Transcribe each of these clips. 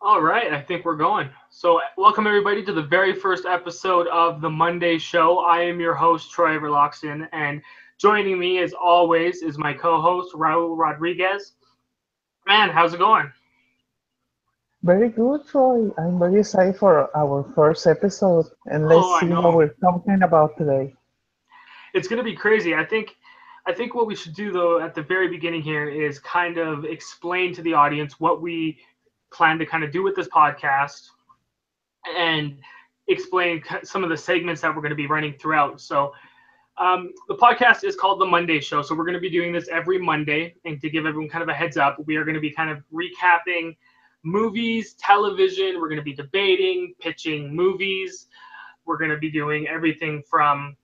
All right, I think we're going. So, welcome everybody to the very first episode of the Monday Show. I am your host, Troy Everett Loxton, and joining me, as always, is my co-host, Raul Rodriguez. Man, how's it going? Very good, Troy. I'm very excited for our first episode, and let's Oh, I see what know we're talking about today. it's going to be crazy. I think what we should do though at the very beginning here is kind of explain to the audience what we plan to kind of do with this podcast and explain some of the segments that we're going to be running throughout. So, the podcast is called The Monday Show. So we're going to be doing this every Monday. And to give everyone kind of a heads up, we are going to be kind of recapping movies, television. We're going to be debating, pitching movies. We're going to be doing everything from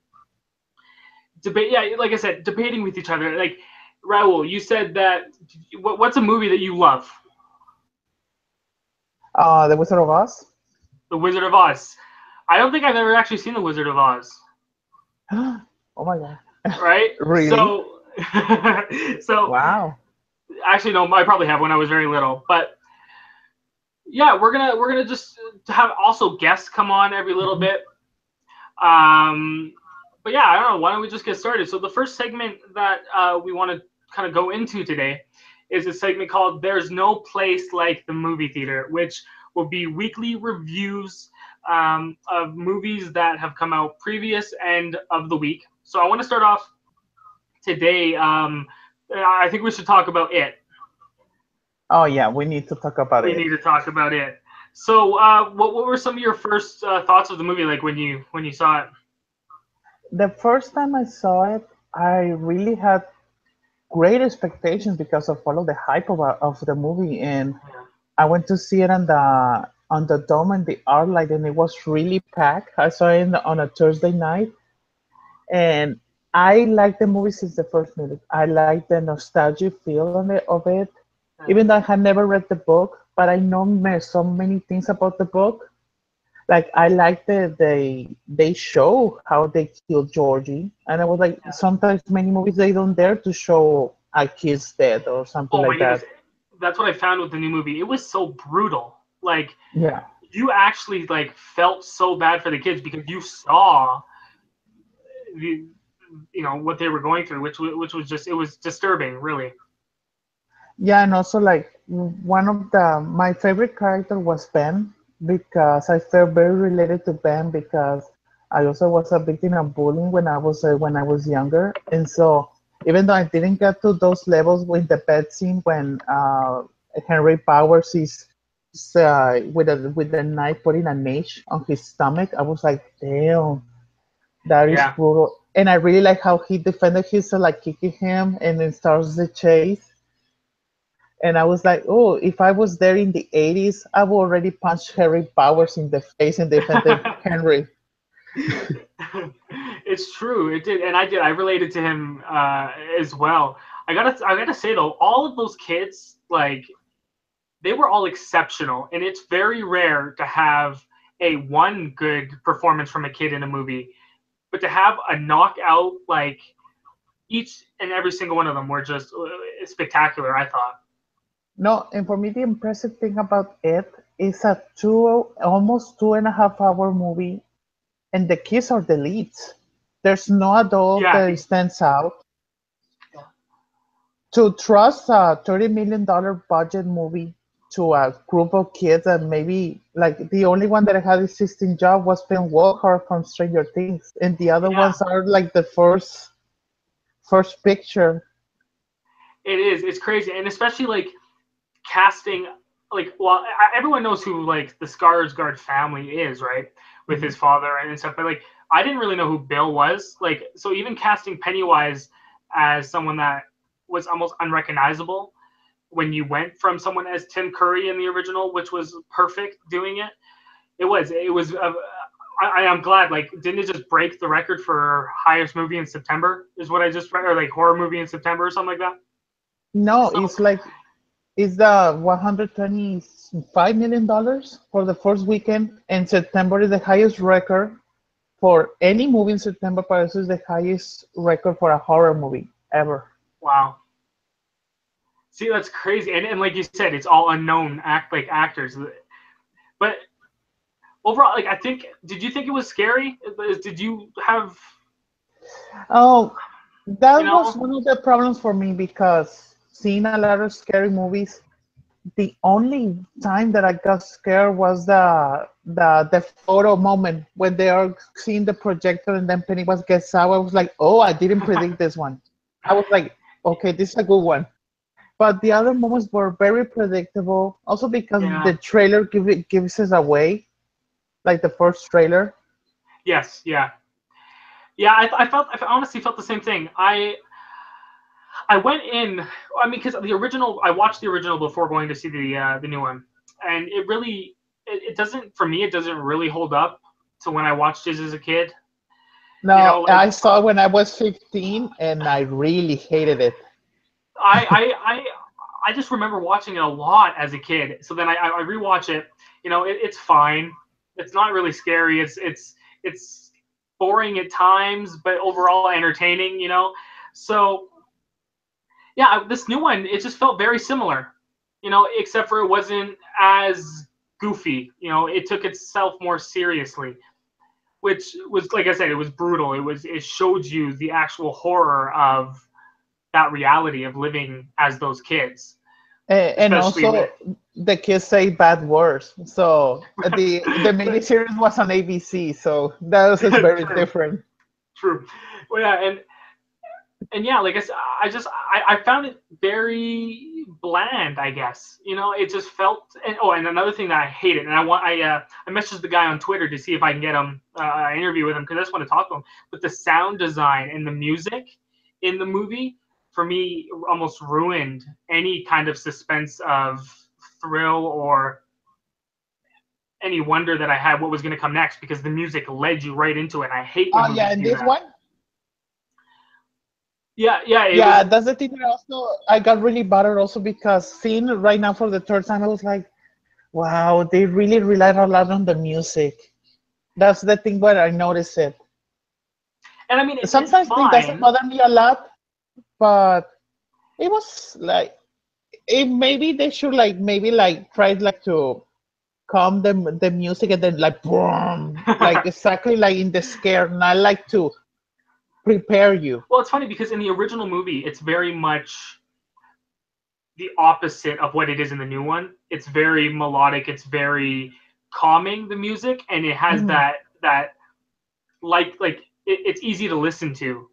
debate. Yeah, like I said, debating with each other. Like, Raul, you said that. What's a movie that you love? The Wizard of Oz? The Wizard of Oz. I don't think I've ever actually seen The Wizard of Oz. Oh my God. Right? Really? So, so Wow. actually, no, I probably have when I was very little, but yeah, we're gonna just have also guests come on every little Mhm. bit. Um, but yeah, I don't know. Why don't we just get started? So the first segment that we want to kind of go into today is a segment called "There's No Place Like the Movie Theater," which will be weekly reviews of movies that have come out previous end of the week. So I want to start off today. I think we should talk about it. Oh yeah, we need to talk about We it. need to talk about it. So, what were some of your first thoughts of the movie, like when you saw it? The first time I saw it, I really had great expectations because of all of the hype of the movie, and I went to see it on the dome and the art light, and it was really packed. I saw it on a Thursday night, and I like the movie since the first minute. I like the nostalgic feel of it, even though I had never read the book, but I know so many things about the book. Like I like they show how they killed Georgie, and I was like, sometimes many movies they don't dare to show a kid's dead or something Oh my like goodness, that. that's what I found with the new movie. It was so brutal. Like Yeah, you actually like felt so bad for the kids because you saw the what they were going through, which was just it was disturbing, really. yeah, and also like one of the my favorite character was Ben because I felt very related to Ben because I also was a victim of bullying when I was younger, and so even though I didn't get to those levels with the bed scene when Henry Powers is with a knife putting a niche on his stomach, I was like, damn, that is Yeah, brutal. And I really like how he defended himself, like kicking him, and then starts the chase. And I was like, oh, if I was there in the 80s, I would already punched Harry Powers in the face and defended Henry. it's true. It did, and I did. I related to him as well. I gotta say though, all of those kids like they were all exceptional, and it's very rare to have a one good performance from a kid in a movie, but to have a knockout like each and every single one of them were just spectacular. I thought. No, and for me, the impressive thing about it is a almost 2.5 hour movie, and the kids are the leads. There's no adult Yeah, that stands out. To trust a $30 million budget movie to a group of kids and maybe like the only one that had a 16 job was Ben Walker from Stranger Things, and the other yeah, ones are like the first picture. it is. It's crazy, and especially like casting. Like, well, everyone knows who like the Skarsgård family is, right? With Mhm. his father and stuff, but like I didn't really know who Bill was. Like, so even casting Pennywise as someone that was almost unrecognizable when you went from someone as Tim Curry in the original, which was perfect doing it. It was. I'm glad. Like, didn't it just break the record for highest movie in September? Is what I just read, or like horror movie in September or something like that. No, So it's the $125 million for the first weekend, and September is the highest record for any movie in September, but this is the highest record for a horror movie ever. wow. See, that's crazy. And like you said, it's all unknown actors. But overall, like I think, did you think it was scary? Did you have, Oh, you that was know? one of the problems for me because seeing a lot of scary movies, the only time that I got scared was the photo moment when they are seeing the projector and then Pennywise gets out. I was like, oh, I didn't predict this one. I was like, okay, this is a good one. But the other moments were very predictable. Also because Yeah. the trailer gives us away, like the first trailer. Yes. Yeah. Yeah. I honestly felt the same thing. I went in. I mean, because the original, I watched the original before going to see the new one, and it really, it doesn't, for me. It doesn't really hold up to when I watched it as a kid. You know, No, like I saw it when I was 15 and I really hated it. I I I I just remember watching it a lot as a kid. So then I rewatch it. You know, it's fine. It's not really scary. It's boring at times, but overall entertaining. You know, so yeah, this new one, it just felt very similar. You know, except for it wasn't as goofy. You know, it took itself more seriously, which was, like I said, it was brutal. It showed you the actual horror of that reality of living as those kids, And especially with. also the kids say bad words. So the miniseries was on ABC, so that was just very True, different. true. Well, yeah, and yeah, like I said, I found it very bland. I guess, you know, it just felt. And oh, and another thing that I hated, and I messaged the guy on Twitter to see if I can get him an interview with him because I just want to talk to him. But the sound design and the music in the movie for me almost ruined any kind of suspense of thrill or any wonder that I had what was going to come next because the music led you right into it. And I hate when Oh yeah, movies and do this that. one, Yeah, yeah, it was. yeah, that's the thing that also I got really bothered also because seeing it right now for the third time, I was like, wow, they really relied a lot on the music. That's the thing where I noticed it. And I mean, it's Sometimes it doesn't fine. bother me a lot, but it was like it maybe they should like maybe like try like to calm the music and then like boom, like exactly like in the scare, not like to prepare you. Well, it's funny because in the original movie, it's very much the opposite of what it is in the new one. It's very melodic. It's very calming, the music, and it has Mhm. that it's easy to listen to.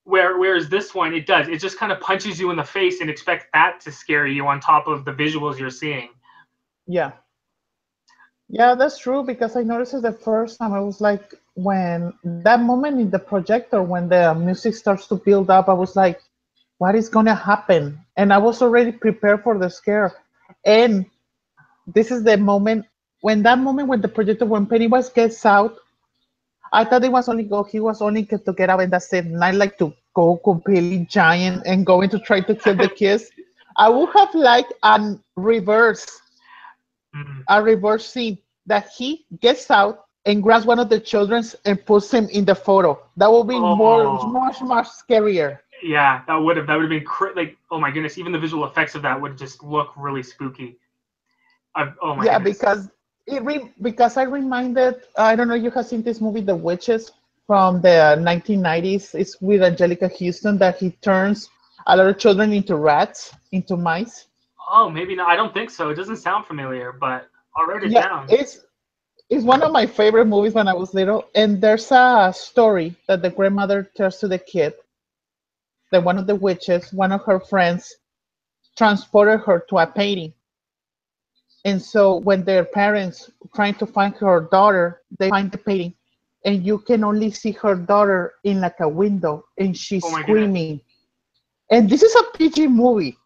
Whereas this one, it does. It just kind of punches you in the face and expects that to scare you on top of the visuals you're seeing. Yeah, yeah, that's true because I noticed it the first time. I was like, when that moment in the projector when the music starts to build up, I was like, what is gonna happen? And I was already prepared for the scare. And this is the moment when the projector when Pennywise gets out, I thought it was only go he was only to get out and that's it. Not like to go completely giant and going to try to kill the kids. I would have liked Mhm. a reverse scene that he gets out and grabs one of the children and puts him in the photo. That would be Oh, much scarier. yeah, that would have been like, oh my goodness, even the visual effects of that would just look really spooky. Oh my Yeah, goodness. because because I reminded I don't know you have seen this movie The Witches from the 1990s. It's with Angelica Houston that he turns a lot of children into rats, into mice. Oh, maybe not. I don't think so. It doesn't sound familiar, but I'll write it Yeah, down. it's one of my favorite movies when I was little. And there's a story that the grandmother tells to the kid that one of the witches, one of her friends, transported her to a painting. And so when their parents trying to find her daughter, they find the painting, and you can only see her daughter in like a window, and she's Oh my goodness. screaming. And this is a PG movie,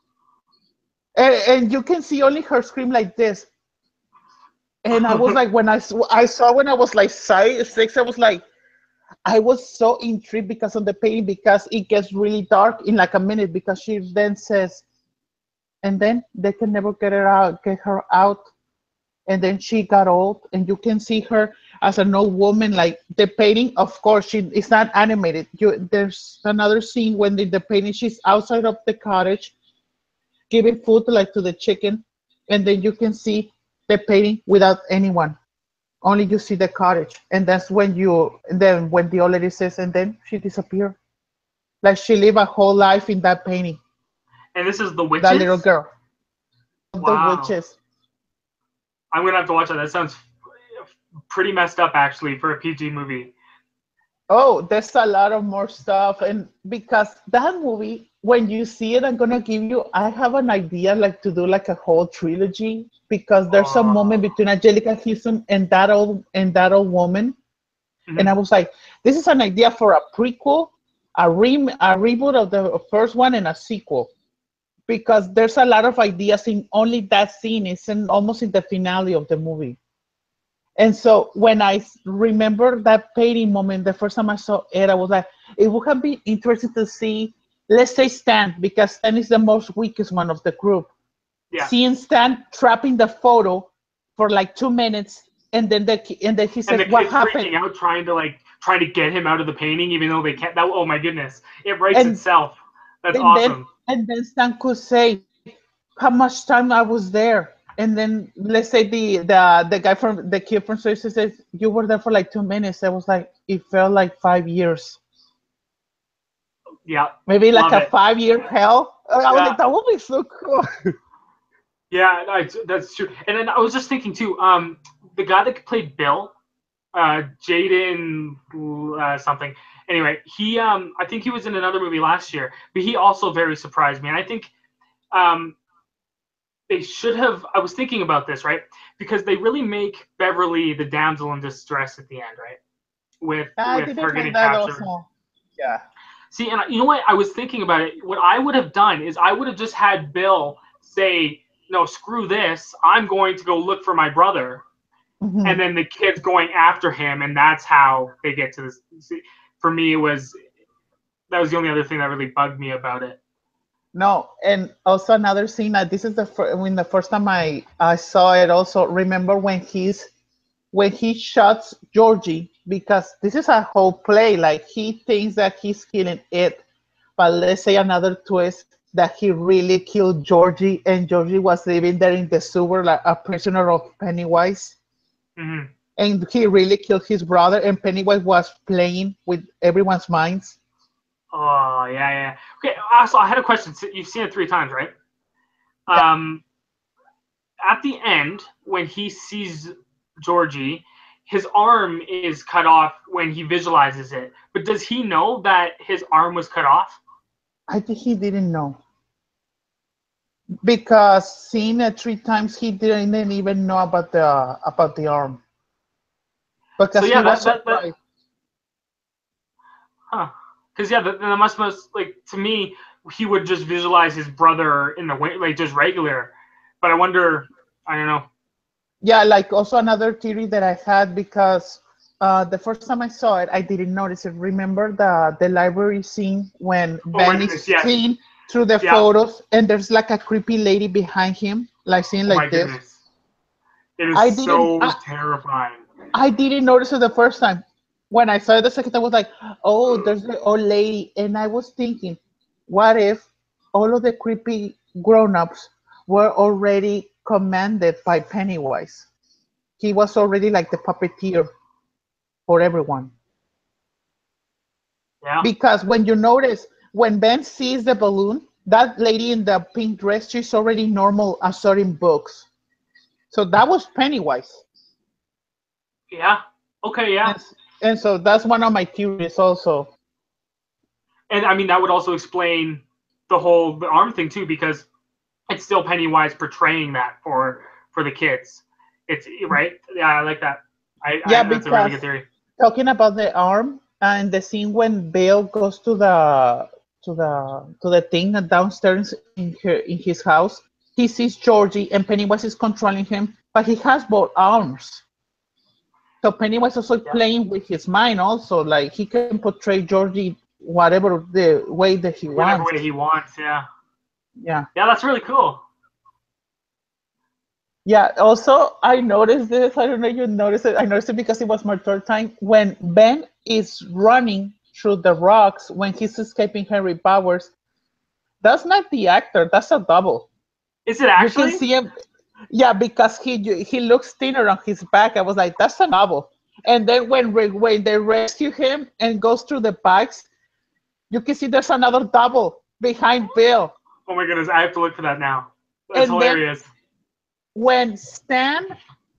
and you can see only her scream like this. And I was like, I saw when I was like 6, I was like, I was so intrigued because of the painting because it gets really dark in like a minute because she then says, and then they can never get her out. And then she got old, and you can see her as an old woman. Like the painting, of course, she it's not animated. There's another scene when the painting she's outside of the cottage giving food like to the chicken, and then you can see. the painting without anyone. Only you see the cottage, and that's when when the old lady says, and then she disappeared. Like she lived a whole life in that painting. And this is The That little Witches? girl, the Wow. witches. I'm going to have to watch that. That sounds pretty messed up, actually, for a PG movie. Oh, there's a lot of more stuff, and because that movie, when you see it, I'm gonna give you. I have an idea, like to do like a whole trilogy, because there's a moment Oh. between Angelica Houston and that old woman, and I Mhm. was like, this is an idea for a prequel, a reboot of the first one, and a sequel, because there's a lot of ideas in only that scene. It's almost in the finale of the movie. And so when remember that painting moment, the first time I saw it, I was like, it would have been interesting to see, let's say Stan, because Stan is the most weakest one of the group. Yeah. Seeing Stan trapping the photo for like 2 minutes, and then he And says, the "What kids happened?" freaking out trying to get him out of the painting even though they can't. That, oh my goodness. It writes And itself. That's and then awesome. and then Stan could say how much time I was there. And then let's say the guy from the kid from Swiss says you were there for like 2 minutes. I was like, it felt like 5 years. Yeah. Maybe like Love a it. 5 year hell. I was Yeah. like, that would be so cool. Yeah, that's true. And then I was just thinking too, the guy that played Bill, Jaden something. Anyway, I think he was in another movie last year, but he also very surprised me. And I think um, they should have. I was thinking about this, right? Because they really make Beverly the damsel in distress at the end, right? With I with her didn't getting like that captured. also. Yeah. See, and you know what? I was thinking about it. What I would have done is I would have just had Bill say, "No, screw this. I'm going to go look for my brother," and Hmm. then the kids going after him, and that's how they get to this. See, for me, that was the only other thing that really bugged me about it. No, and also another scene. This is when the first time I saw it. Also, remember when he shots Georgie, because this is a whole play. Like he thinks that he's killing it, but let's say another twist that he really killed Georgie, and Georgie was living there in the sewer like a prisoner of Pennywise, Mm-hmm. and he really killed his brother, and Pennywise was playing with everyone's minds. Oh yeah, yeah. Okay. Also, I had a question. So you've seen it 3 times, right? Yeah, Um, at the end, when he sees Georgie, his arm is cut off when he visualizes it. But does he know that his arm was cut off? I think he didn't know, because seeing it 3 times, he didn't even know about the arm, So because he yeah, was that surprised. huh? Because yeah, that must like to me, he would just visualize his brother in the way like just regular. But I wonder, I don't know. Yeah, like also another theory that I had, because the first time I saw it, I didn't notice it. Remember the library scene when Oh my Ben is goodness, yes, seeing through the yeah. photos, and there's like a creepy lady behind him, like seeing Oh my like this. goodness, it is I didn't so I, terrifying. I didn't notice it the first time. When I saw it the second time, I was like, oh, there's the old lady, and I was thinking, what if all of the creepy grown-ups were already commanded by Pennywise? He was already like the puppeteer for everyone. Yeah, Because when you notice, when Ben sees the balloon, that lady in the pink dress, she's already normal assorting books. So that was Pennywise. yeah. Okay, yeah. And, and so that's one of my theories also. And I mean that would also explain the arm thing too, because it's still Pennywise portraying that for the kids. It's right. Yeah, I like that. Yeah, That's a really because good theory. talking about the arm and the scene when Bill goes to the thing downstairs in his house, he sees Georgie and Pennywise is controlling him, but he has both arms. So Pennywise also Yeah, playing with his mind also, like he can portray Georgie whatever the way that he whatever way wants. he wants. Yeah, Yeah. yeah. That's really cool. Yeah, also I noticed this. I don't know if you noticed it. I noticed it because it was my third time when Ben is running through the rocks when he's escaping Henry Powers. That's not the actor, that's a double. Is it You can actually? see him. Yeah, because he looks thinner on his back. I was like, that's a novel. And then when they rescue him and goes through the bikes, you can see there's another double behind Bill. Oh my goodness, I have to look for that now. That's And then hilarious. when Stan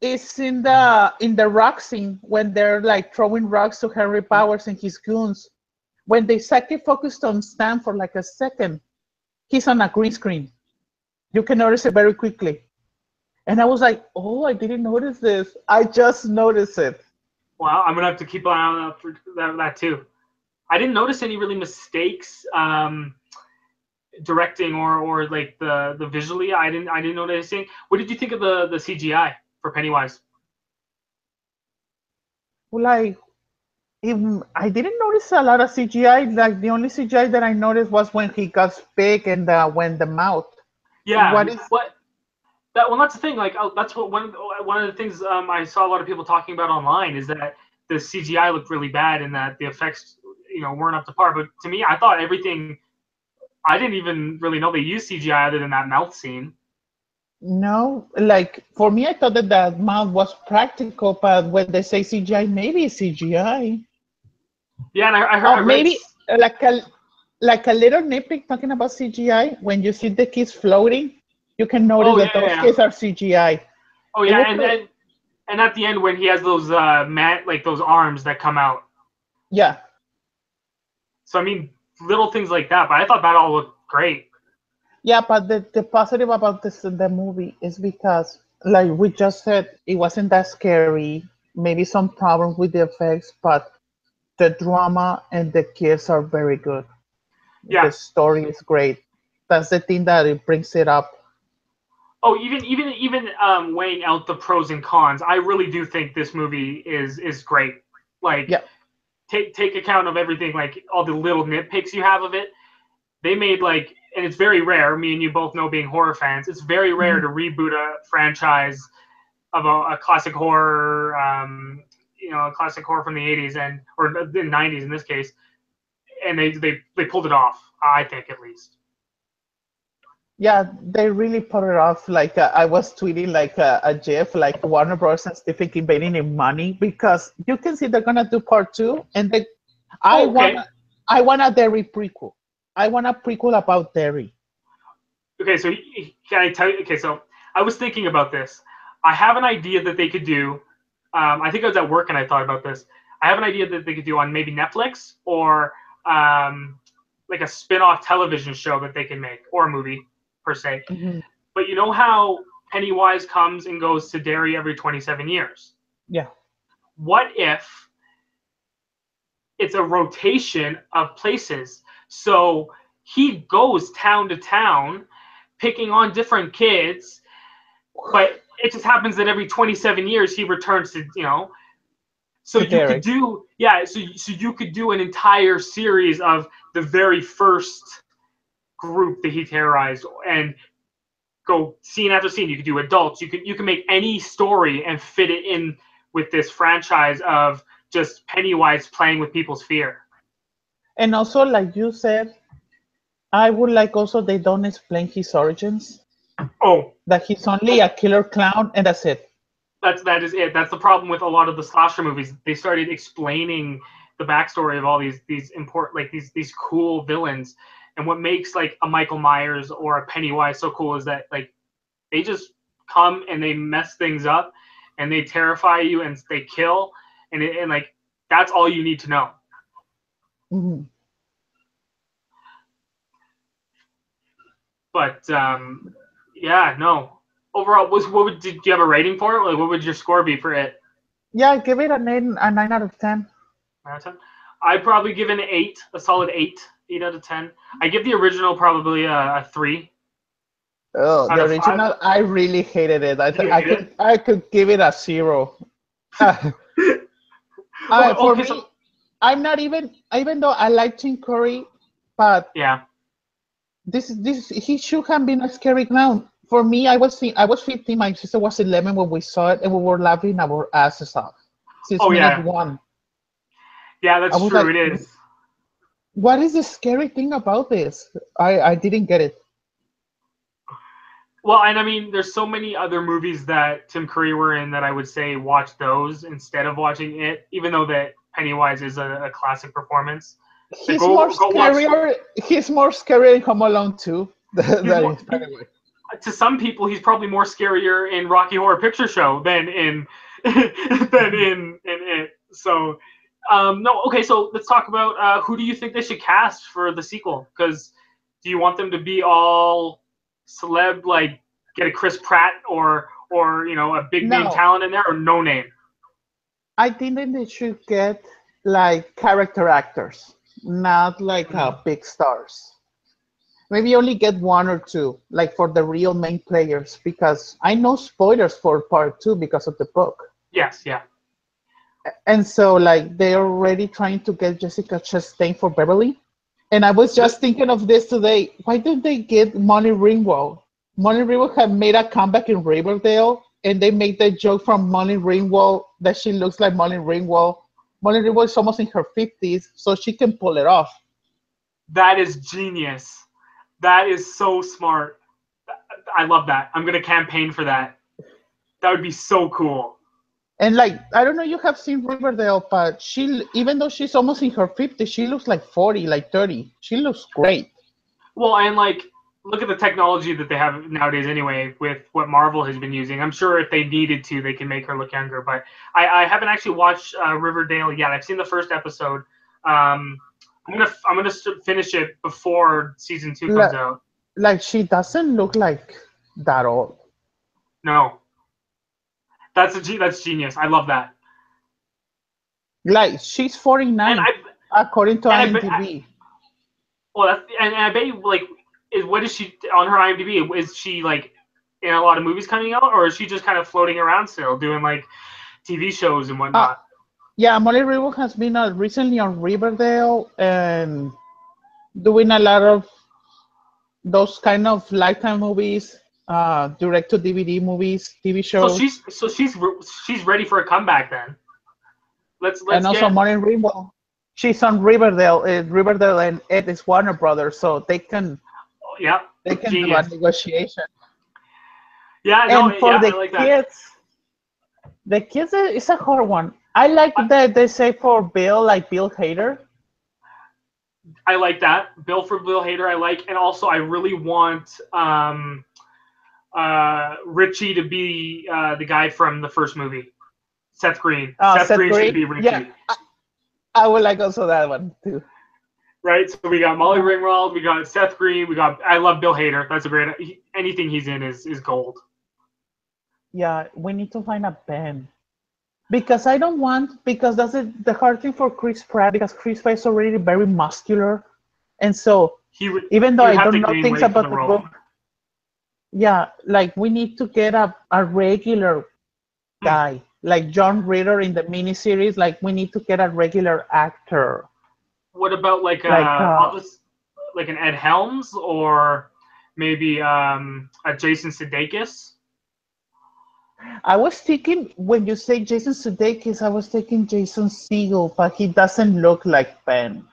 is in the rock scene, when they're like throwing rocks to Henry Powers and his goons, when they second focused on Stan for like a second, he's on a green screen. You can notice it very quickly. And I was like, oh, I didn't notice this. I just noticed it. Wow, I'm gonna have to keep an eye on that for that too. I didn't notice any really mistakes directing or like the visually. I didn't notice anything. What did you think of the CGI for Pennywise? Like, I didn't notice a lot of CGI. Like, the only CGI that I noticed was when he got big and when the mouth. Yeah, What is what that? Well, that's the thing. Like, that's what one of the things I saw a lot of people talking about online is that the CGI looked really bad and that the effects, weren't up to par. But to me, I thought everything. I didn't even really know they used CGI other than that mouth scene. no? Like, for me, I thought that that mouth was practical, but when they say CGI, maybe it's CGI. Yeah, and I heard Oh, I read. maybe like a little nitpick talking about CGI. When you see the kids floating, you can notice Oh yeah, that yeah, those yeah. kids are CGI. Oh It yeah, will and at the end when he has those like those arms that come out. yeah. So I mean, little things like that. But I thought that all looked great. Yeah, but the positive about the movie is because, like we just said, it wasn't that scary. Maybe some problems with the effects, but the drama and the kids are very good. Yeah. The story is great. That's the thing that it brings it up. Oh, even weighing out the pros and cons, I really do think this movie is great. Like Yeah. take account of everything, like all the little nitpicks you have of it. They made like, and it's very rare. Me and you both know, being horror fans, it's very rare Mhm. to reboot a franchise of a classic horror, a classic horror from the '80s or the '90s in this case, and they pulled it off. I think at least. Yeah, they really put it off. Like I was tweeting like a GIF, like Warner Bros. And Stephen invading in money because you can see they're gonna do part two, and I Oh, want okay. I want a Derry prequel. I want a prequel about Derry. Okay, so can I tell you? Okay, so I was thinking about this. I have an idea that they could do. I think I was at work and I thought about this. I have an idea that they could do on maybe Netflix or like a spin-off television show that they can make, or a movie per se. Mhm. But you know how Pennywise comes and goes to Derry every 27 years? Yeah. What if it's a rotation of places? So he goes town to town picking on different kids, but it just happens that every 27 years he returns to, so To you could Derry. do, yeah, so you could do an entire series of the very first group that he terrorized and go scene after scene. You could do adults. You can make any story and fit it in with this franchise of just Pennywise playing with people's fear. And also, like you said, I would like also they don't explain his origins. Oh, That he's only a killer clown and that's it. that is it. That's the problem with a lot of the slasher movies. They started explaining the backstory of all these important, like these cool villains, and what makes like a Michael Myers or a Pennywise so cool is that like they just come and they mess things up, and they terrify you and they kill, and like that's all you need to know. Mhm. But yeah, no. Overall, did you have a rating for it? Like, what would your score be for it? Yeah, give it a 9 out of 10. Out of 10? I'd probably give it an 8, a solid 8 out of 10. I give the original probably a 3 Oh, out the of 5. original, I really hated it. You I hate it? could give it a 0. Uh, Oh, for okay, so me, I'm not even though I like Tim Curry, but yeah. this he should have been a scary clown. For me, I was 15, my sister was 11 when we saw it, and we were laughing our asses off since Oh minute yeah, one. yeah, I that's was true. like, It is. what is the scary thing about this? I didn't get it. Well, and I mean, there's so many other movies that Tim Curry were in that I would say watch those instead of watching it, even though that Pennywise is a classic performance. Like He's more go watch. scarier. He's more scary in Home Alone 2 He's than more in Pennywise. to some people. He's probably more scarier in Rocky Horror Picture Show than in than in it. So no, okay. So let's talk about who do you think they should cast for the sequel? Because do you want them to be all celeb, like get a Chris Pratt or a big name No, talent in there, or no name? I think that they should get like character actors, not like Mhm. big stars. Maybe only get one or two, like for the real main players, because I know spoilers for part two because of the book. Yes, yeah. And so, like, they're already trying to get Jessica Chastain for Beverly. And I was The, just thinking of this today. Why did they get Molly Ringwald? Molly Ringwald had made a comeback in Riverdale, and they made the joke from Molly Ringwald that she looks like Molly Ringwald. Molly Ringwald is almost in her 50s, so she can pull it off. that is genius. That is so smart. I love that. I'm gonna campaign for that. That would be so cool. And like, I don't know, you have seen Riverdale, but she, even though she's almost in her 50s, she looks like 40, like 30. She looks great. Well, and like, look at the technology that they have nowadays anyway with what Marvel has been using. I'm sure if they needed to, they can make her look younger. But I haven't actually watched Riverdale yet. I've seen the first episode. I'm gonna finish it before season 2 comes Like, out. like she doesn't look like that old. No, that's genius. I love that. Like she's And 49 according to I IMDb. well, and I bet you like what is she on her IMDb? Is she like in a lot of movies coming out, or is she just kind of floating around still doing like TV shows and Uh, whatnot? yeah, Molly Ringwald has been recently on Riverdale and doing a lot of those kind of lifetime movies, direct to DVD movies, TV So shows, she's ready for a comeback then. and Let's also get Molly Ringwald. She's on Riverdale. Riverdale and Ed is Warner Brothers, so yeah, they can do a genius. negotiation. Yeah, no, And for yeah, I like that. the kids is a hard one. I like that they say for Bill, like Bill Hader. I like that. Bill Hader, I like, and also I really want Richie to be the guy from the first movie. Seth Green. Seth Seth Green should Green. be Yeah, Richie. I would like also that one too. Right? So we got Molly Ringwald, we got Seth Green, we got I love Bill Hader. That's a great anything he's in is gold. Yeah, we need to find a band because I don't want because that's the hard thing for Chris Pratt because Chris Pratt is already very muscular, and so He would even though he would I have don't to know gain things weight for about the the role. book, yeah, like we need to get a regular Hmm. guy like John Ritter in the miniseries. Like we need to get a regular actor. What about like Like I'll just like an Ed Helms or maybe a Jason Sudeikis? I was thinking when you say Jason Sudeikis, I was thinking Jason Segel, but he doesn't look like Ben.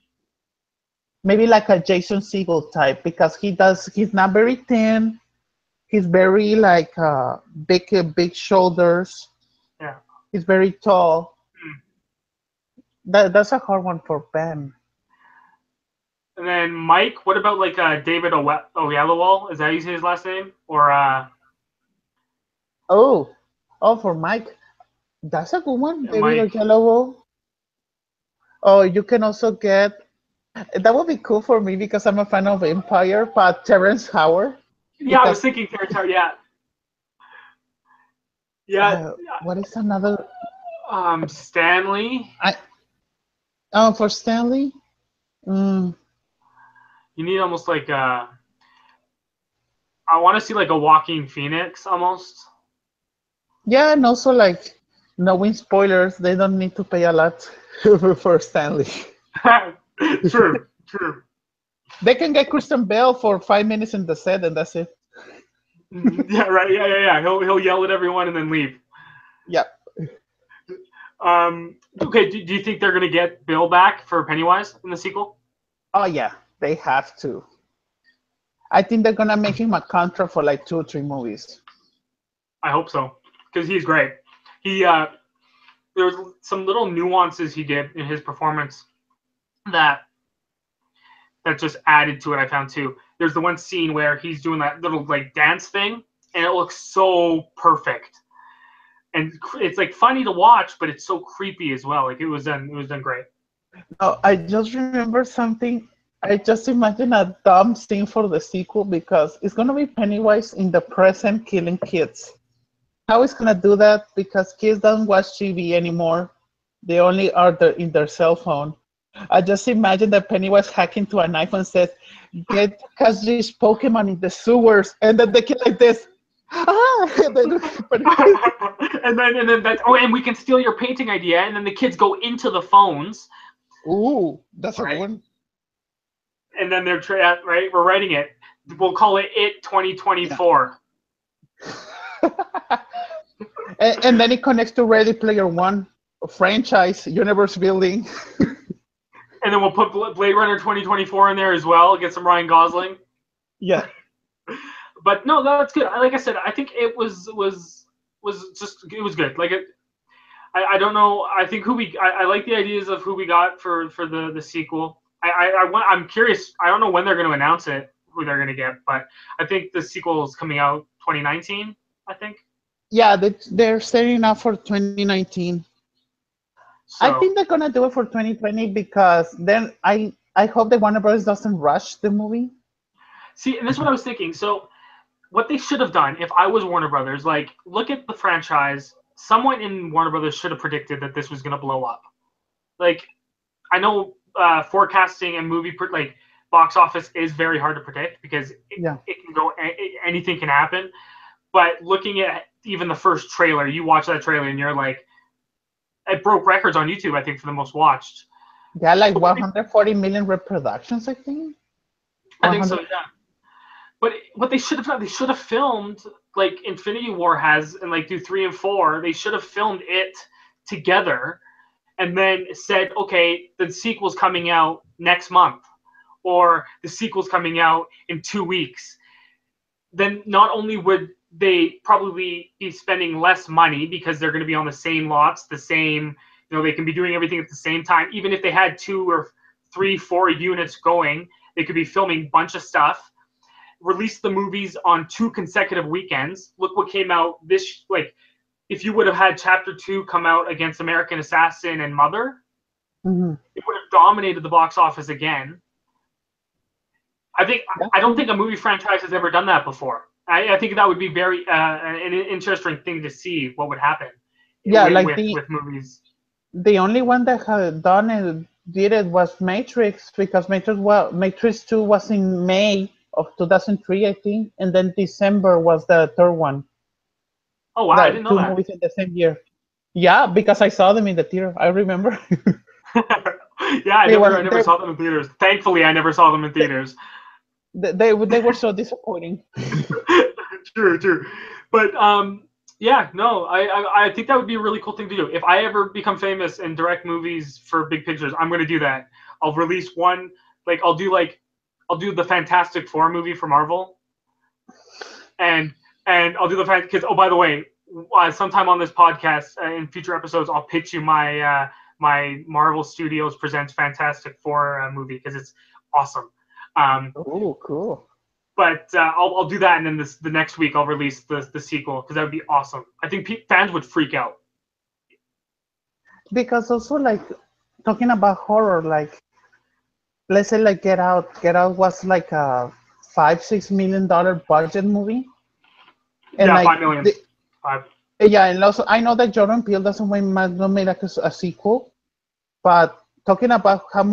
Maybe like a Jason Segel type because he's not very thin. He's very like big shoulders. Yeah. He's very tall. Hmm. That's a hard one for Ben. And then Mike, what about like David Oyelowo? Is that you say his last name? Or Oh, oh, for Mike, that's a good one. David Mike? Oyelowo. Oh, you can also get that would be cool for me because I'm a fan of Empire, but Terrence Howard Yeah, I was because thinking Territory. Yeah, yeah. what is another? Stanley. I Oh, for Stanley. Mm, You need almost like I want to see like a Walking Phoenix almost. yeah, and also like knowing spoilers, they don't need to pay a lot for Stanley. True, true. They can get Christian Bale for 5 minutes in the set, and that's it. Yeah, right. Yeah. He'll yell at everyone and then leave. Yeah. Okay. Do you think they're gonna get Bill back for Pennywise in the sequel? Oh yeah, they have to. I think they're gonna make him a contract for like 2 or 3 movies. I hope so, because he's great. He there was some little nuances he did in his performance that just added to it. I found too. There's the one scene where he's doing that little like dance thing, and it looks so perfect, and it's like funny to watch, but it's so creepy as well. Like it was done great. Oh, I just remember something. I just imagine a dumb scene for the sequel because it's gonna be Pennywise in the present killing kids. How is gonna do that? Because kids don't watch TV anymore. They only are in their cell phone. I just imagine that Pennywise hacking to an iPhone says, "Get catch this Pokemon in the sewers," and then the kid like this. Ah! And then and then that. Oh, and we can steal your painting idea, and then the kids go into the phones. Ooh, that's a good one. And then they're right. We're writing it. We'll call it 2024. Yeah. and then it connects to Ready Player One, franchise, universe building. And then we'll put Blade Runner 2024 in there as well. Get some Ryan Gosling. Yeah. But no, that's good. Like I said, I think it was good. Like I don't know. I think I like the ideas of who we got for the sequel. I'm curious. I don't know when they're going to announce it, who they're going to get, but I think the sequel is coming out 2019. I think. Yeah, they're setting up for 2019. So, I think they're gonna do it for 2020 because then I hope that Warner Brothers doesn't rush the movie. See, and this is what I was thinking. So, what they should have done, if I was Warner Brothers, like look at the franchise. Someone in Warner Brothers should have predicted that this was gonna blow up. Like, I know forecasting and movie like box office is very hard to predict because it can go anything can happen. But looking at even the first trailer, you watch that trailer and you're like, it broke records on YouTube, I think, for the most watched. Yeah, like 140 million reproductions, I think. I think so, yeah. But what they should have done, they should have filmed like Infinity War has, and like do 3 and 4. They should have filmed it together, and then said, okay, the sequel's coming out next month, or the sequel's coming out in 2 weeks. Then not only would they probably be spending less money because they're going to be on the same lots, the same, they can be doing everything at the same time. Even if they had 2 or 3, 4 units going, they could be filming a bunch of stuff, release the movies on 2 consecutive weekends. Look what came out if you would have had Chapter 2 come out against American Assassin and Mother, it would have dominated the box office again. I don't think a movie franchise has ever done that before. I think that would be very an interesting thing to see what would happen. Yeah, with movies. The only one that had done it did it was Matrix, because Matrix 2 was in May of 2003, I think, and then December was the third one. Oh wow, I didn't know that. 2 movies in the same year. Yeah, because I saw them in the theater. I remember. Yeah, I never saw them in theaters. Thankfully, I never saw them in theaters. They were so disappointing. True. But yeah, no, I think that would be a really cool thing to do. If I ever become famous and direct movies for big pictures, I'm going to do that. I'll release one, I'll do the Fantastic Four movie for Marvel, and I'll do because by the way, sometime on this podcast in future episodes, I'll pitch you my my Marvel Studios presents Fantastic Four movie because it's awesome. Oh, cool. But I'll do that, and then the next week I'll release the sequel because that would be awesome. I think fans would freak out. Because also, talking about horror, let's say Get Out. Get Out was like a $5-6 million budget movie. And yeah, 5 million. 5. Yeah, and also I know that Jordan Peele doesn't make a sequel, but talking about that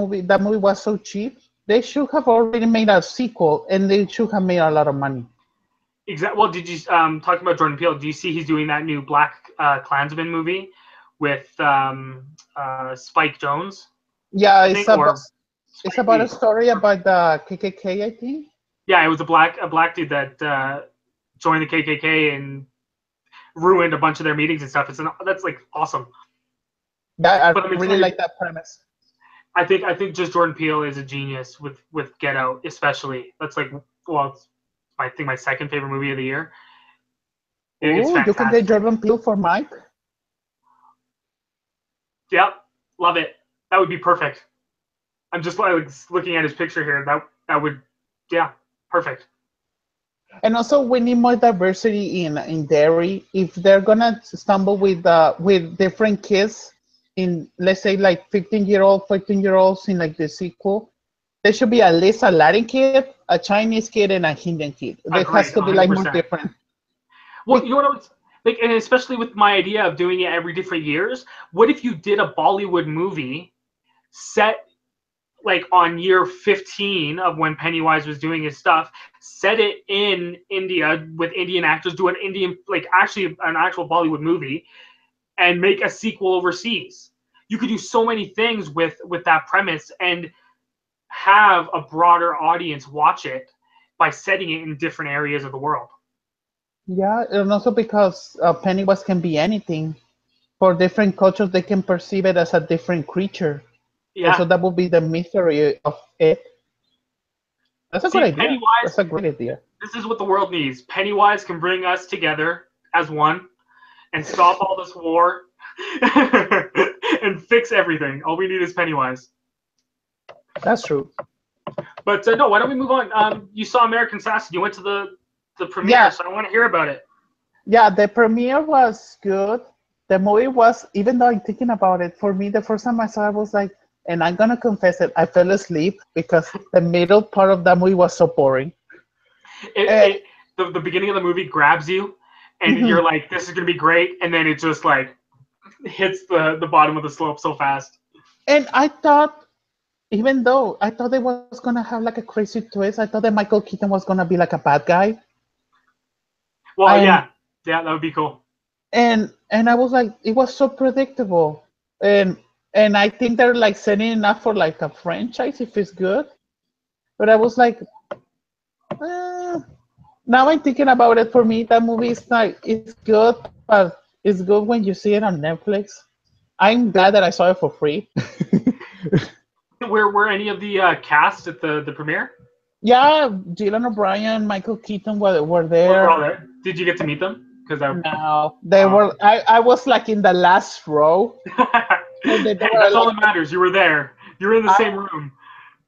movie was so cheap, they should have already made a sequel, and they should have made a lot of money. Exactly. Well, did you talking about Jordan Peele? Do you see he's doing that new Black Klansman movie with Spike Jonze? Yeah, it's about a story about the KKK, I think. Yeah, it was a black dude that joined the KKK and ruined a bunch of their meetings and stuff. That's awesome. Yeah, I really like that premise. I think just Jordan Peele is a genius with Get Out, especially. That's well, it's I think my second favorite movie of the year. It's Ooh, you can get fantastic. Jordan Peele for Mike. Yep, love it. That would be perfect. I'm just like looking at his picture here. That would, yeah, perfect. And also, we need more diversity in dairy. If they're gonna stumble with different kids in, let's say, like 15-year-old, 14-year-olds in like the sequel, there should be at least a Latin kid, a Chinese kid, and a Indian kid. There has Agreed, to be like more 100%. different. Well, you know what I was like, and especially with my idea of doing it every different years. What if you did a Bollywood movie set like on year 15 of when Pennywise was doing his stuff, set it in India with Indian actors, do an Indian, like actually an actual Bollywood movie, and make a sequel overseas. You could do so many things with that premise and have a broader audience watch it by setting it in different areas of the world. Yeah, and also because Pennywise can be anything. For different cultures, they can perceive it as a different creature. And Yeah. so that would be the mystery of it. That's a good See, idea. Pennywise, That's a great idea. this is what the world needs. Pennywise can bring us together as one and stop all this war and fix everything. All we need is Pennywise. That's true. But no, why don't we move on? You saw American Assassin. You went to the premiere, Yeah, so I want to hear about it. yeah, the premiere was good. The movie was, even though I'm thinking about it, for me, the first time I saw it, I was like, and I'm gonna confess it, I fell asleep because the middle part of that movie was so boring. It, And, it the beginning of the movie grabs you, and mhm. you're like, "This is gonna be great," and then it just like hits the bottom of the slope so fast. And I thought, even though I thought it was gonna have like a crazy twist, I thought that Michael Keaton was gonna be like a bad guy. Well, And yeah, that would be cool. and I was like, it was so predictable. And and I think they're like setting it up for like a franchise if it's good. But I was like, eh. Now I'm thinking about it. For me, that movie is like it's good, but it's good when you see it on Netflix. I'm glad that I saw it for free. Were any of the cast at the premiere? Yeah, Dylan O'Brien, Michael Keaton were Well, they're there. all there. Did you get to meet them? Because I. No, they were. I was like in the last row, and they Hey, were that's all like, that matters. You were there. You're in the I, same room.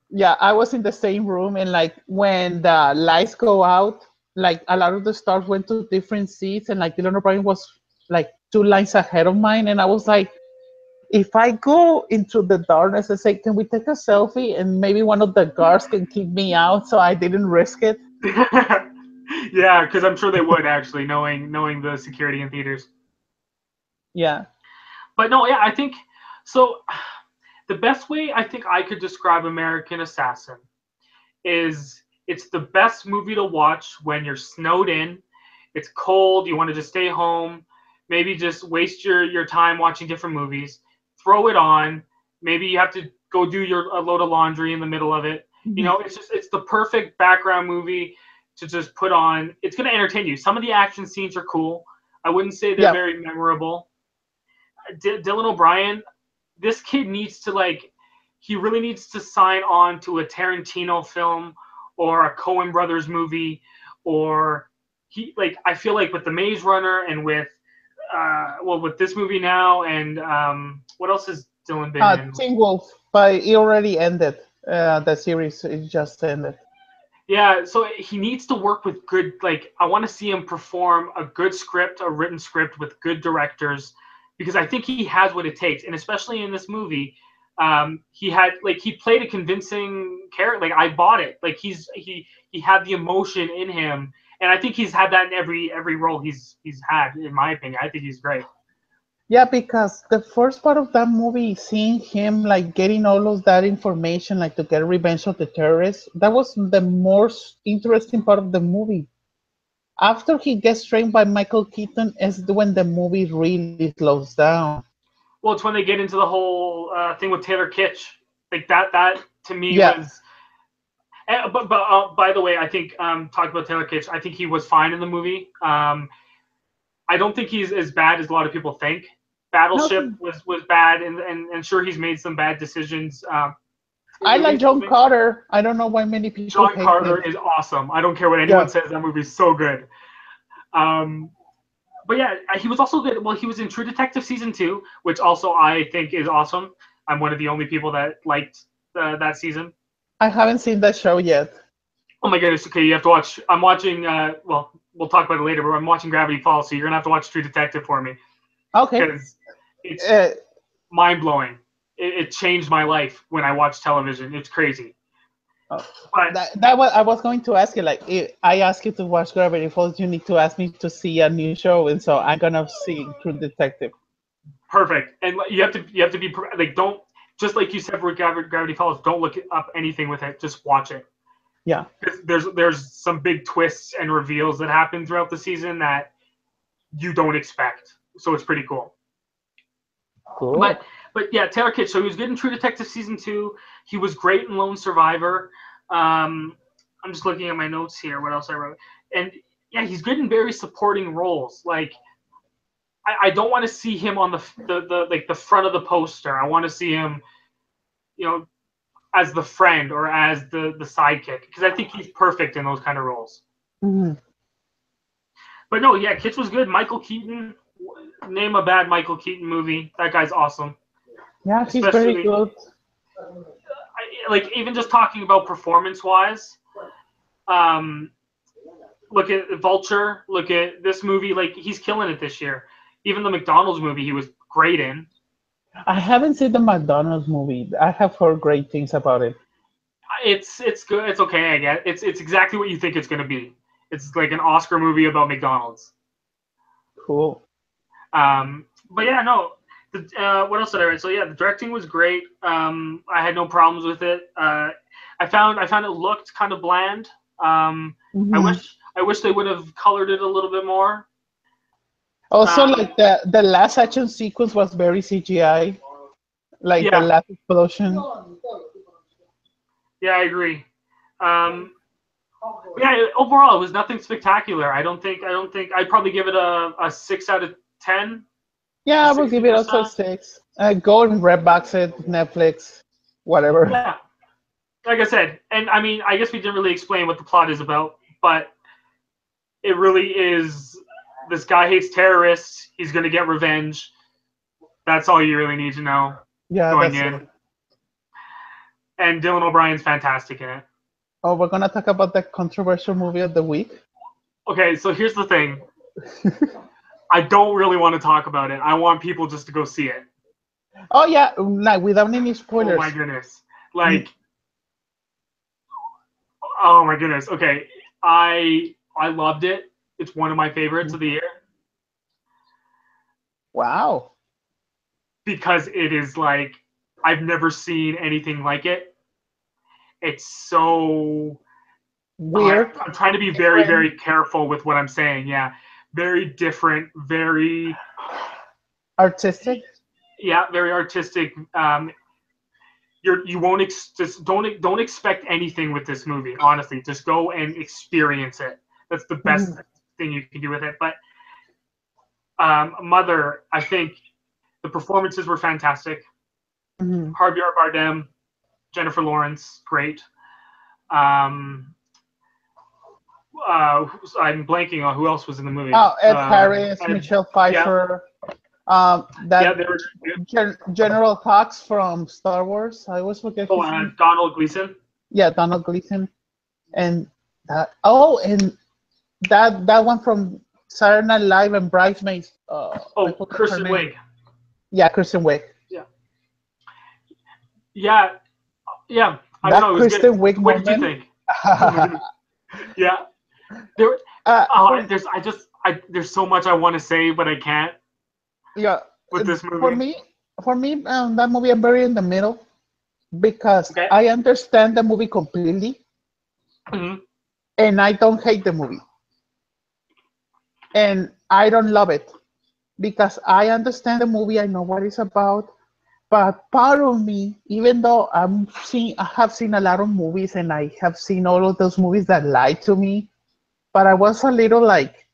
yeah, I was in the same room, and like when the lights go out, like a lot of the stars went to different seats, and like Dylan O'Brien was like 2 lines ahead of mine, and I was like, if I go into the darkness and say, can we take a selfie, and maybe one of the guards can keep me out, so I didn't risk it. Yeah, because I'm sure they would actually, knowing the security in theaters. Yeah, But no, yeah, I think so. The best way I think I could describe American Assassin is it's the best movie to watch when you're snowed in, it's cold, you want to just stay home, maybe just waste your time watching different movies, throw it on, maybe you have to go do your a load of laundry in the middle of it. It's the perfect background movie to just put on. It's going to entertain you. Some of the action scenes are cool. I wouldn't say they're yeah, very memorable. Dylan O'Brien, this kid needs to he really needs to sign on to a Tarantino film or a Coen Brothers movie, or I feel like with the Maze Runner and with with this movie now, and what else has Dylan been in? Teen Wolf, but it already ended. The series it just ended. Yeah, so he needs to work with good, I want to see him perform a good script, a written script with good directors, because I think he has what it takes, and especially in this movie, he played a convincing character. Like I bought it. Like he had the emotion in him, and I think he's had that in every role he's had. In my opinion, I think he's great. Yeah, because the first part of that movie, seeing him like getting all of that information, like to get revenge of the terrorists, that was the most interesting part of the movie. After he gets trained by Michael Keaton, is when the movie really slows down. Well, it's when they get into the whole thing with Taylor Kitsch. Like that to me Yeah, was. But by the way, I think talking about Taylor Kitsch, I think he was fine in the movie. I don't think he's as bad as a lot of people think. no, Battleship was bad, and sure he's made some bad decisions I like John Carter. I don't know why many people John hate Carter him. is awesome. I don't care what anyone Yeah, says. That movie is so good. But yeah, he was also good. Well, he was in True Detective season 2, which also I think is awesome. I'm one of the only people that liked that season. I haven't seen that show yet. Oh my goodness. Okay, you have to watch. I'm watching. Well, we'll talk about it later. But I'm watching Gravity Falls, so you're gonna have to watch True Detective for me Okay. because it's Uh, mind blowing. It changed my life when I watched television. It's crazy. oh, But that was I was going to ask you. Like, if I ask you to watch Gravity Falls, you need to ask me to see a new show, and so I'm gonna see True Detective. perfect. And you have to be like, don't, just like you said for Gravity Falls, don't look up anything with it. Just watch it. Yeah. There's some big twists and reveals that happen throughout the season that you don't expect. So it's pretty cool. Cool. But yeah, Taylor Kitsch. So he was good in True Detective season 2. He was great in Lone Survivor. I'm just looking at my notes here. What else I wrote? And yeah, he's good in very supporting roles. Like I don't want to see him on the like the front of the poster. I want to see him, you know, as the friend or as the sidekick, because I think he's perfect in those kind of roles. Mm-hmm. But no, yeah, Kitsch was good. Michael Keaton. Name a bad Michael Keaton movie. That guy's awesome. Yeah, he's very Especially good. like even just talking about performance wise. Look at Vulture. Look at this movie. Like he's killing it this year. Even the McDonald's movie, he was great in. I haven't seen the McDonald's movie. I have heard great things about it. It's good. It's okay. I guess it's exactly what you think it's gonna be. It's like an Oscar movie about McDonald's. Cool. But yeah, no. What else did I write? So yeah, the directing was great. I had no problems with it. I found it looked kind of bland. I Mm-hmm. wish they would have colored it a little bit more. Also, like the last action sequence was very CGI. Like the Yeah, last explosion. yeah, I agree. Um, yeah, overall, it was nothing spectacular. I don't think I'd probably give it a 6 out of 10, a Yeah, I will sixty give it also percent. 6. Go and Redbox it, Netflix, whatever. Yeah, like I said, and I mean, I guess we didn't really explain what the plot is about, but it really is. This guy hates terrorists. He's gonna get revenge. That's all you really need to know Yeah, going that's in. it. And Dylan O'Brien's fantastic in it. Oh, we're gonna talk about the controversial movie of the week. Okay, so here's the thing. I don't really want to talk about it. I want people just to go see it. Oh yeah, like without any Oh spoilers. my goodness. Like, oh my goodness. Okay, I loved it. It's one of my favorites of the year Wow. because it is like I've never seen anything like it. It's so Weird. I'm trying to be very, Different. very careful with what I'm saying. Yeah, very different, very Artistic. very artistic. You won't just don't expect anything with this movie. Honestly, just go and experience it. That's the best Mhm. thing you can do with it. But Mother, I think the performances were fantastic. Mhm. Javier Bardem, Jennifer Lawrence, great. Um, I'm blanking on who else was in the movie. Oh, Ed Harris, And Michelle yeah, Pfeiffer, yeah, that they were good. General Hux from Star Wars. I always forget Oh, his name. Donald Gleason. Yeah, Donald Gleason, and that. Oh, and that one from Saturday Night Live and Bridesmaids. I Oh, forgot her Kristen name. Wiig. Yeah, Kristen Wiig. Yeah, yeah, yeah. I don't That know. It was good. Kristen Wiig What did you moment. think? Oh my goodness. Yeah, there. For, There's so much I want to say, but I can't yeah, with this for movie. me, that movie I'm very in the middle because Okay. I understand the movie completely Hmm. and I don't hate the movie and I don't love it because I understand the movie. I know what it's about. But part of me, even though I have seen a lot of movies and I have seen all of those movies that lied to me, but I was a little like,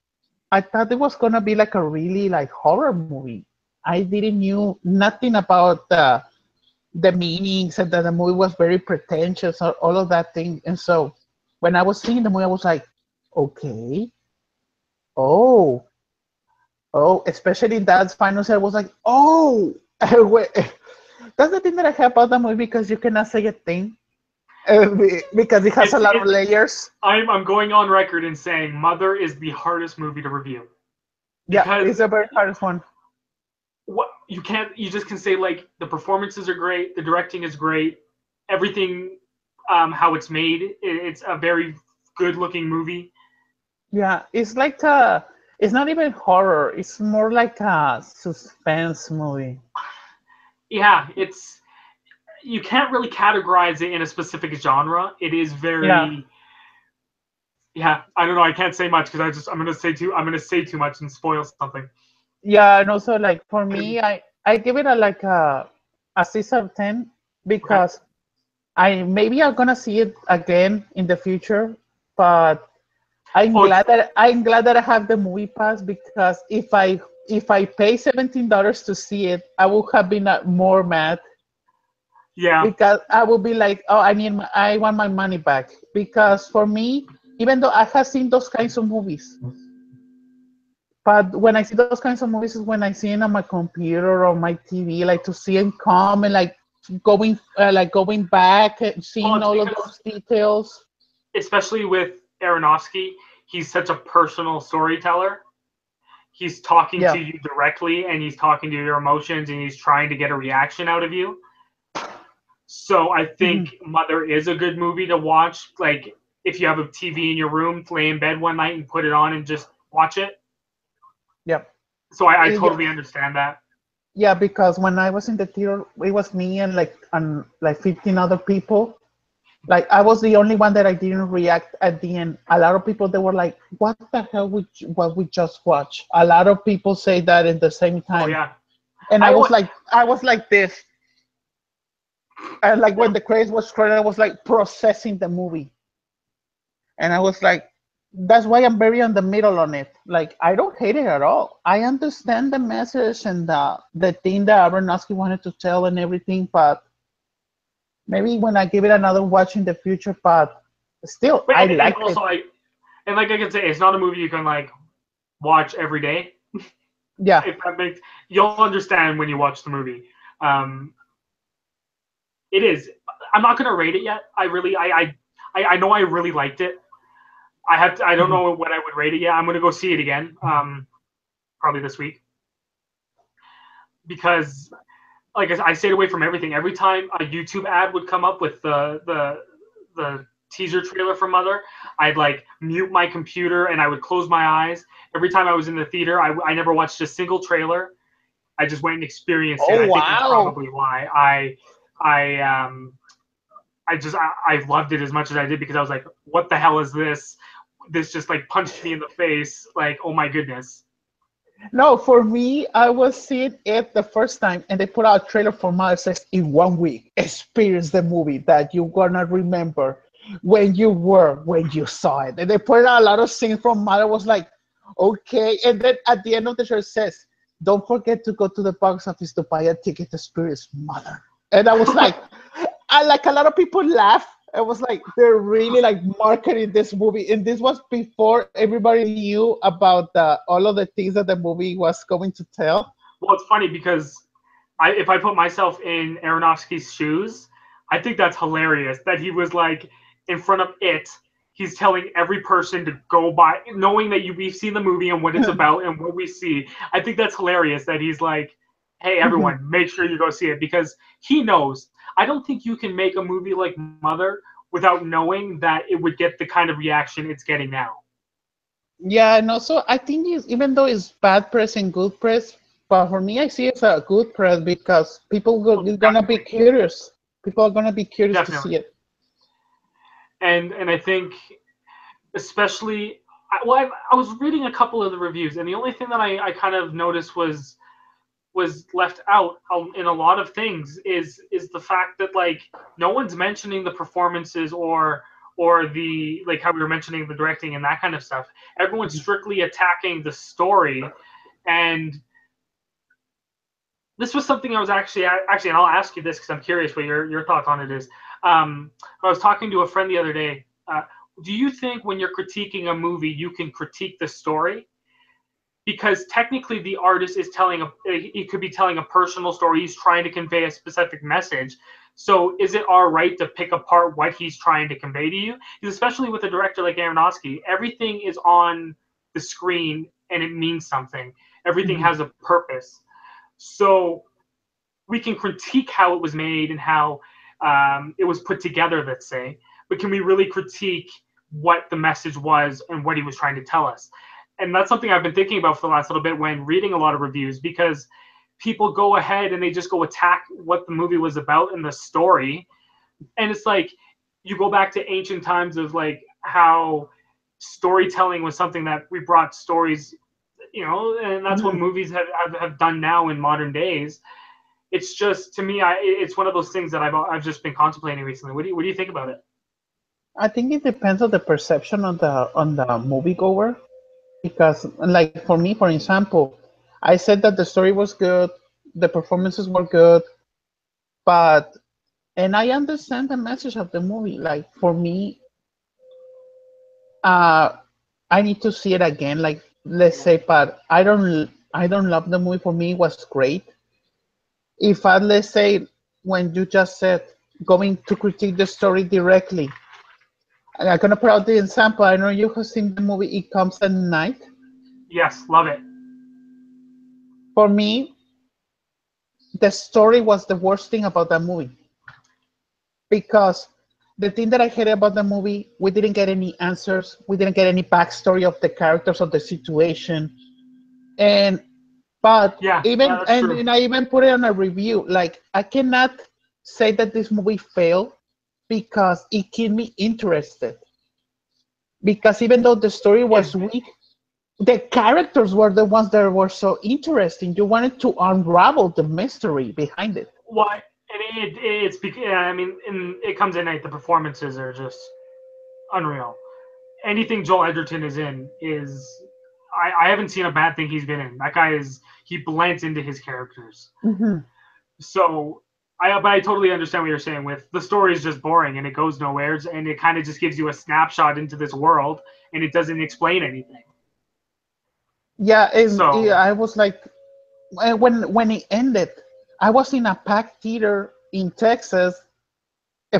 I thought it was gonna be like a really like horror movie. I didn't knew nothing about the meanings and that the movie was very pretentious or all of that thing. And so when I was seeing the movie, I was like, okay, oh, oh, especially in that final scene, I was like, oh, wait. That's the thing that I have about the movie because you cannot say a thing because it has a It's lot of it. layers. I'm going on record in saying Mother is the hardest movie to review Yeah, because it's a very hardest one. what you just can say like the performances are great, the directing is great, everything, how it's made, it's a very good looking movie. Yeah, it's like a, it's not even horror. It's more like a suspense movie. Yeah, it's you can't really categorize it in a specific genre. It is Yeah, very, yeah. I don't know. I can't say much because I'm gonna say too much and spoil something. yeah, and also like for me, I give it a like a 6 out of 10 Okay. because I maybe I'm gonna see it again in the future, but Oh, it's, I'm glad that I have the movie pass because if I pay $17 to see it, I would have been more mad yeah. because I will be like, oh, I want my money back. Because for me, even though I have seen those kinds of movies, but when I see those kinds of movies is when I see it on my computer or my TV, like to see them come and like going back and Well, seeing it's all of because those details. especially with Aronofsky, he's such a personal storyteller. He's talking to Yeah. you directly, and he's talking to your emotions, and he's trying to get a reaction out of you. So I Hmm. think Mother is a good movie to watch. Like if you have a TV in your room, lay in bed one night and put it on and just watch it. Yeah. So I Yeah. totally understand that. Yeah, because when I was in the theater, it was me and like 15 other people. Like I was the only one that I didn't react at the end. A lot of people they were like, "What the hell? What we just watched?" A lot of people say that at the same Oh time, yeah, and I always, I was like this, and like when the craze was started, I was like processing the movie, and I was like, that's why I'm very on the middle on it. Like I don't hate it at all. I understand the message and the thing that Aronofsky wanted to tell and everything, but maybe when I give it another watch in the future, but still, but I and liked it. also and like I can say, it's not a movie you can like watch every day. Yeah. If that makes You'll understand when you watch the movie. Um, it is. I'm not gonna rate it yet. I know I really liked it. I don't Mhm. know what I would rate it yet. I'm gonna go see it again. Probably this week because like I stayed away from everything. Every time a YouTube ad would come up with the teaser trailer for Mother, I'd like mute my computer and I would close my eyes. Every time I was in the theater, I never watched a single trailer. I just went and experienced it. Oh I think that's wow! probably why I I loved it as much as I did because I was like, what the hell is this? This just like punched me in the face. Like, oh my goodness. No, for me, I was seeing it the first time, and they put out a trailer for Mother says in 1 week, experience the movie that you're gonna remember when you saw it. And they put out a lot of scenes from Mother. Was like, okay, and then at the end of the show it says, don't forget to go to the box office to buy a ticket to experience Mother. And I was like, I like a lot of people laugh. I was like, they're really like marketing this movie, and this was before everybody knew about all of the things that the movie was going to tell. Well, it's funny because if I put myself in Aronofsky's shoes, I think that's hilarious that he was like in front of it. He's telling every person to go buy, knowing that we've seen the movie and what it's about and what we see. I think that's hilarious that he's like, "Hey, everyone, make sure you go see it," because he knows. I don't think you can make a movie like Mother without knowing that it would get the kind of reaction it's getting now. Yeah, and also I think even though it's bad press and good press, but for me I see it as a good press because Well, are gonna be definitely, curious. People are gonna be curious to definitely, see it. and I think especially I was reading a couple of the reviews, and the only thing that I kind of noticed was left out in a lot of things is the fact that like no one's mentioning the performances or the like how we were mentioning the directing and that kind of stuff. Everyone's strictly attacking the story, and this was something I was actually, and I'll ask you this because I'm curious what your thoughts on it is. I was talking to a friend the other day. Do you think when you're critiquing a movie, you can critique the story? Because technically the artist is he could be telling a personal story. He's trying to convey a specific message. So is it our right to pick apart what he's trying to convey to you? Because especially with a director like Aronofsky, everything is on the screen and it means something. Everything Mhm. has a purpose. So we can critique how it was made and how it was put together, let's say, but can we really critique what the message was and what he was trying to tell us? And that's something I've been thinking about for the last little bit when reading a lot of reviews, because people go ahead and they just go attack what the movie was about in the story. And it's like you go back to ancient times of like how storytelling was something that we brought stories, and that's what Mhm. movies have done now in modern days. It's just, to me, it's one of those things that I've just been contemplating recently. What do you think about it? I think it depends on the perception on the moviegoer, because like for me, for example, I said that the story was good, the performances were good, but and I understand the message of the movie. Like for me, uh, I need to see it again. Like let's say, but I don't love the movie. For me, it was great. If I let's say when you just said going to critique the story directly, and I'm gonna put out the example. I know you have seen the movie It Comes at Night. Yes, love it. For me, the story was the worst thing about that movie, because the thing that I hated about the movie, we didn't get any answers. We didn't get any backstory of the characters of the situation. And but Yeah, even yeah, that's and, true. and I even put it on a review. Like I cannot say that this movie failed because it kept me interested. Because even though the story It, was weak, the characters were the ones that were so interesting. You wanted to unravel the mystery behind it. why? And it's because, yeah, I mean, it comes in at the performances are just unreal. Anything Joel Edgerton is in is, I haven't seen a bad thing he's been in. That guy he blends into his characters. Mhm. So but I totally understand what you're saying. With the story is just boring and it goes nowhere, and it kind of just gives you a snapshot into this world, and it doesn't explain anything. Yeah, and So I was like, when it ended, I was in a packed theater in Texas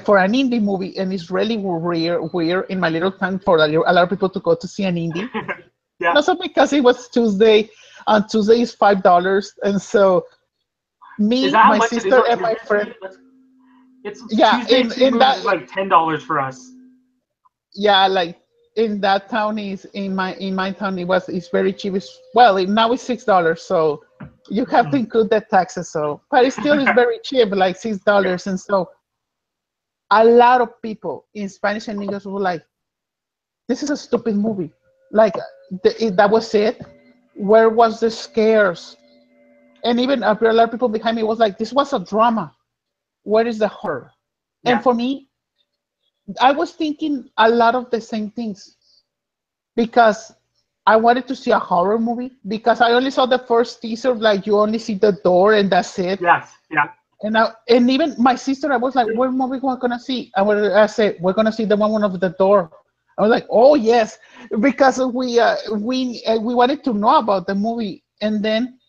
for an indie movie, and it's really weird in my little town for a lot of people to go to see an indie. And yeah, also because it was Tuesday, and Tuesday is $5, and so is me, that how my much it is sister, on and my Tuesdays for friend, you? It's yeah, Tuesday. Two in movies that is like $10 for us. yeah, like in that town is in my town it's very cheap. Now it's $6, so you have to Mm. include the taxes. So, but it still is very cheap, like Yeah, $6. And so a lot of people in Spanish and English were like, "This is a stupid movie." Like that was it. Where was the scares? And even a lot of people behind me was like, "This was a drama. Where is the horror?" And yeah, for me, I was thinking a lot of the same things, because I wanted to see a horror movie, because I only saw the first teaser, like you only see the door and that's it. yes, yeah. And even my sister, I was like, "What movie we're gonna see?" I said, "We're gonna see the one of the door." I was like, "Oh yes," because we wanted to know about the movie, and then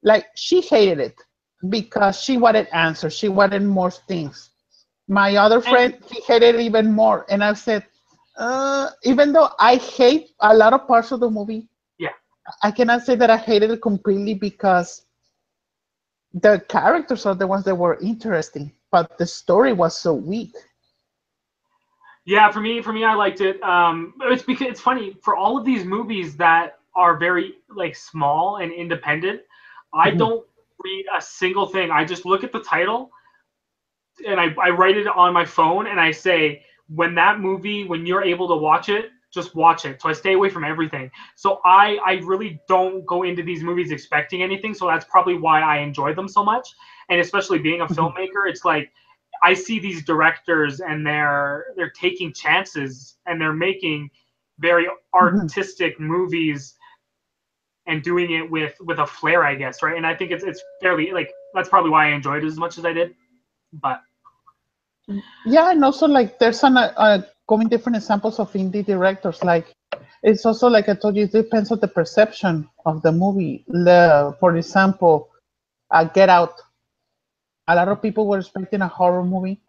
like she hated it because she wanted answers, she wanted more things. My other And friend, he hated it even more, and I said, even though I hate a lot of parts of the movie, yeah, I cannot say that I hated it completely, because the characters are the ones that were interesting, but the story was so weak. yeah. For me, I liked it. It's because it's funny for all of these movies that are very like small and independent. I Mhm. don't read a single thing. I just look at the title and I write it on my phone and I say, when you're able to watch it, just watch it. So I stay away from everything. So I really don't go into these movies expecting anything. So that's probably why I enjoy them so much. And especially being a Mhm. filmmaker, it's like I see these directors and they're taking chances and they're making very Mhm. artistic movies and doing it with a flair, I guess, right? And I think it's fairly like that's probably why I enjoyed it as much as I did. But Yeah, and also like there's going different examples of indie directors. Like it's also like I told you, it depends on the perception of the movie. For example, Get Out. A lot of people were expecting a horror movie,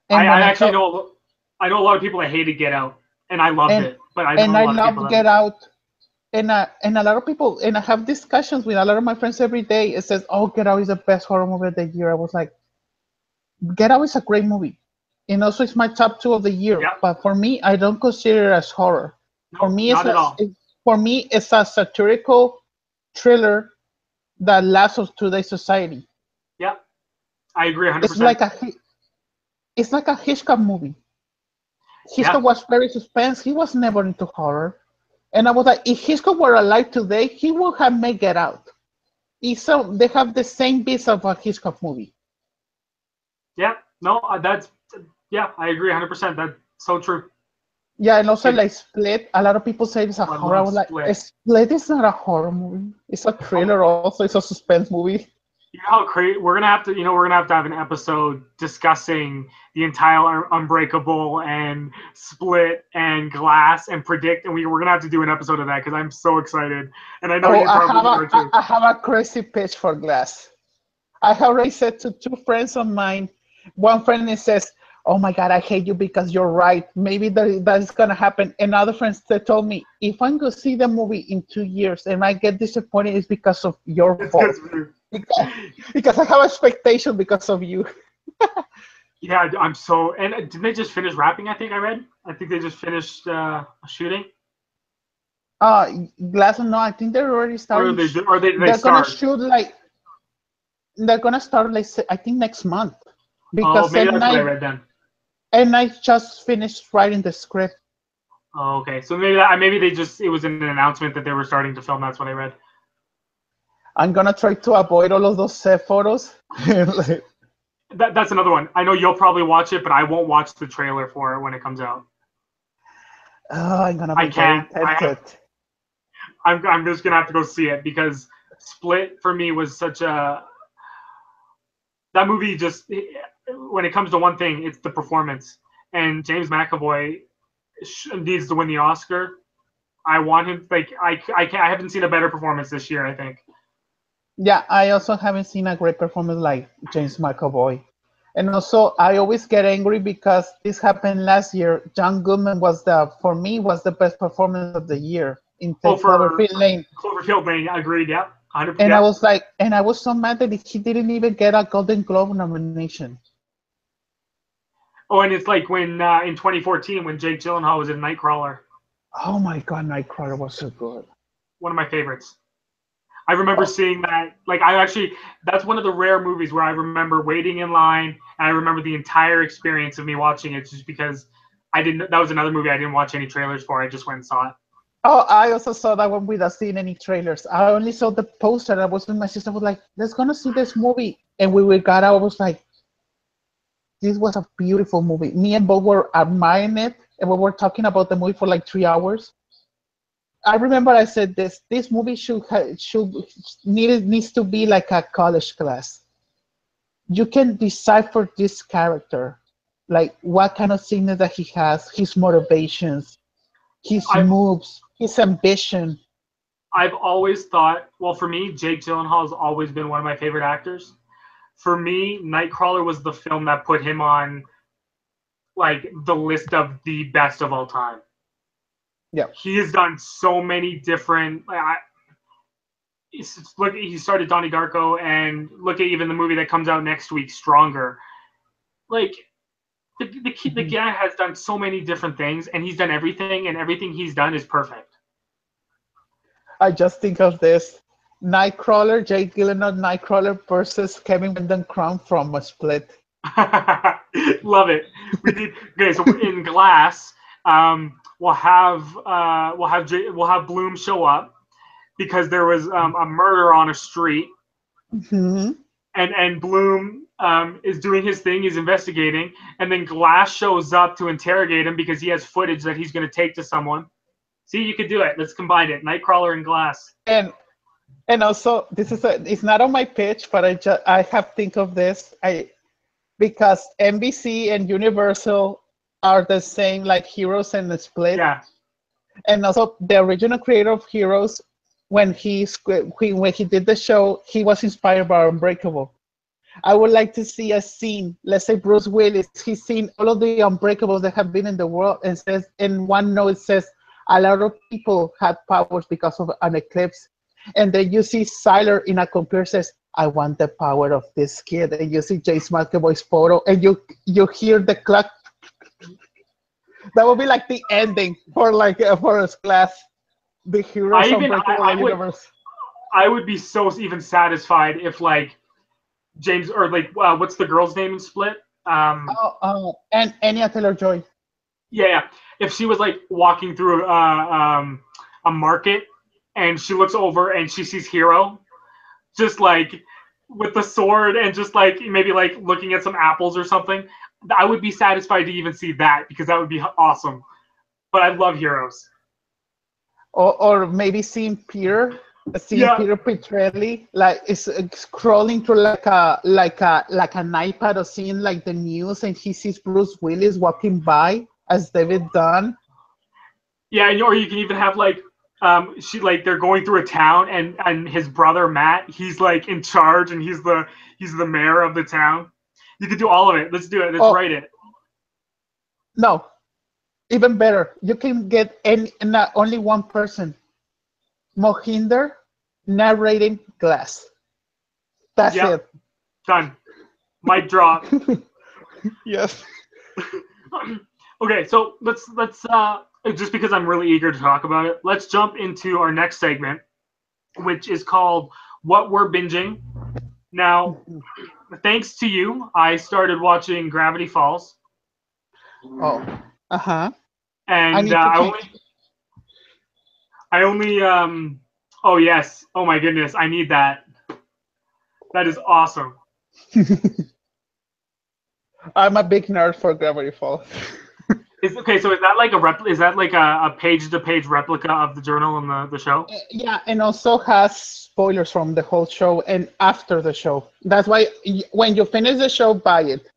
and I when I actually saw know a lot of people that hated Get Out, and I loved and it. But I and know a I lot of people loved that Get Out, and a lot of people, and I have discussions with a lot of my friends every day. It says, "Oh, Get Out is the best horror movie of the year." I was like, Get Out is a great movie, and also it's my top two of the year. yeah, But for me, I don't consider it as horror. For no, me, not at all. it's a satirical thriller that laughs of today's society. Yeah, I agree It's 100%. like it's like a Hitchcock movie. Yeah, Hitchcock was very suspense. He was never into horror. And I was like, if Hitchcock were alive today, he would have made Get Out. They have the same beats of a Hitchcock movie. yeah, no, that's yeah, I agree 100%. That's so true. Yeah, and also It, like Split. A lot of people say it's a I horror. I love was like, Split. Split is not a horror movie. It's a Oh, thriller. Also, it's a suspense movie. you know how crazy we're gonna have an episode discussing the entire Unbreakable and Split and Glass and Predict, and we're gonna have to do an episode of that because I'm so excited, and I know Oh, you probably are too. I have a crazy pitch for Glass. I have already said to two friends of mine. One friend says, "Oh my God, I hate you because you're right. Maybe that is gonna happen." And other friends they told me, "If I'm gonna see the movie in 2 years and I get disappointed, it's because of your It's fault. good. Because I have expectation because of you." Yeah, I'm so. And did they just finish wrapping? I think I read. I think they just finished shooting, Glass, no, I think they're already or starting. they They're gonna start. shoot like they're gonna start like I think next month Oh, because maybe that's what I read then. and I just finished writing the script. Oh, okay. So maybe they just it was an announcement that they were starting to film. That's what I read. I'm gonna try to avoid all of those set photos. That's another one. I know you'll probably watch it, but I won't watch the trailer for it when it comes out. Oh, I'm gonna I be very can't. tempted. I'm just gonna have to go see it because Split for me was such a that movie just when it comes to one thing, it's the performance. And James McAvoy needs to win the Oscar. I want him like I haven't seen a better performance this year. I think. Yeah, I also haven't seen a great performance like James McAvoy. And also, I always get angry because this happened last year. John Goodman for me, was the best performance of the year in Oh, 10 for Cloverfield Lane. Cloverfield Lane, agreed. Yeah, 100%. And I Yeah. was like, and I was so mad that he didn't even get a Golden Globe nomination. Oh, and it's like when in 2014 when Jake Gyllenhaal was in Nightcrawler, Oh my God, Nightcrawler was so good. one of my favorites. I remember Oh, seeing that. Like I actually, that's one of the rare movies where I remember waiting in line, and I remember the entire experience of me watching it, just because I didn't. That was another movie I didn't watch any trailers for. I just went and saw it. oh, I also saw that one without seeing any trailers. I only saw the poster. I was with my sister. Was like, let's gonna see this movie. And we got out. I was like, this was a beautiful movie. Me and Bob were admiring it, and we were talking about the movie for like 3 hours. I remember I said this movie needs to be like a college class. You can decipher this character, like what kind of sickness that he has, his motivations, his I've moves, his ambition. I've always thought. Well, for me, Jake Gyllenhaal has always been one of my favorite actors. For me, Nightcrawler was the film that put him on like the list of the best of all time. Yeah, He has done so many different. Look, he started Donnie Darko, and look at even the movie that comes out next week, Stronger. Like the mhm. guy has done so many different things, and he's done everything, and everything he's done is perfect. I just think of this Nightcrawler, Jake Gyllenhaal, Nightcrawler versus Kevin Wendell Crumb from a Split. Love it. We need okay. So in Glass, we'll have Bloom show up because there was a murder on a street, Mhm. and Bloom is doing his thing. He's investigating, and then Glass shows up to interrogate him because he has footage that he's going to take to someone. See, you could do it. Let's combine it. Nightcrawler and Glass. And And also, it's not on my pitch, but I have think of this. Because NBC and Universal are the same, like Heroes and the Split. Yeah. And also the original creator of Heroes, when when he did the show, he was inspired by Unbreakable. I would like to see a scene. Let's say Bruce Willis, he's seen all of the Unbreakables that have been in the world, and says in one note it says a lot of people had powers because of an eclipse, and then you see Sylar in a computer says, "I want the power of this kid," and you see James McAvoy's photo, and you hear the clock. That would be like the ending for for a class, the Heroes Unbreakable universe. I would be so even satisfied if like James or like what's the girl's name in Split? And Anya Taylor-Joy. Yeah, if she was like walking through a market and she looks over and she sees Hero, just like with the sword and just like maybe like looking at some apples or something, I would be satisfied to even see that because that would be awesome. But I love Heroes. Or maybe seeing Peter Petrelli like is scrolling through like an iPad or seeing like the news, and he sees Bruce Willis walking by as David Dunn. Yeah, or you can even have like they're going through a town and his brother Matt, he's like in charge and he's the mayor of the town. You could do all of it. Let's do it. Let's write it. No, even better. You can get not only one person. Mohinder narrating Glass. That's it. Done. Mic drop. Yes. Okay, so let's just because I'm really eager to talk about it, let's jump into our next segment, which is called What We're Binging. Now, thanks to you, I started watching Gravity Falls. Oh. Uh-huh. And I only oh yes. Oh my goodness, I need that. That is awesome. I'm a big nerd for Gravity Falls. So is that like a page-to-page replica of the journal and the show? Yeah, and also has spoilers from the whole show and after the show. That's why when you finish the show, buy it.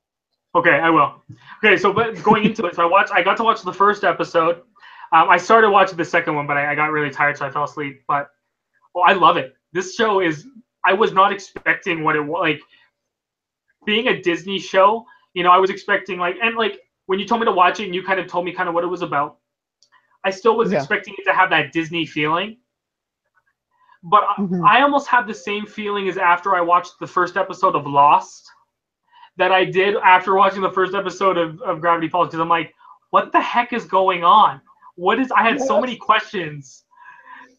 Okay, I will. Okay, so but going into it, so I got to watch the first episode. I started watching the second one, but I got really tired, so I fell asleep. But I love it. This show is. I was not expecting what it was like. Being a Disney show, I was expecting when you told me to watch it and you kind of told me kind of what it was about. I still was expecting it to have that Disney feeling. But I almost had the same feeling as after I watched the first episode of Lost that I did after watching the first episode of Gravity Falls, because I'm like, what the heck is going on? I had so many questions,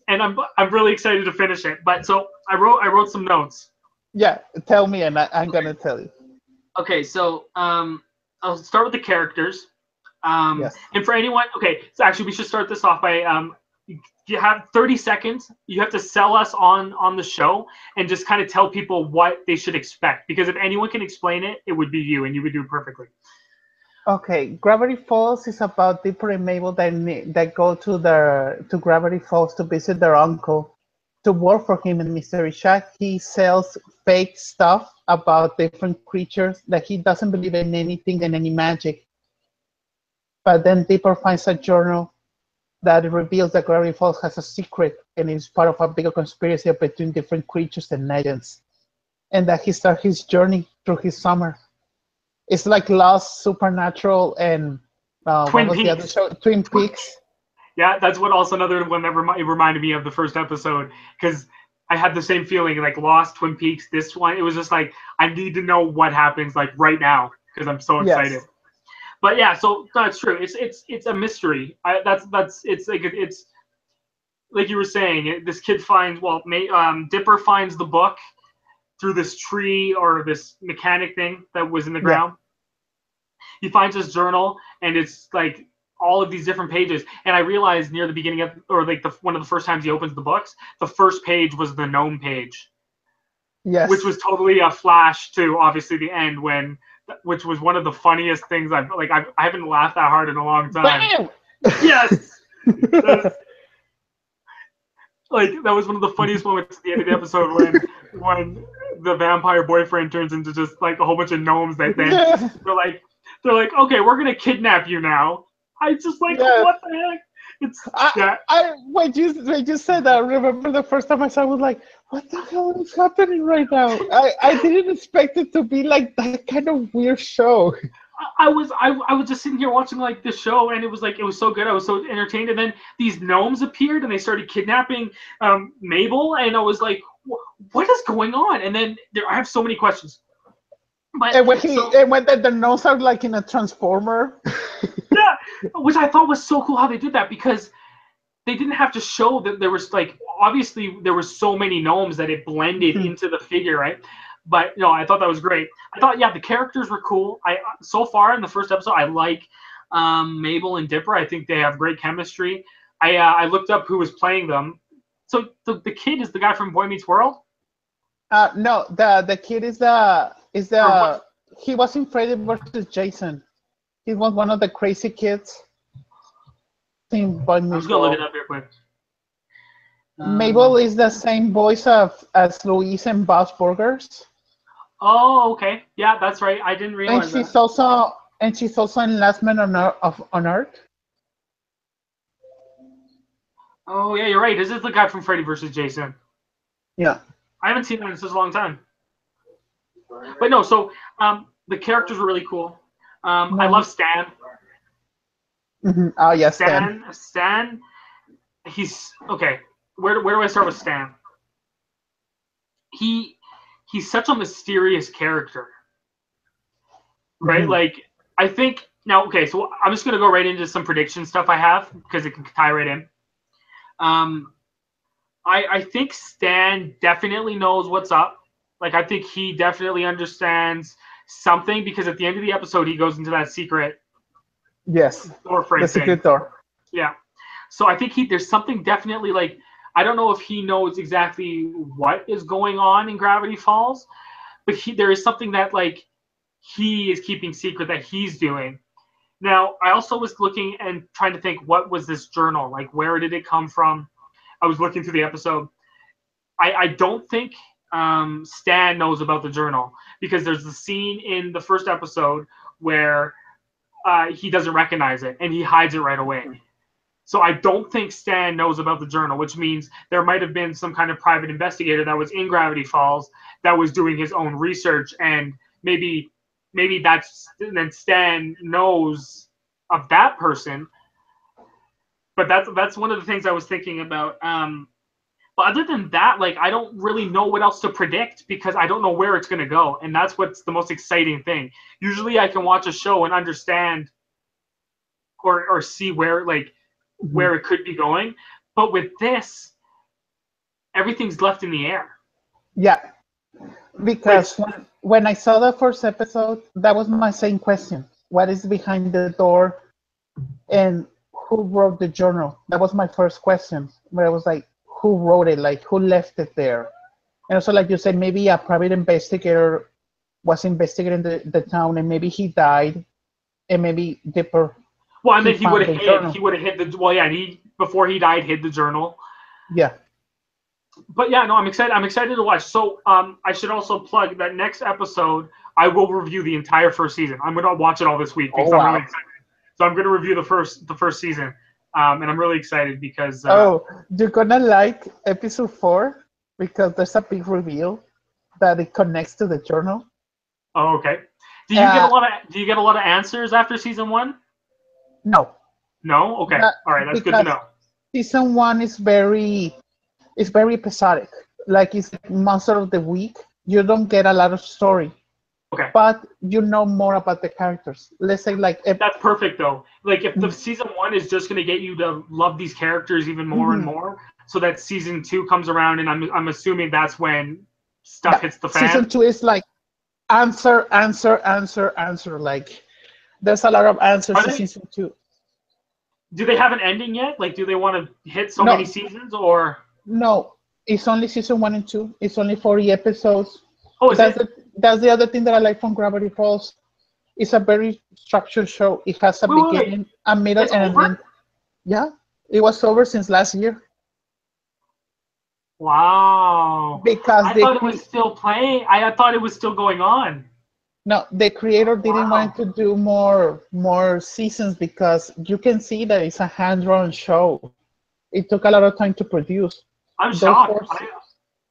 and I'm really excited to finish it. But so I wrote some notes. Yeah, tell me, and I'm gonna tell you. Okay, so I'll start with the characters. Yes. And for anyone, so actually we should start this off by you have 30 seconds. You have to sell us on the show and just kind of tell people what they should expect. Because if anyone can explain it, it would be you, and you would do it perfectly. Okay, Gravity Falls is about Dipper and Mabel that go to Gravity Falls to visit their uncle, to work for him in Mystery Shack. He sells fake stuff about different creatures that he doesn't believe in anything and any magic. But then Dipper finds a journal that reveals that Gravity Falls has a secret and is part of a bigger conspiracy between different creatures and legends. And that he starts his journey through his summer. It's like Lost, Supernatural, and Twin Peaks. The other show? Twin Peaks. Yeah, that's what also another one that reminded me of the first episode, because I had the same feeling like Lost, Twin Peaks. This one, it was just like I need to know what happens like right now because I'm so excited. Yes. But yeah, so that's true. It's a mystery. It's like you were saying. This kid finds Dipper finds the book through this tree or this mechanic thing that was in the ground. He finds his journal, and it's like all of these different pages. And I realized near the beginning of, or like one of the first times he opens the books, the first page was the gnome page. Yes. Which was totally a flash to obviously the end which was one of the funniest things I haven't laughed that hard in a long time. Bam! Yes. Like that was one of the funniest moments at the end of the episode when the vampire boyfriend turns into just like a whole bunch of gnomes that then Yeah, they're like, okay, we're gonna kidnap you now. I just like, yeah. what the heck? It's that. When you said that, I remember the first time I saw it, I was like, what the hell is happening right now? I didn't expect it to be like that kind of weird show. I was just sitting here watching like the show, and it was so good. I was so entertained, and then these gnomes appeared, and they started kidnapping Mabel, and I was like, what is going on? And then I have so many questions. But And when the nose are like in a transformer. yeah, which I thought was so cool how they did that, because they didn't have to show that there was like, obviously there was so many gnomes that it blended into the figure, right? But no, I thought that was great. I thought, yeah, the characters were cool. So far in the first episode, I like Mabel and Dipper. I think they have great chemistry. I looked up who was playing them. So the kid is the guy from Boy Meets World. No, the kid is the Or what? he was in Freddy versus Jason. He was one of the crazy kids in Boy I'm Meets just gonna look it World. up here quick. Mabel is the same voice as Louise and Bob's Burgers, Oh, okay. Yeah, that's right. I didn't and realize that. she's also in Last Man on Earth. Oh, yeah, you're right. This is the guy from Freddy versus Jason. Yeah. I haven't seen that in such a long time. But no, so the characters were really cool. I love Stan. Oh yes, Stan. Stan. He's okay. Where do I start with Stan? He's such a mysterious character, right? Like I think now. Okay, so I'm just gonna go right into some prediction stuff I have because it can tie right in. I think Stan definitely knows what's up. Like I think he definitely understands something, because at the end of the episode he goes into that secret Yes, door frame the thing. secret door. Yeah. So I think there's something definitely, like, I don't know if he knows exactly what is going on in Gravity Falls, but there is something that like he is keeping secret that he's doing. Now, I also was looking and trying to think, what was this journal? Like, where did it come from? I was looking through the episode. I don't think Stan knows about the journal, because there's the scene in the first episode where he doesn't recognize it and he hides it right away. So I don't think Stan knows about the journal, which means there might have been some kind of private investigator that was in Gravity Falls that was doing his own research, and maybe then Stan knows of that person. But that's one of the things I was thinking about. But other than that, like, I don't really know what else to predict, because I don't know where it's going to go, and that's what's the most exciting thing. Usually, I can watch a show and understand or see where it could be going, but with this, everything's left in the air. Yeah, because when I saw the first episode, that was my same question: what is behind the door, and who wrote the journal? That was my first question. Where I was like, who wrote it? Like, who left it there? And also, like you said, maybe a private investigator was investigating the town, and maybe he died, and maybe Dipper. Well, and then he would have hid the. Well, yeah, before he died, hid the journal. Yeah. But yeah, no, I'm excited. I'm excited to watch. So, I should also plug that next episode, I will review the entire first season. I'm gonna watch it all this week because I'm really excited. So I'm gonna review the first season, and I'm really excited because. You're gonna like episode 4 because there's a big reveal that it connects to the journal. Oh, okay. Do you get a lot of answers after season 1? No. No? Okay. All right, that's good to know. Season 1 is very episodic. Like, it's Monster of the Week. You don't get a lot of story. Okay. But you know more about the characters. Let's say, like, that's perfect though. Like, if the season 1 is just gonna get you to love these characters even more and more, so that season 2 comes around, and I'm assuming that's when stuff hits the fan. Season 2 is like answer. Like, there's a lot of answers in season 2. Do they have an ending yet? Like, do they want to hit so many seasons, or? No, it's only season 1 and 2. It's only 40 episodes. Oh, that's the other thing that I like from Gravity Falls. It's a very structured show. It has a beginning, a middle, and an end. Yeah, it was over since last year. Wow. because I thought it was still playing. I thought it was still going on. no, the creator didn't Wow. want to do more seasons because you can see that it's a hand-drawn show. It took a lot of time to produce. I'm Those shocked.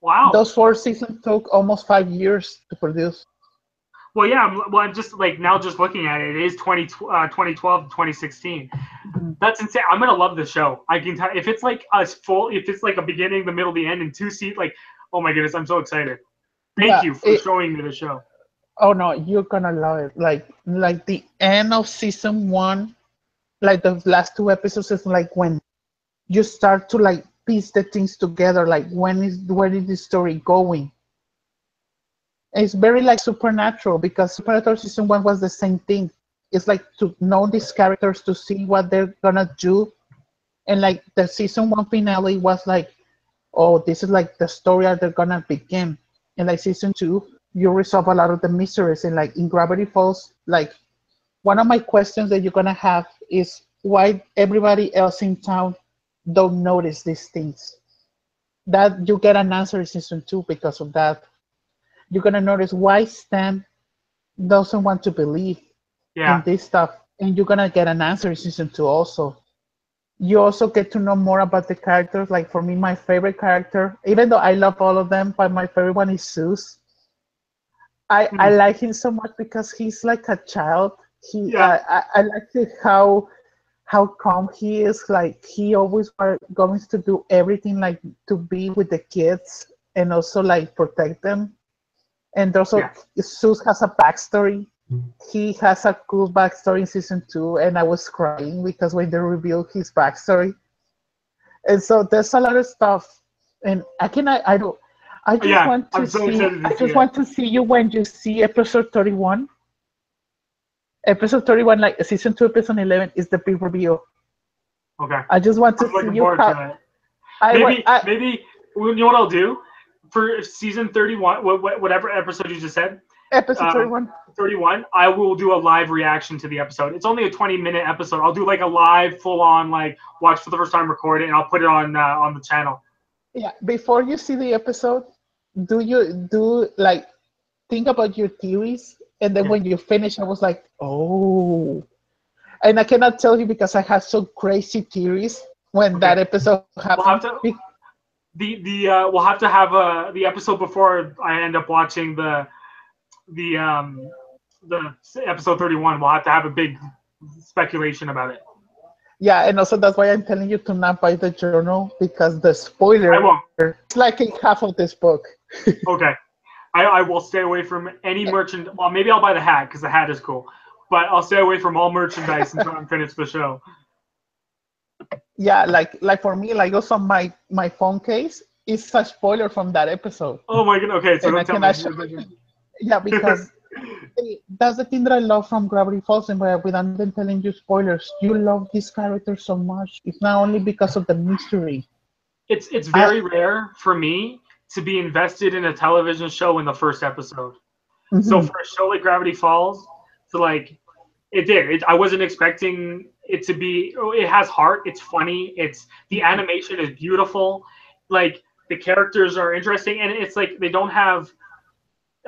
Wow. those 4 seasons took almost 5 years to produce. Well, yeah. I'm just like now just looking at it. It is 2012 to 2016. Mhm. That's insane. I'm gonna love the show. I can tell if it's like if it's like a beginning, the middle, the end, and 2 seat. Like, oh my goodness, I'm so excited. Thank Yeah, you for showing me the show. oh no, you're gonna love it. Like the end of season one, like the last 2 episodes is like when you start to like piece the things together. Like where is the story going? It's very like Supernatural because Supernatural season one was the same thing. It's like to know these characters to see what they're gonna do, and like the season one finale was like, oh, this is like the story that they're gonna begin. And like season two, you resolve a lot of the mysteries. And like in Gravity Falls, like one of my questions that you're gonna have is why everybody else in town don't notice these things. That you get an answer in season two because of that. You're gonna notice why Stan doesn't want to believe in Yeah. this stuff, and you're gonna get an answer in season two also. You also get to know more about the characters. Like for me, my favorite character, even though I love all of them, but my favorite one is Zeus. I Hmm. like him so much because he's like a child. Yeah. I like how calm he is. Like he always going to do everything like to be with the kids and also like protect them. And also Yeah. Zeus has a backstory. He has a cool backstory in season two, and I was crying because when they revealed his backstory, and so there's a lot of stuff, and I don't. I just Yeah. want to I'm so see. excited I to see just it. want to see you when you see episode 31. Episode 31, like season 2, episode 11, is the big reveal. Okay. I just want to I'm see looking you forward how. to it. I want. Maybe you know what I'll do for season 31, whatever episode you just said, Episode um, 31. 31. I will do a live reaction to the episode. It's only a 20-minute episode. I'll do like a live, full-on, like watch for the first time, record it, and I'll put it on the channel. Yeah. Before you see the episode, do you do like think about your theories, and then Yeah. when you finish, I was like, oh. And I cannot tell you because I had some crazy theories when Okay. that episode We'll happened. have to we'll have to have the episode before I end up watching the the episode 31. We'll have to have a big speculation about it. Yeah, and also that's why I'm telling you to not buy the journal because the I spoiler won't. is like in half of this book. Okay. I will stay away from any merchant. Well, maybe I'll buy the hat because the hat is cool, but I'll stay away from all merchandise until I'm finished the show. Yeah, like for me, like also my phone case is a spoiler from that episode, Oh my god. Okay, so and I don't tell cannot me. show. Yeah, because that's the thing that I love from Gravity Falls, and without even telling you spoilers, you love this character so much. It's not only because of the mystery. It's I very rare for me to be invested in a television show in the first episode. So mhm, for a show like Gravity Falls, to like it did. I wasn't expecting it to be. It has heart. It's funny. It's the animation is beautiful. Like the characters are interesting, and it's like they don't have.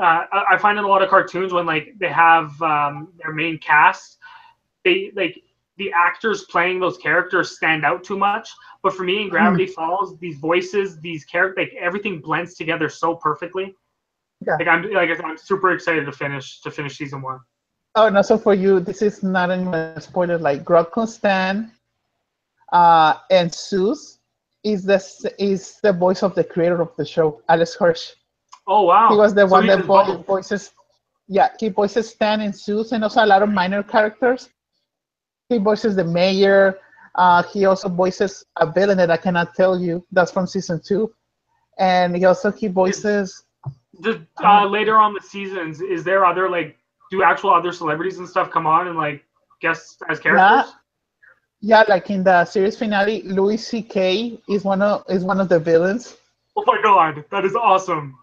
I find in a lot of cartoons when like they have their main cast, they like the actors playing those characters stand out too much. But for me in mhm, Gravity Falls, these voices, these characters, like everything blends together so perfectly. yeah. I'm super excited to finish season one. Oh, and also for you, this is not even a spoiler. Like Grotcon Stan and Zeus is the voice of the creator of the show, Alex Hirsch. Oh He wow! was the So one he that does both. voices. Yeah, he voices Stan and Zeus, and also a lot of minor characters. He voices the mayor. He also voices a villain that I cannot tell you. That's from season two, and he Is voices. just Uh, later on the seasons? Is there other like do actual other celebrities and stuff come on and like guest as yeah, characters? yeah, like in the series finale, Louis C.K. is one of the villains. Oh my god, that is awesome!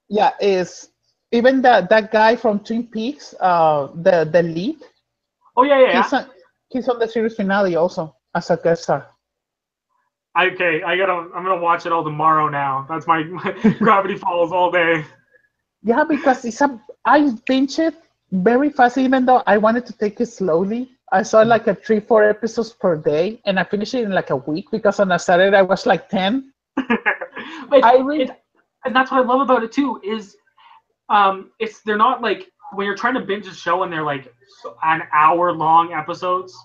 Yeah, is even that guy from Twin Peaks, the lead. Oh yeah, yeah, yeah. He's on he's on the series finale also as a guest star. Okay, I'm gonna watch it all tomorrow now. That's my Gravity Falls all day. Yeah, because I binge it very fast, even though I wanted to take it slowly. I saw like a 3, 4 episodes per day, and I finished it in like a week because on a Saturday I watched like 10. but I really, and that's what I love about it too is it's they're not like when you're trying to binge a show and they're like an hour long episodes,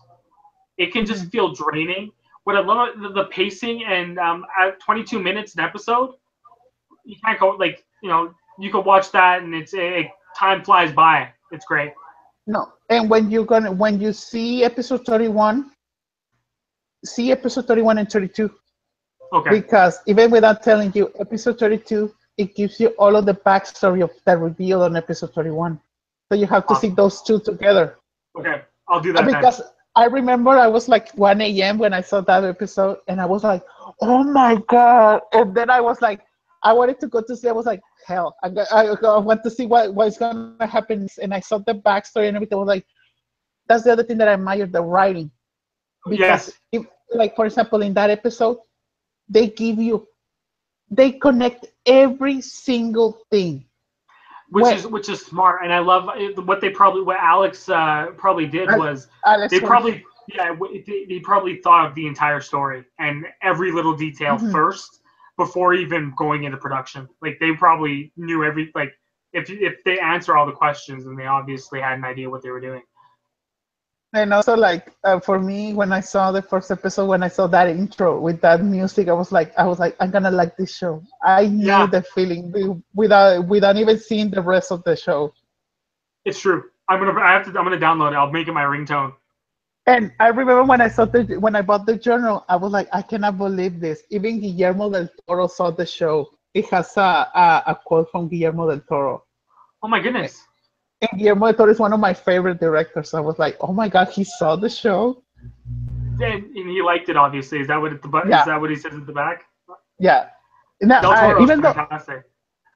it can just feel draining. What I love about the pacing and at 22 minutes an episode, you can't go like you can watch that and time flies by. It's great. no. And when you see episode 31, see episode 31 and 32, Okay. because even without telling you episode 32, it gives you all of the backstory of that reveal on episode 31. So you have to see Awesome. those two together. Okay, I'll do that then. Because I remember I was like 1 a.m. when I saw that episode, and I was like, "Oh my god!" And then I was like, I wanted to go to see. I was like, "Hell, I want to see what's gonna happen." And I saw the backstory and everything. I was like, that's the other thing that I admire, the writing, because Yes. if, like for example, in that episode, they give you, they connect every single thing. Which is smart, and I love what Alex probably did was Alex they was, probably they probably thought of the entire story and every little detail mhm. first before even going into production. Like they probably knew if they answer all the questions, then they obviously had an idea what they were doing. And also, like for me, when I saw the first episode, when I saw that intro with that music, I was like, I'm gonna like this show. I knew Yeah, the feeling without even seeing the rest of the show. it's true. I'm gonna download it. I'll make it my ringtone. And I remember when I bought the journal, I was like, I cannot believe this. Even Guillermo del Toro saw the show. It has a quote from Guillermo del Toro. Oh my goodness. And Guillermo del Toro is one of my favorite directors. I was like, oh my god, he saw the show. And he liked it obviously. Is Yeah, that what he says at the back? yeah. Now, Del Toro's even though, fantastic.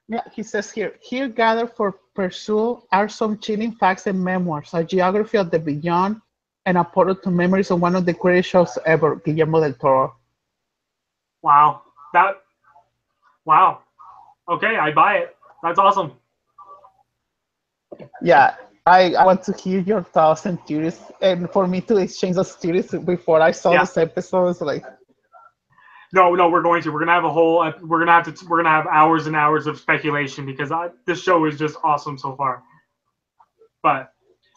yeah, he says here gathered for pursuit are some chilling facts and memoirs, a geography of the beyond, and a portal to memories of one of the greatest shows ever, Guillermo del Toro. Wow. That wow. Okay, I buy it. That's awesome. Yeah, I want to hear your thoughts and theories, and for me to exchange those theories before I saw Yeah. this episode. Like, No, we're going to. We're gonna have a whole. We're gonna have hours and hours of speculation because this show is just awesome so far. But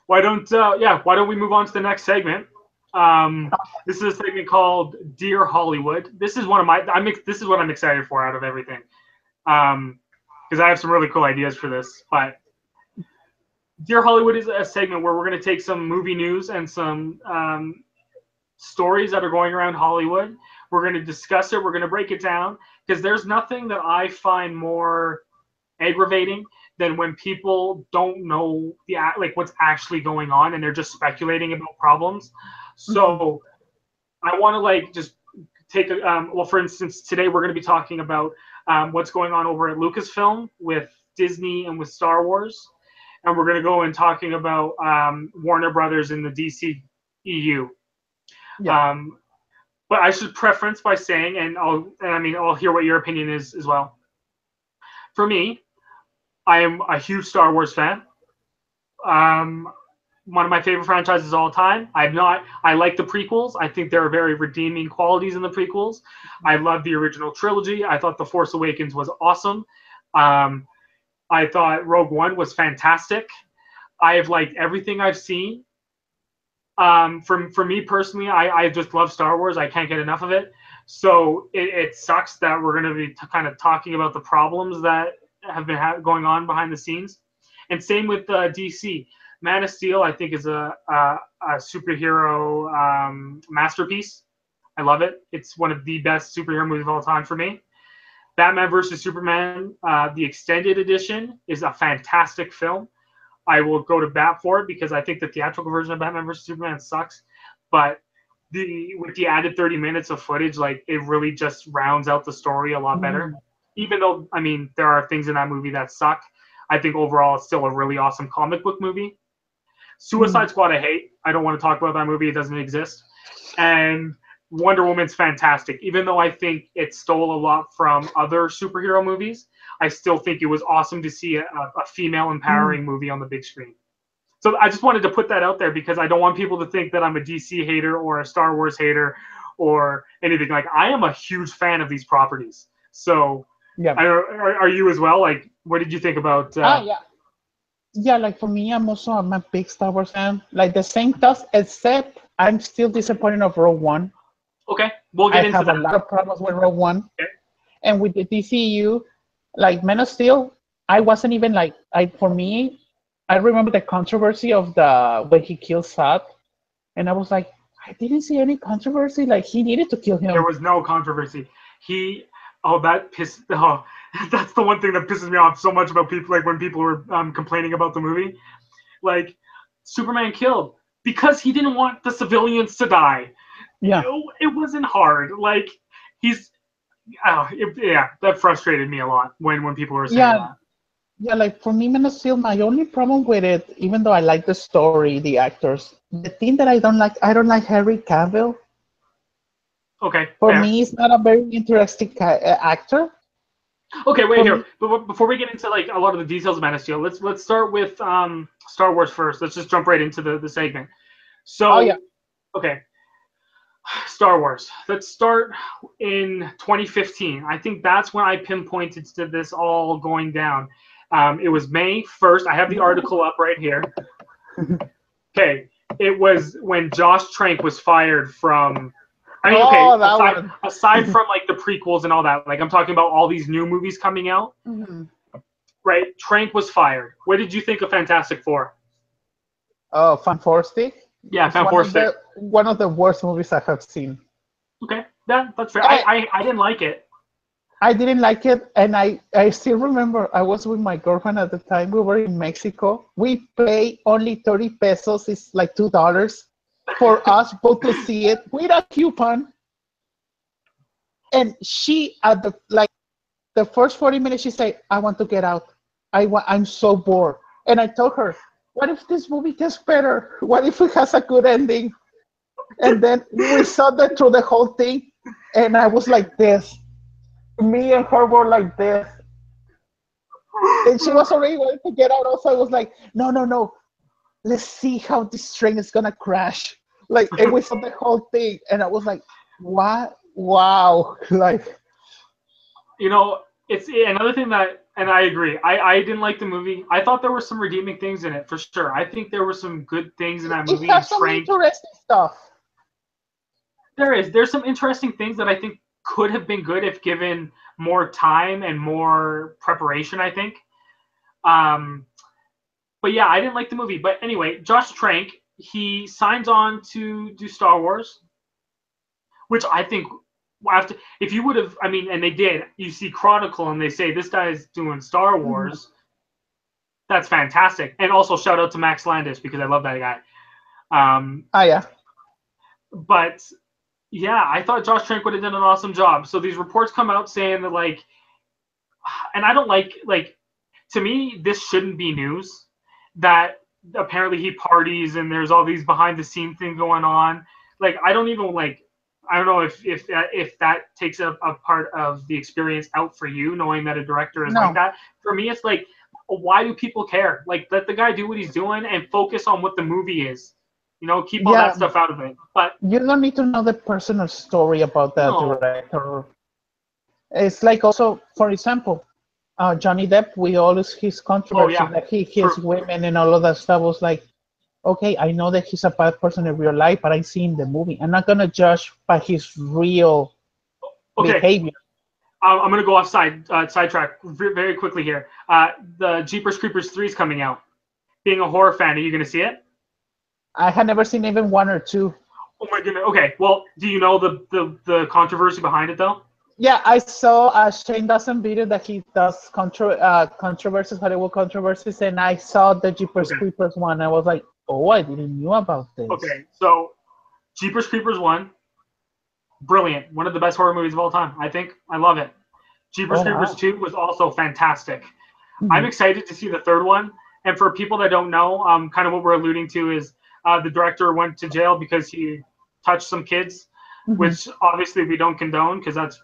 why don't we move on to the next segment? This is a segment called Dear Hollywood. This is this is what I'm excited for out of everything. Because I have some really cool ideas for this. But Dear Hollywood is a segment where we're going to take some movie news and some stories that are going around Hollywood. We're going to discuss it. We're going to break it down because there's nothing that I find more aggravating than when people don't know what's actually going on and they're just speculating about problems. So I want to just take for instance, today we're going to be talking about what's going on over at Lucasfilm with Disney and with Star Wars, and we're going to go and talking about Warner Brothers and the DCEU. yeah, But I should preference by saying, I'll hear what your opinion is as well. For me, I am a huge Star Wars fan. One of my favorite franchises of all time. I like the prequels. I think there are very redeeming qualities in the prequels. I love the original trilogy. I thought The Force Awakens was awesome. I thought Rogue One was fantastic. I have liked everything I've seen. For me personally, I just love Star Wars. I can't get enough of it. So it sucks that we're going to be kind of talking about the problems that have been going on behind the scenes. And same with DC. Man of Steel, I think, is a superhero masterpiece. I love it. It's one of the best superhero movies of all time for me. Batman versus Superman, the extended edition, is a fantastic film. I will go to bat for it because I think the theatrical version of Batman vs Superman sucks, but with the added 30 minutes of footage, it really just rounds out the story a lot better. Even though there are things in that movie that suck, I think overall it's still a really awesome comic book movie. Suicide Squad I hate. I don't want to talk about that movie. It doesn't exist. And Wonder Woman's fantastic. Even though I think it stole a lot from other superhero movies, I still think it was awesome to see a female empowering movie on the big screen. So I just wanted to put that out there because I don't want people to think that I'm a DC hater or a Star Wars hater or anything. Like, I am a huge fan of these properties. So Yeah. are you as well? Like, what did you think about? Yeah. Yeah, like for me, I'm a big Star Wars fan. Like the same thoughts, except I'm still disappointed of Rogue One. Okay, we'll I get into have that. a lot of problems with Rogue One. Okay. And with the DCEU, like Man of Steel, I wasn't even like for me, I remember the controversy of the when he killed Sat, and I was like, I didn't see any controversy. Like he needed to kill him. There was no controversy. That's the one thing that pisses me off so much about people. Like when people were complaining about the movie, like Superman killed because he didn't want the civilians to die. Yeah, it wasn't hard. Like that frustrated me a lot when people were saying that. Yeah, like for me, Man of Steel, my only problem with it, even though I like the story, the actors, the thing that I don't like Henry Cavill. Okay. For fair. me, he's not a very interesting actor. Okay, wait here. But before we get into like a lot of the details of Man of Steel, let's start with Star Wars first. Let's just jump right into the segment. So, okay, Star Wars. Let's start in 2015. I think that's when I pinpointed to this all going down. It was May 1st. I have the article up right here. Okay, it was when Josh Trank was fired from. I mean, okay, aside from like the prequels and all that, like I'm talking about all these new movies coming out, right? Trank was fired. What did you think of Fantastic Four? Oh, Fantastic. Yeah, Fantastic. One of the worst movies I have seen. Okay, that's fair. I didn't like it. I didn't like it, and I still remember I was with my girlfriend at the time. We were in Mexico. We pay only 30 pesos. It's like $2 for us both to see it with a coupon. And she at the first 40 minutes, she said, "I want to get out. I'm so bored." And I told her, "What if this movie gets better? What if it has a good ending?" And then we saw that through the whole thing, and I was like this. Me and her were like this. And she was already going to get out. Also, I was like, no. Let's see how this train is going to crash. Like, and we saw the whole thing. And I was like, what? Wow. Like, it's another thing that, and I agree. I didn't like the movie. I thought there were some redeeming things in it, for sure. I think there were some good things in that movie. It has some interesting stuff. There's some interesting things that I think could have been good if given more time and more preparation, I think. But yeah, I didn't like the movie. But anyway, Josh Trank, he signs on to do Star Wars, which I think after, if you would have, I mean, and they did, you see Chronicle and they say this guy's doing Star Wars. That's fantastic. And also shout out to Max Landis because I love that guy. Yeah. But yeah, I thought Josh Trank would have done an awesome job. So these reports come out saying that like, and I don't like, to me, this shouldn't be news that apparently he parties and there's all these behind the scene things going on. Like, I don't even I don't know if that takes a part of the experience out for you, knowing that a director is like that. For me, it's like, why do people care? Like, let the guy do what he's doing and focus on what the movie is. Keep all that stuff out of it. But you don't need to know the personal story about that director. It's like also, for example, Johnny Depp, with all his controversy that he kills women and all of that stuff, was like, okay, I know that he's a bad person in real life, but I see in the movie. I'm not gonna judge by his real behavior. I'm gonna go off sidetrack very quickly here. The Jeepers Creepers 3 is coming out. Being a horror fan, are you gonna see it? I had never seen even 1 or 2. Oh my goodness. Okay. Well, do you know the controversy behind it though? Yeah, I saw Shane Dawson video that he does controversies, Hollywood controversies, and I saw the Jeepers Creepers 1. I was like, oh, I didn't know about this. Okay, so Jeepers Creepers 1, brilliant. One of the best horror movies of all time, I think. I love it. Jeepers Creepers 2 was also fantastic. I'm excited to see the third one. And for people that don't know, kind of what we're alluding to is the director went to jail because he touched some kids. Mhm. which obviously we don't condone because that's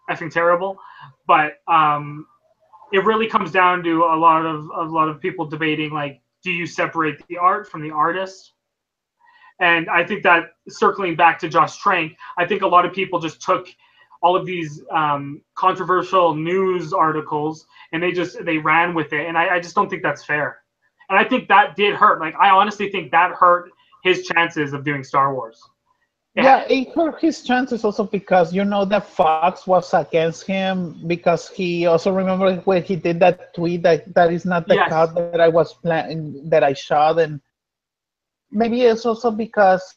effing terrible. But it really comes down to a lot of people debating, like, do you separate the art from the artist? And I think that, circling back to Josh Trank, I think a lot of people just took all of these controversial news articles and they ran with it, and I just don't think that's fair. And I think that did hurt. Like, I honestly think that hurt his chances of doing Star Wars. Yeah, Yeah. it hurt his chances also because you know that Fox was against him because he also remember when he did that tweet that that is not the Yes. cut that I was planning that I shot, and maybe it's also because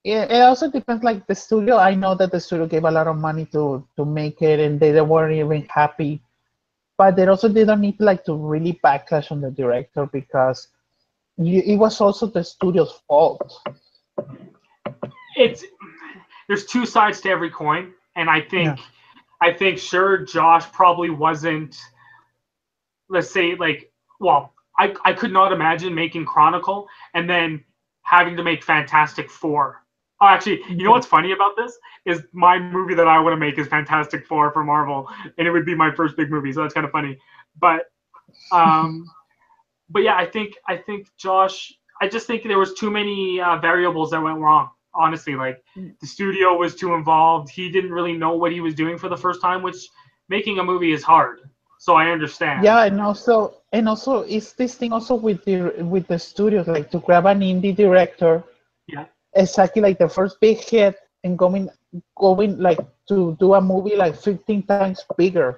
it also depends. Like the studio, I know that the studio gave a lot of money to make it, and they weren't even happy. But they also didn't need like to really backlash on the director because it was also the studio's fault. It's There's two sides to every coin, and I Yeah. think sure, Josh probably wasn't, let's say, like, well, I could not imagine making Chronicle and then having to make Fantastic Four. Oh, actually, you know Yeah. what's funny about this is my movie that I want to make is Fantastic Four for Marvel, and it would be my first big movie, so that's kind of funny. But um, but yeah, I think Josh. I just think there was too many variables that went wrong. Honestly, like, the studio was too involved. He didn't really know what he was doing for the first time, which, making a movie is hard. So I understand. Yeah, and also it's this thing also with the studios like to grab an indie director Yeah. exactly like the first big hit and going like to do a movie like 15 times bigger, and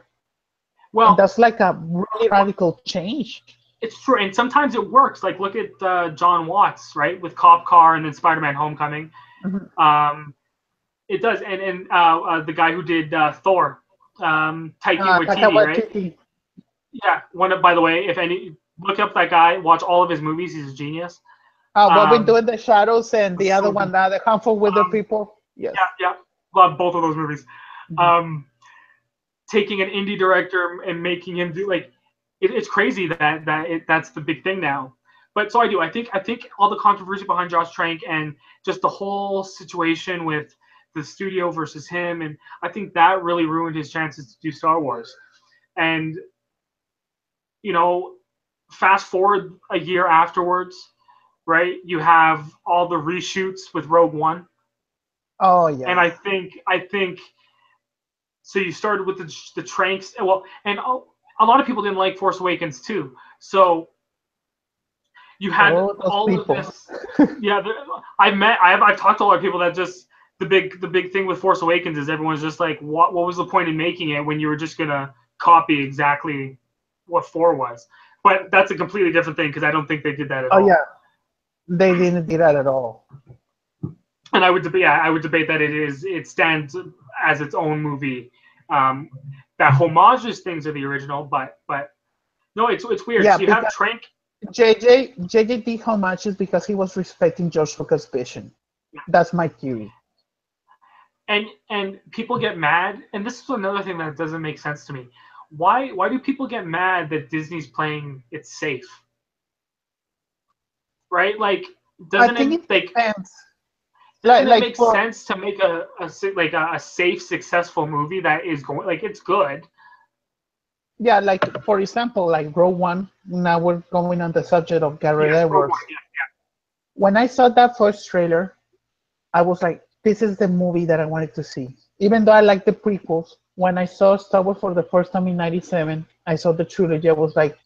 Well, that's like a really radical change. it's true, and sometimes it works. Like, look at John Watts, right, with Cop Car and then Spider-Man: Homecoming. Mhm. Um, it does, and the guy who did Thor, Taiki Taika Waititi, right? Waititi. Yeah. One of By the way, if any, look up that guy. Watch all of his movies. He's a genius. What we do Um, in the shadows and the other so one, good. the Handful with the Um, People. Yes. yeah, yeah. Love both of those movies. Mhm. Um, Taking an indie director and making him do, like, it's crazy that's the big thing now. But so I think all the controversy behind Josh Trank and just the whole situation with the studio versus him, and I think that really ruined his chances to do Star Wars. And, you know, fast forward a year afterwards, right? You have all the reshoots with Rogue One, Oh and yeah. I think so. You started with the Tranks, well, and a lot of people didn't like Force Awakens too. So you had Oh, those all of people. this. Yeah, I've talked to a lot of people that just, the big thing with Force Awakens is everyone's just like, what was the point in making it when you were just gonna copy exactly what four was? But that's a completely different thing because I don't think they did that at Oh yeah, all. they didn't do that at all. And I would debate that it stands as its own movie. Um, that homages things to the original, but no, it's weird. Yeah, So you have because Trank. JJ did how much is because he was respecting George Lucas' vision. That's my theory. And people get mad, and this is another thing that doesn't make sense to me. Why do people get mad that Disney's playing it safe? Right? Like, I doesn't think it it like depends. doesn't it Like make for sense to make a safe, successful movie that is going, like, it's good? yeah, like for example, like Row One. Now we're going on the subject of Garrett Yes, Rogue One. Edwards. When I saw that first trailer, I was like, this is the movie that I wanted to see. Even though I like the prequels, when I saw Star Wars for the first time in '97, I saw the trilogy. I was like,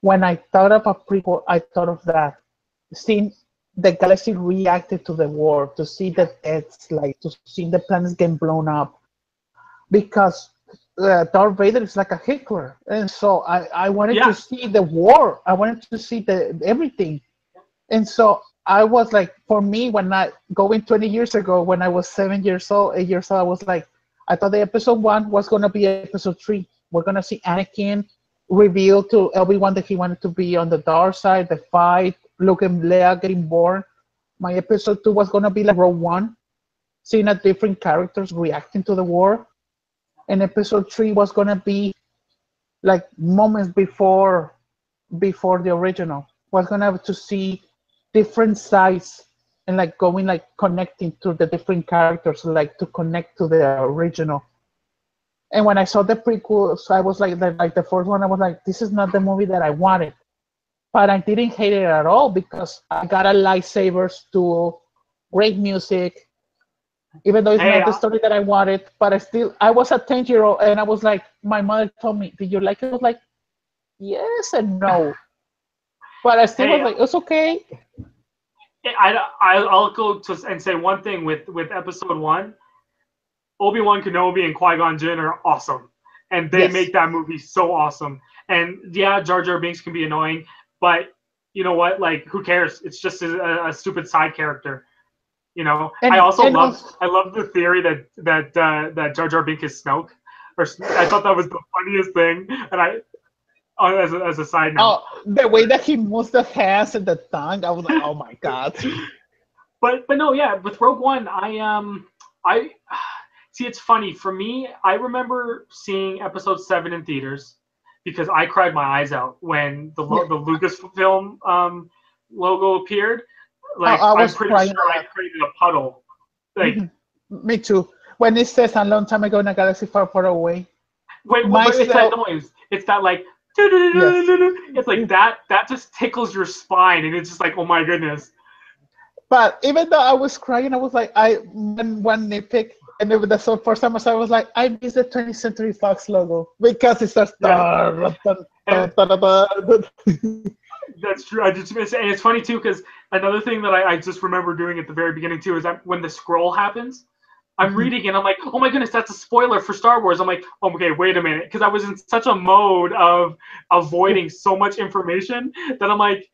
when I thought of a prequel, I thought of that. Seeing the galaxy reacted to the war, to see Yeah, the deaths, like to see the planets getting blown up, because Darth Vader is like a Hitler, and so I wanted yeah, to see the war. I wanted to see the everything, and so I was like, for me, when I going 20 years ago, when I was 7 years old, 8 years old, I was like, I thought the episode one was gonna be episode three. We're gonna see Anakin reveal to everyone that he wanted to be on the dark side, the fight, Luke and Leia getting born. My episode two was gonna be like Rogue One, seeing a different characters reacting to the war, and episode three was gonna be like moments before the original. Was gonna have to see different sides and like going like connecting to the different characters, like to connect to the original. And when I saw the prequels, I was like the first one, I was like, this is not the movie that I wanted. But I didn't hate it at all because I got a lightsabers duel, great music, even though it's Hey, not the story that I wanted. But I was a 10-year-old and I was like, my mother told me, did you like it? I was like, yes and no. But I still was hey, like, it's okay. I'll go to and say one thing with episode 1. Obi-Wan Kenobi and Qui-Gon Jinn are awesome, and they Yes. make that movie so awesome. And yeah, Jar Jar Binks can be annoying, but you know what? Like, who cares? It's just a stupid side character. You know. I And also and love also, I love the theory that Jar Jar Binks is Snoke. Or I thought that was the funniest thing, and as a side note. oh, the way that he moves the hands and the tongue, I was like, oh my god. But no, yeah, with Rogue One, I see. It's funny for me. I remember seeing Episode 7 in theaters because I cried my eyes out when the Lucasfilm logo appeared. Like, I I'm was pretty crying sure a I lot. created a puddle. Like, Me too. When it says a long time ago in a galaxy far, far away, wait, but it's that myself, noise. It's that like. yes. It's like that. That just tickles your spine, and it's just like, oh my goodness. But even though I was crying, I was like, one nitpick, and it was the so first time I saw it, I was like, I miss the 20th Century Fox logo because it starts. Yeah, Dun, dun, and dun, dun, dun, dun. that's true. I just miss it. And it's funny too because another thing that I just remember doing at the very beginning too is that when the scroll happens, I'm reading and I'm like, oh my goodness, that's a spoiler for Star Wars. I'm like, oh, okay, wait a minute, because I was in such a mode of avoiding so much information that I'm like,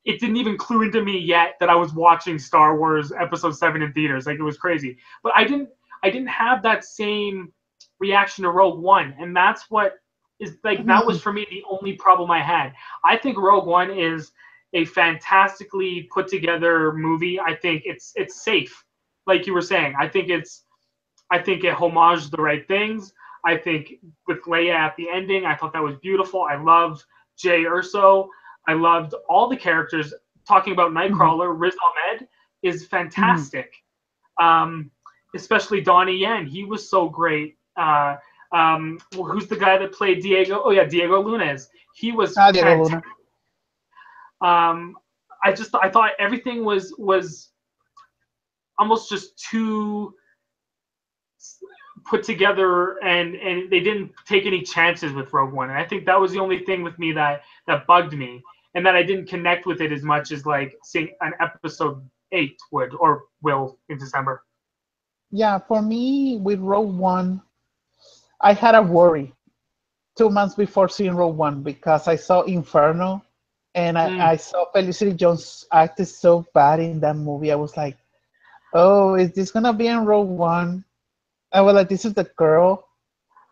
it didn't even clue into me yet that I was watching Star Wars Episode 7 in theaters. Like, it was crazy. But I didn't have that same reaction to Rogue One, and that's what is like that was for me the only problem I had. I think Rogue One is a fantastically put together movie. I think it's safe, like you were saying. I think it homaged the right things. I think with Leia at the ending, I thought that was beautiful. I loved Jay Urso. I loved all the characters. Talking about Nightcrawler, Riz Ahmed is fantastic. Um, Especially Donnie Yen. He was so great. Who's the guy that played Diego? Oh yeah, Diego Luna. He was Diego fantastic. Luna. Um, I thought everything was almost just too put together, and they didn't take any chances with Rogue One. And I think that was the only thing with me that bugged me, and that I didn't connect with it as much as like seeing an episode 8 would or will in December. Yeah, for me with Rogue One, I had a worry 2 months before seeing Rogue One because I saw Inferno and Mm. I saw Felicity Jones acted so bad in that movie. I was like, oh, is this gonna be in Rogue One? I was like, this is the girl,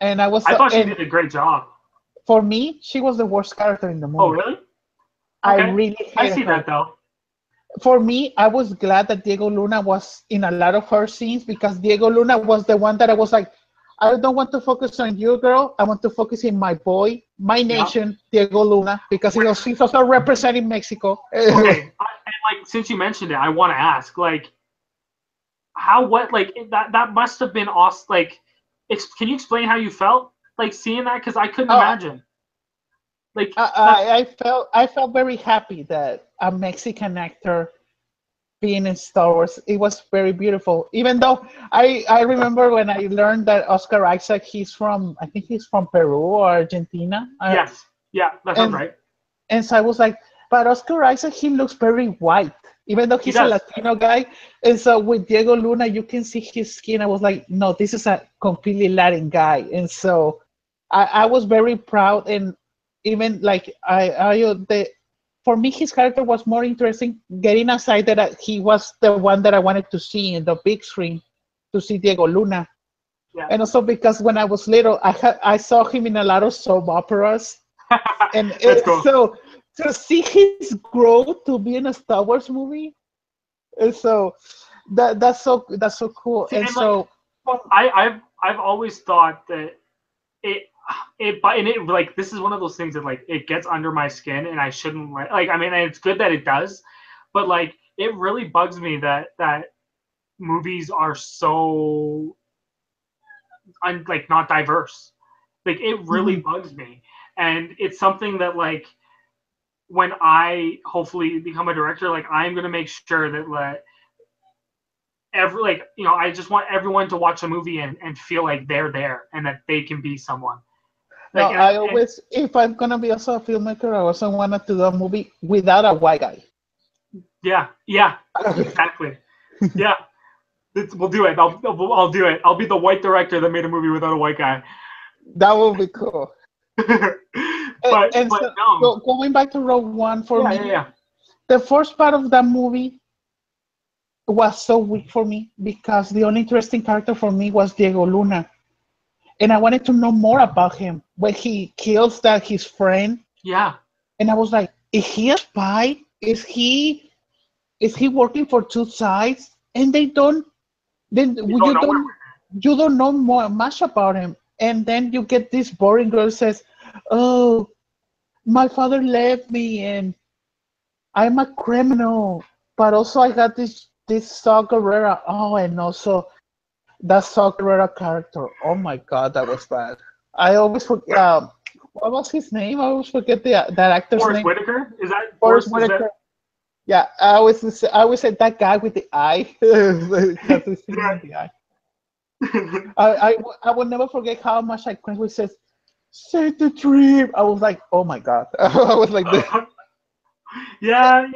and I was I thought she and did a great job. for me, she was the worst character in the Oh, movie. really? I Okay. really I hated see her. that though. For me, I was glad that Diego Luna was in a lot of her scenes because Diego Luna was the one that I was like, I don't want to focus on you, girl. I want to focus in my boy, my Yeah. nation, Diego Luna, because he's also representing Mexico. Okay. And like since you mentioned it, I want to ask like what like that must have been awesome. Like, can you explain how you felt like seeing that? Because I couldn't Oh, imagine. Like that's I felt very happy that a Mexican actor being in Star Wars. It was very beautiful. Even though I remember when I learned that Oscar Isaac, I think he's from Peru or Argentina, yes, yeah, that sounds and right. and so I was like, but Oscar Isaac, he looks very white, even though He he's a does. Latino guy. And so with Diego Luna, you can see his skin. I was like, no, this is a completely Latin guy. And so I was very proud. And even like for me, his character was more interesting. Getting aside that he was the one that I wanted to see in the big screen, to see Diego Luna. Yeah. And also because when I was little, I saw him in a lot of soap operas, and That's cool. so to see his growth to be in a Star Wars movie, and so that's so cool. See, And and like so I've always thought that it and it like this is one of those things that like it gets under my skin and I shouldn't like I mean it's good that it does, but like it really bugs me that movies are so like not diverse. Like it really Mhm. bugs me, and it's something that like when I hopefully become a director, like I'm gonna make sure that every like I just want everyone to watch a movie and feel like they're there and that they can be someone. No, Like I always, if I'm gonna be also a filmmaker, I also wanted to do a movie without a white guy. yeah, yeah, exactly. Yeah, we'll do it. I'll do it. I'll be the white director that made a movie without a white guy. That would be cool. And But so, no, going back to Rogue One, for yeah, me, yeah, yeah. the first part of that movie was so weak for me because the only interesting character for me was Diego Luna, and I wanted to know more about him when he kills that his friend, Yeah, and I was like, is he a spy? Is he working for two sides? And they don't. Then you don't know where. you don't know more much about him, and then you get this boring girl who says, "Oh, my father left me, and I'm a criminal, but also I got this Saw Gerrera. Oh, and also that Saw Gerrera character. Oh my God, that was bad. I always forget. What was his name? I always forget that actor's Forrest name. Whitaker is that Forrest Forrest? Is that Whitaker. Yeah, I always said that guy with the eye because they see him in the eye. yeah? I will never forget how much I cringed when he says, "Save the dream." I was like, "Oh my God!" I was like, this. Yeah,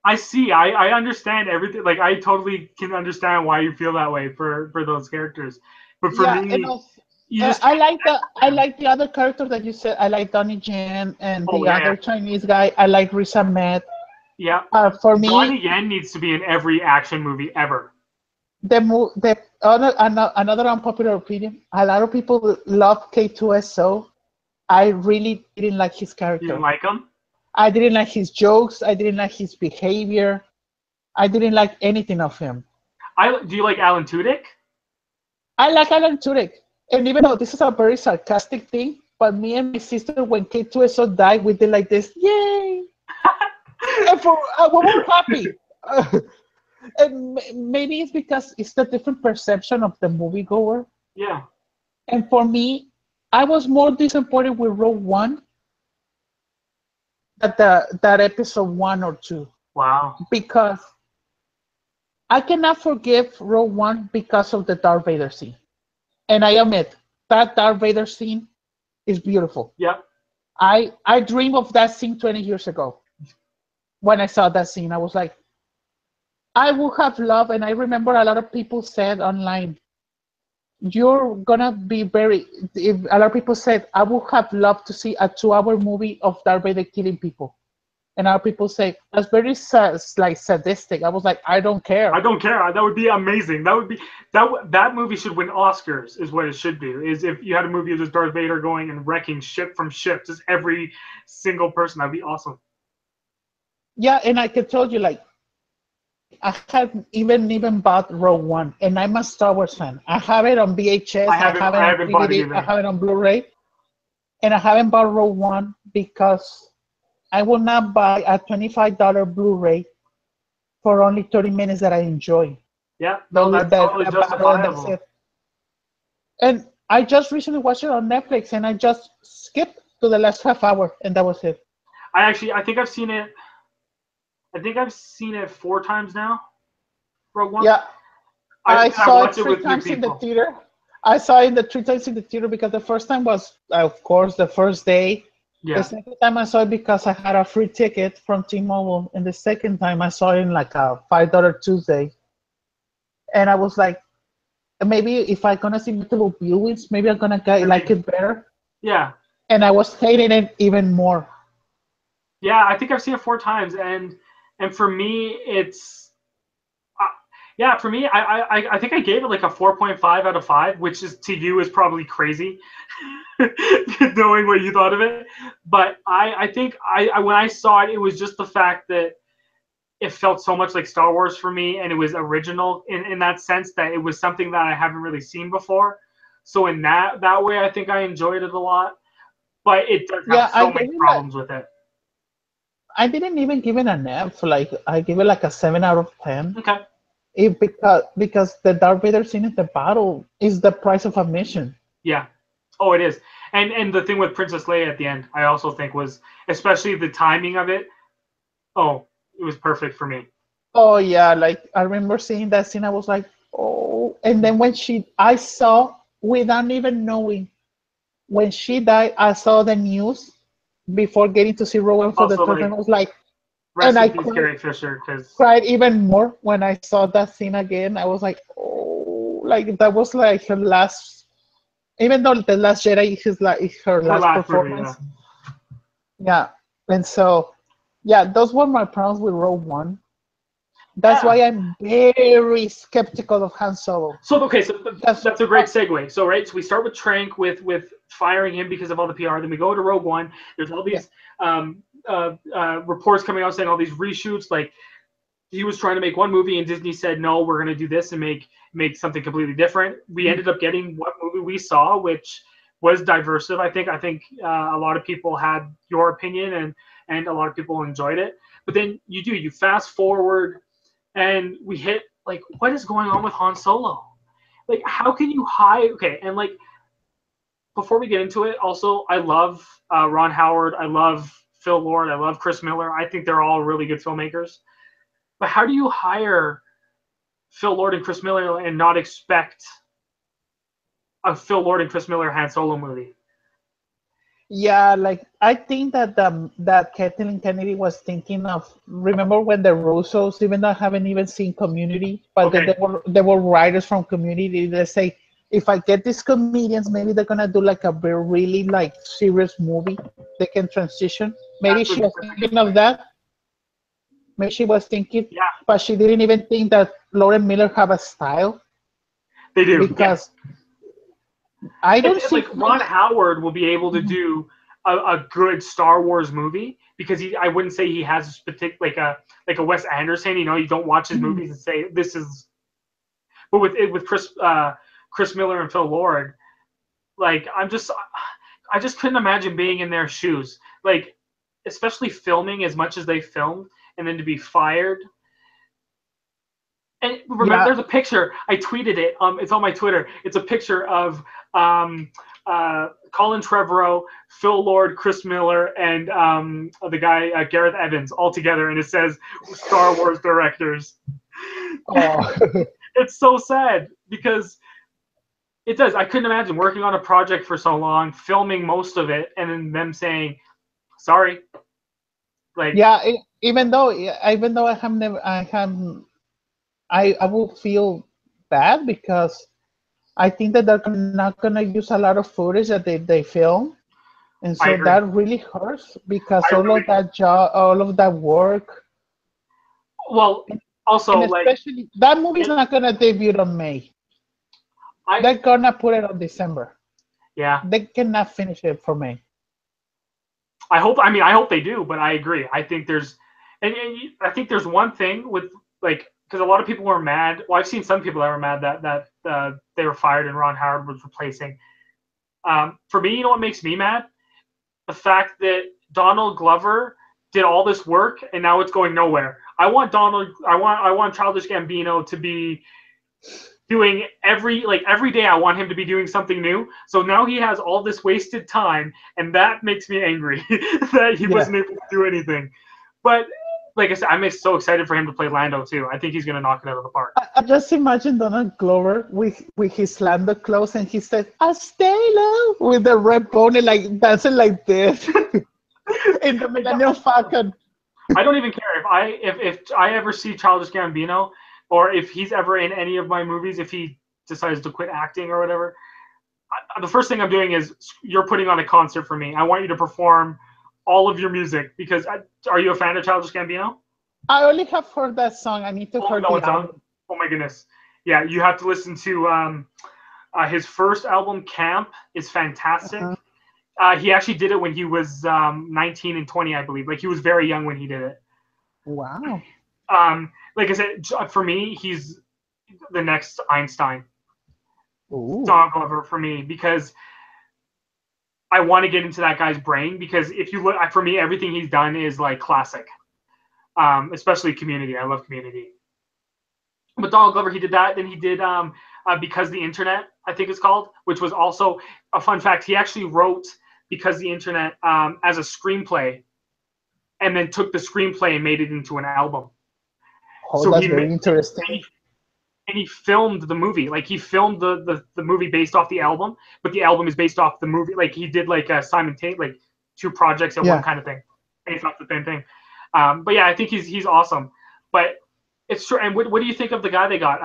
I see. I understand everything. Like I totally can understand why you feel that way for those characters. But for Yeah, and me, also, you just I can't like connect with them. the other character that you said. I like Donnie Yen and Oh the yeah, yeah. other Chinese guy. I like Riz Ahmed. Yeah. For Donnie me, Yen needs to be in every action movie ever. the other another unpopular opinion. A lot of people love K2SO. I really didn't like his You didn't character. like him? I didn't like his jokes. I didn't like his behavior. I didn't like anything of him. I do you like Alan Tudyk? I like Alan Tudyk. And even though this is a very sarcastic thing, but me and my sister, when K2SO died, we did like this, yay! And we were happy. And maybe it's because it's the different perception of the moviegoer. Yeah. And for me, I was more disappointed with Rogue One than that episode 1 or 2 Wow. because I cannot forgive Rogue One because of the Darth Vader scene. And I admit that Darth Vader scene is beautiful. Yep. I dreamed of that scene 20 years ago. When I saw that scene, I was like, I would have loved, and I remember a lot of people said online, you're gonna be very. If a lot of people said, I would have loved to see a 2-hour movie of Darth Vader killing people, and other people say that's very like sadistic. I was like, I don't I care. don't care. That would be amazing. That would be that movie should win Oscars. Is what it should do. Is if you had a movie of just Darth Vader going and wrecking ship from ship, just every single person. That'd be awesome. Yeah, and I can tell you, like, I have even bought Rogue One, and I'm a Star Wars fan. I have it on VHS, I have it I on haven't bought it DVD, I either. have it on Blu-ray, and I haven't bought Rogue One because I will not buy a $25 Blu-ray for only 30 minutes that I enjoy. Yeah. No, that's totally The battle, and that's justifiable. it. And I just recently watched it on Netflix, and I just skipped to the last half hour, and that was it. I think I've seen it. I think I've seen it 4 times now. Rogue One. Yeah, I I saw it watched it three with three times in the people. theater. I saw it the 3 times in the theater because the first time was, of course, the first day. The Yeah. second time I saw it because I had a free ticket from T-Mobile, and the second time I saw it in like a $5 Tuesday, and I was like, maybe if I'm gonna see multiple viewings, maybe I'm gonna like Maybe. it better. Yeah. And I was hating it even more. Yeah. I think I've seen it 4 times, and for me, it's uh, yeah. For me, I think I gave it like a 4.5 out of 5, which is to you is probably crazy, knowing what you thought of it. But I think when I saw it, it was just the fact that it felt so much like Star Wars for me, and it was original in that sense that it was something that I haven't really seen before. So in that way, I think I enjoyed it a lot. But it does have Yeah, I so gave many it like problems with it. I didn't even give it an F. Like I give it like a 7 out of 10. Okay. It because the Darth Vader scene in the battle is the price of admission. Yeah. Oh, it is. And the thing with Princess Leia at the end, I also think was, especially the timing of it. Oh, it was perfect for me. Oh yeah, like I remember seeing that scene. I was like, oh. And then I saw without even knowing when she died. I saw the news before getting to see Rowan for the Also, third like, time. I was like, and rest I in peace, Carrie Fisher, because cried even more when I saw that scene again. I was like, oh, like that was like her last. Even though the Last Jedi is like her her last last movie, yeah. performance, yeah. And so, yeah, those were my problems with Rogue One. That's Yeah. why I'm very skeptical of Han Solo. So okay, so That's that's a great segue. So right, so we start with Trank with firing him because of all the PR. Then we go to Rogue One. There's all yeah. these reports coming out saying all these reshoots. Like he was trying to make one movie and Disney said no, we're going to do this and make something completely different. We ended up getting what movie we saw, which was diverse. I think a lot of people had your opinion and a lot of people enjoyed it. But then you fast forward and we hit like what is going on with Han Solo? Like how can you hide? Okay, and like before we get into it, also I love Ron Howard, I love Phil Lord, I love Chris Miller. I think they're all really good filmmakers. But how do you hire Phil Lord and Chris Miller and not expect a Phil Lord and Chris Miller Han Solo movie? Yeah, like I think that Kathleen Kennedy was thinking of. Remember when the Russos, even though I haven't even seen Community, but then Okay, there were writers from Community. They say if I get these comedians, maybe they're gonna do like a very really like serious movie. They can transition. Maybe she was that's a good thinking of point. that. Maybe she was thinking, Yeah, but she didn't even think that Lauren Miller have a style they do. Yes, because I and don't see like Ron really. Howard will be able to Mhm. do a good Star Wars movie because I wouldn't say he has a particular like a Wes Anderson. You know, you don't watch his Mhm. movies and say this is. But with Chris Miller and Phil Lord, like I just couldn't imagine being in their shoes. Like especially filming as much as they filmed and then to be fired. And remember, Yeah, there's a picture. I tweeted it. It's on my Twitter. It's a picture of um, Colin Trevorrow, Phil Lord, Chris Miller, and the guy Gareth Evans all together, and it says Star Wars directors. oh, It's so sad because it does. I couldn't imagine working on a project for so long, filming most of it, and then them saying, "Sorry." Like, yeah. Even though I have never, I will feel bad because I think that they're not gonna use a lot of footage that they film, and I so agree. that really hurts because I all really of that job, all of that work, well. Also, and like, especially that movie's it, not gonna debut on May. I They're gonna put it on December. yeah. They cannot finish it for May. I hope. I mean, I hope they do, but I agree. I think there's, I think there's one thing with like because a lot of people were mad. Well, I've seen some people that were mad that they were fired and Ron Howard was replacing. For me, you know what makes me mad? The fact that Donald Glover did all this work and now it's going nowhere. I want Donald. I want Childish Gambino to be doing every day. I want him to be doing something new. So now he has all this wasted time, and that makes me angry that he Yeah. wasn't able to do anything. But like I said, I'm so excited for him to play Lando too. I think he's gonna knock it out of the park. I just imagine Donald Glover with his Lando clothes and he says, "I stay low" with the red pony, like dancing like this in the Millennium Falcon. I don't even care if I ever see Childish Gambino or if he's ever in any of my movies. If he decides to quit acting or whatever, the first thing I'm doing is you're putting on a concert for me. I want you to perform all of your music because are you a fan of Childish Gambino? I only have heard that song. I need to Only hear that the one song. album. Oh my goodness. Yeah, you have to listen to his first album, Camp, is fantastic. Uh-huh. He actually did it when he was 19 and 20, I believe. Like he was very young when he did it. Wow. Like I said, for me, he's the next Einstein. Ooh. Donald Glover for me because I want to get into that guy's brain, because if you look, for me, everything he's done is like classic, especially Community. I love Community. But Donald Glover, he did that. Then he did Because the Internet, I think it's called, which was also a fun fact. He actually wrote Because the Internet as a screenplay, and then took the screenplay and made it into an album. Oh, that's very interesting. And he filmed the movie. Like, he filmed the movie based off the album, but the album is based off the movie. Like, he did like Simon Tate, like 2 projects at one kind of thing, based off the same thing. But yeah, I think he's awesome. But it's true. And what do you think of the guy they got?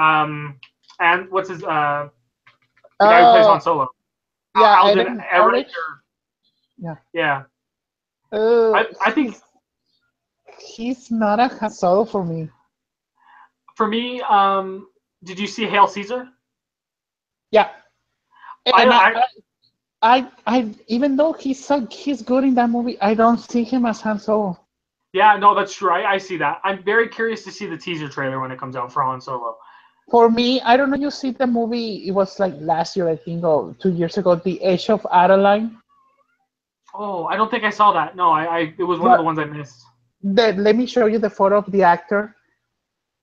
And what's his the guy who plays Han Solo? Yeah, Alden Everett. Yeah. I think he's not a Han Solo for me. For me, did you see Hail Caesar? Yeah. And I even though he's good in that movie, I don't see him as Han Solo. Yeah, no, that's true. I see that. I'm very curious to see the teaser trailer when it comes out for Han Solo. For me, I don't know. You see the movie? It was like last year, I think, or 2 years ago. The Age of Adeline. Oh, I don't think I saw that. No, it was one of the ones I missed. Let me show you the photo of the actor.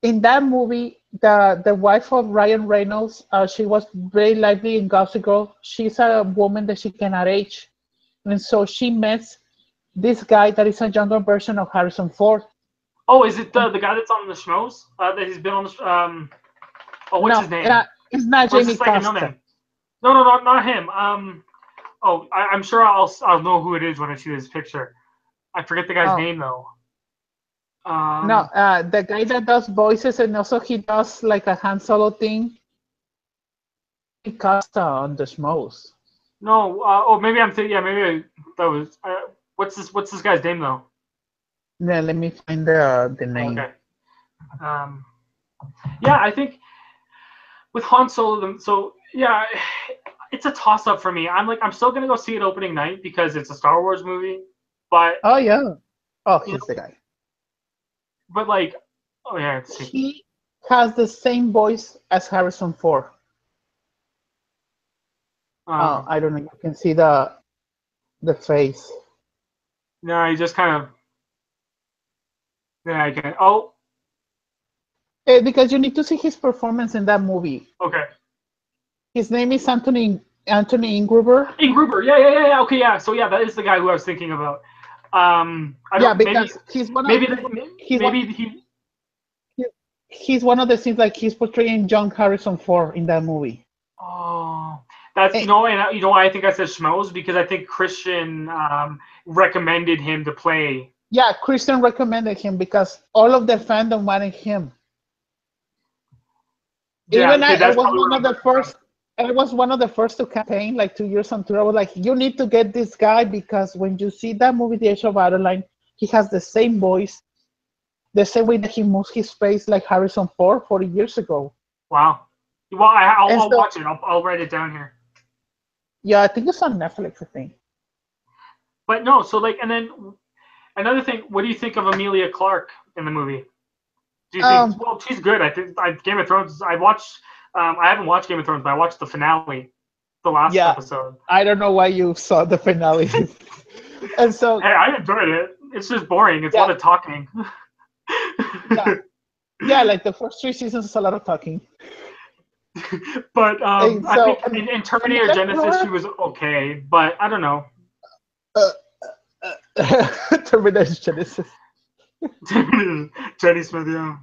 In that movie, the wife of Ryan Reynolds, she was very lively in Gossip Girl. She's a woman that she cannot age, and so she meets this guy that is a younger version of Harrison Ford. Oh, is it the guy that's on the Schmoes? That he's been on the. What's his name? It's not Jamie Costa. No, not him. I'm sure I'll know who it is when I see this picture. I forget the guy's name though. The guy that does voices, and also he does like a Han Solo thing. Costa on the Schmoes. No, maybe I'm thinking. Yeah, maybe that was. What's this guy's name though? Yeah, let me find the name. Okay. Yeah, I think with Han Solo, so yeah, it's a toss up for me. I'm still gonna go see it opening night because it's a Star Wars movie, but He's the guy. But like, oh yeah, he has the same voice as Harrison Ford. I don't know. You can see the face. No, he just kind of. Yeah, I can. Oh. Because you need to see his performance in that movie. Okay. His name is Anthony Ingruber. Yeah. Okay, yeah. So yeah, that is the guy who I was thinking about. He's one of the scenes, like he's portraying young Harrison Ford in that movie. Oh, that's why I think I said Schmoes, because I think Christian recommended him to play. Yeah, Christian recommended him because all of the fandom wanted him. Yeah, even I was one of the first. I was one of the first to campaign, like 2 years on tour. I was like, you need to get this guy, because when you see that movie, The Age of Adeline, he has the same voice, the same way that he moves his face like Harrison Ford 40 years ago. Wow. Well, I'll watch it. I'll write it down here. Yeah, I think it's on Netflix, I think. But no, so like, and then another thing, what do you think of Emilia Clarke in the movie? Do you think, well, she's good. I think Game of Thrones, I haven't watched Game of Thrones, but I watched the finale, the last episode. I don't know why you saw the finale. And so, hey, I enjoyed it. It's just boring. It's a lot of talking. yeah, like the first 3 seasons is a lot of talking. But I think in Terminator Genesis she was okay, but I don't know. Terminator Genesis. Jenny Smith, yeah.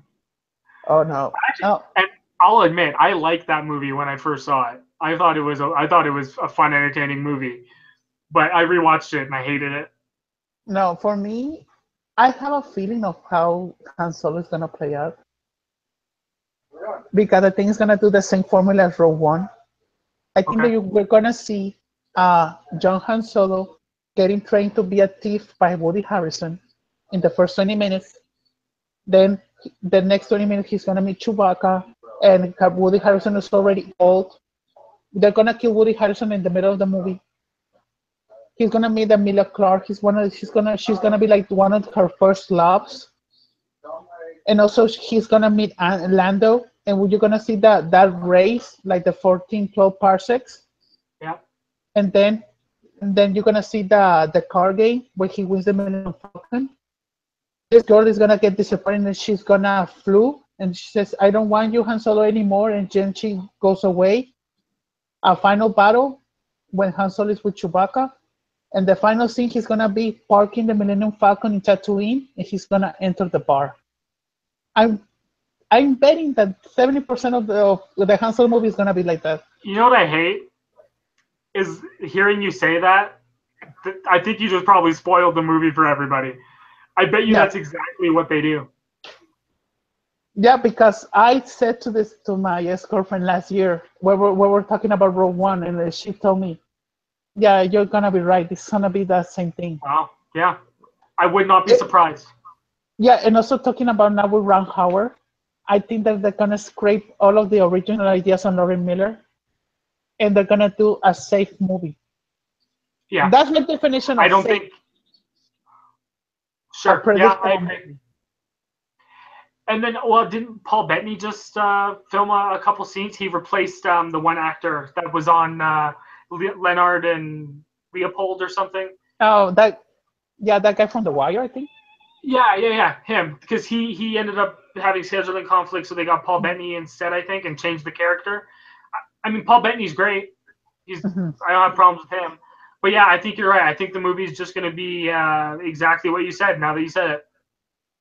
Oh no. And I'll admit, I liked that movie when I first saw it. I thought it was a fun, entertaining movie, but I rewatched it and I hated it. No, for me, I have a feeling of how Han Solo is gonna play out, because I think it's gonna do the same formula as Rogue One. I think that we're gonna see John Han Solo getting trained to be a thief by Woody Harrelson in the first 20 minutes. Then the next 20 minutes he's gonna meet Chewbacca, and Woody Harrelson is already old. They're gonna kill Woody Harrelson in the middle of the movie. He's gonna meet Emilia Clarke. She's gonna be like one of her first loves. And also he's gonna meet Lando, and you're gonna see that race, like the 14-12 parsecs. Yeah. And then and then you're gonna see the card game where he wins the Millennium Falcon. This girl is gonna get disappointed and she's gonna flew and she says, "I don't want you, Han Solo, anymore." And then she goes away. A final battle when Han Solo is with Chewbacca, and the final scene he's gonna be parking the Millennium Falcon in Tatooine, and he's gonna enter the bar. I'm I'm betting that 70% of the Han Solo movie is gonna be like that. You know what I hate is hearing you say that. I think you just probably spoiled the movie for everybody. I bet you Yeah. that's exactly what they do. Yeah, because I said to my ex-girlfriend last year where we were talking about Rogue One, and she told me, "Yeah, you're gonna be right. It's gonna be that same thing." Wow. Yeah. I would not be It- surprised. yeah, and also talking about now with Ron Howard, I think that they're gonna scrape all of the original ideas on Lauren Miller, and they're gonna do a safe movie. Yeah. That's my definition I of don't safe. think. A Sure. Yeah, I predictable agree. movie. And then, well, didn't Paul Bettany just film a couple scenes? He replaced the one actor that was on Leonard and Leopold or something. Oh, that guy from The Wire, I think. Yeah, him. Because he ended up having scheduling conflicts, so they got Paul Bettany instead, I think, and changed the character. I mean, Paul Bettany's great. Mhm. I don't have problems with him. But yeah, I think you're right. I think the movie's just going to be exactly what you said. Now that you said it.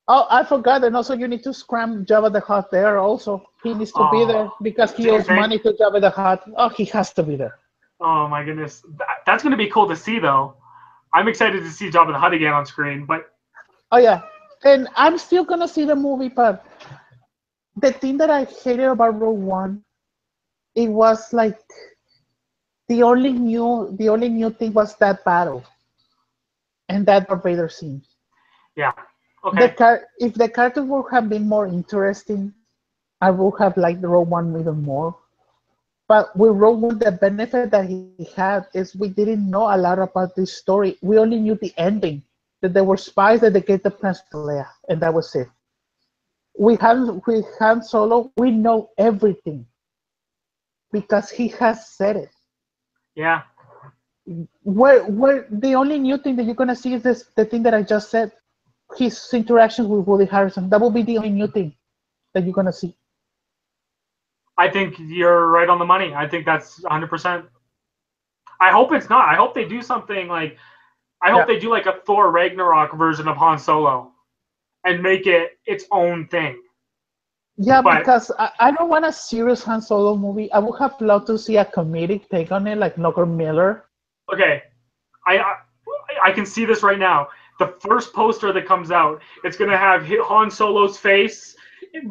Oh, I forgot, and also you need to scram Jabba the Hutt there. Also, he needs to be there Oh, because do he you owes think? money to Jabba the Hutt. Oh, he has to be there. Oh my goodness, that's going to be cool to see, though. I'm excited to see Jabba the Hutt again on screen. But Oh yeah, and I'm still gonna see the movie, but the thing that I hated about Rogue One, it was like the only new thing was that battle and that Darth Vader scene. yeah, okay, If the character would have been more interesting, I would have liked the Rogue One even more. But with Rogue One, the benefit that he had is we didn't know a lot about this story. We only knew the ending, that there were spies that they gave the plans to Leia, and that was it. With Han Solo, we know everything because he has said it. yeah, Where the only new thing that you're gonna see is the thing that I just said, his interactions with Woody Harrison. That will be the only new thing that you're gonna see. I think you're right on the money. I think that's 100%. I hope it's not. I hope they do something like I hope Yeah. they do like a Thor Ragnarok version of Han Solo and make it its own thing. Yeah, But because I don't want a serious Han Solo movie. I would have loved to see a comedic take on it, like Logan Miller. okay, I I can see this right now. The first poster that comes out, it's gonna have Han Solo's face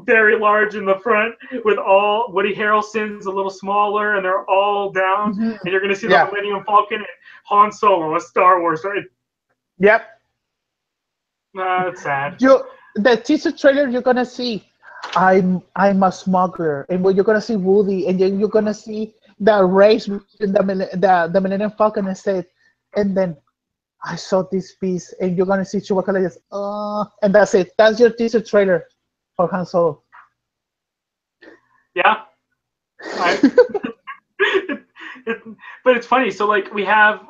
very large in the front, with all Woody Harrelson's a little smaller, and they're all down, Mhm. and you're gonna see the Yeah. Millennium Falcon and Han Solo, a Star Wars. Right? Yep. That's sad. The teaser trailer you're gonna see. I'm a smuggler, and when you're gonna see Woody, and then you're gonna see the race between the Millennium Falcon and said, and then I saw this piece, and you're gonna see Chewbacca like this, and that's it. That's your teaser trailer for Han Solo. Yeah. I, it, but it's funny. So like we have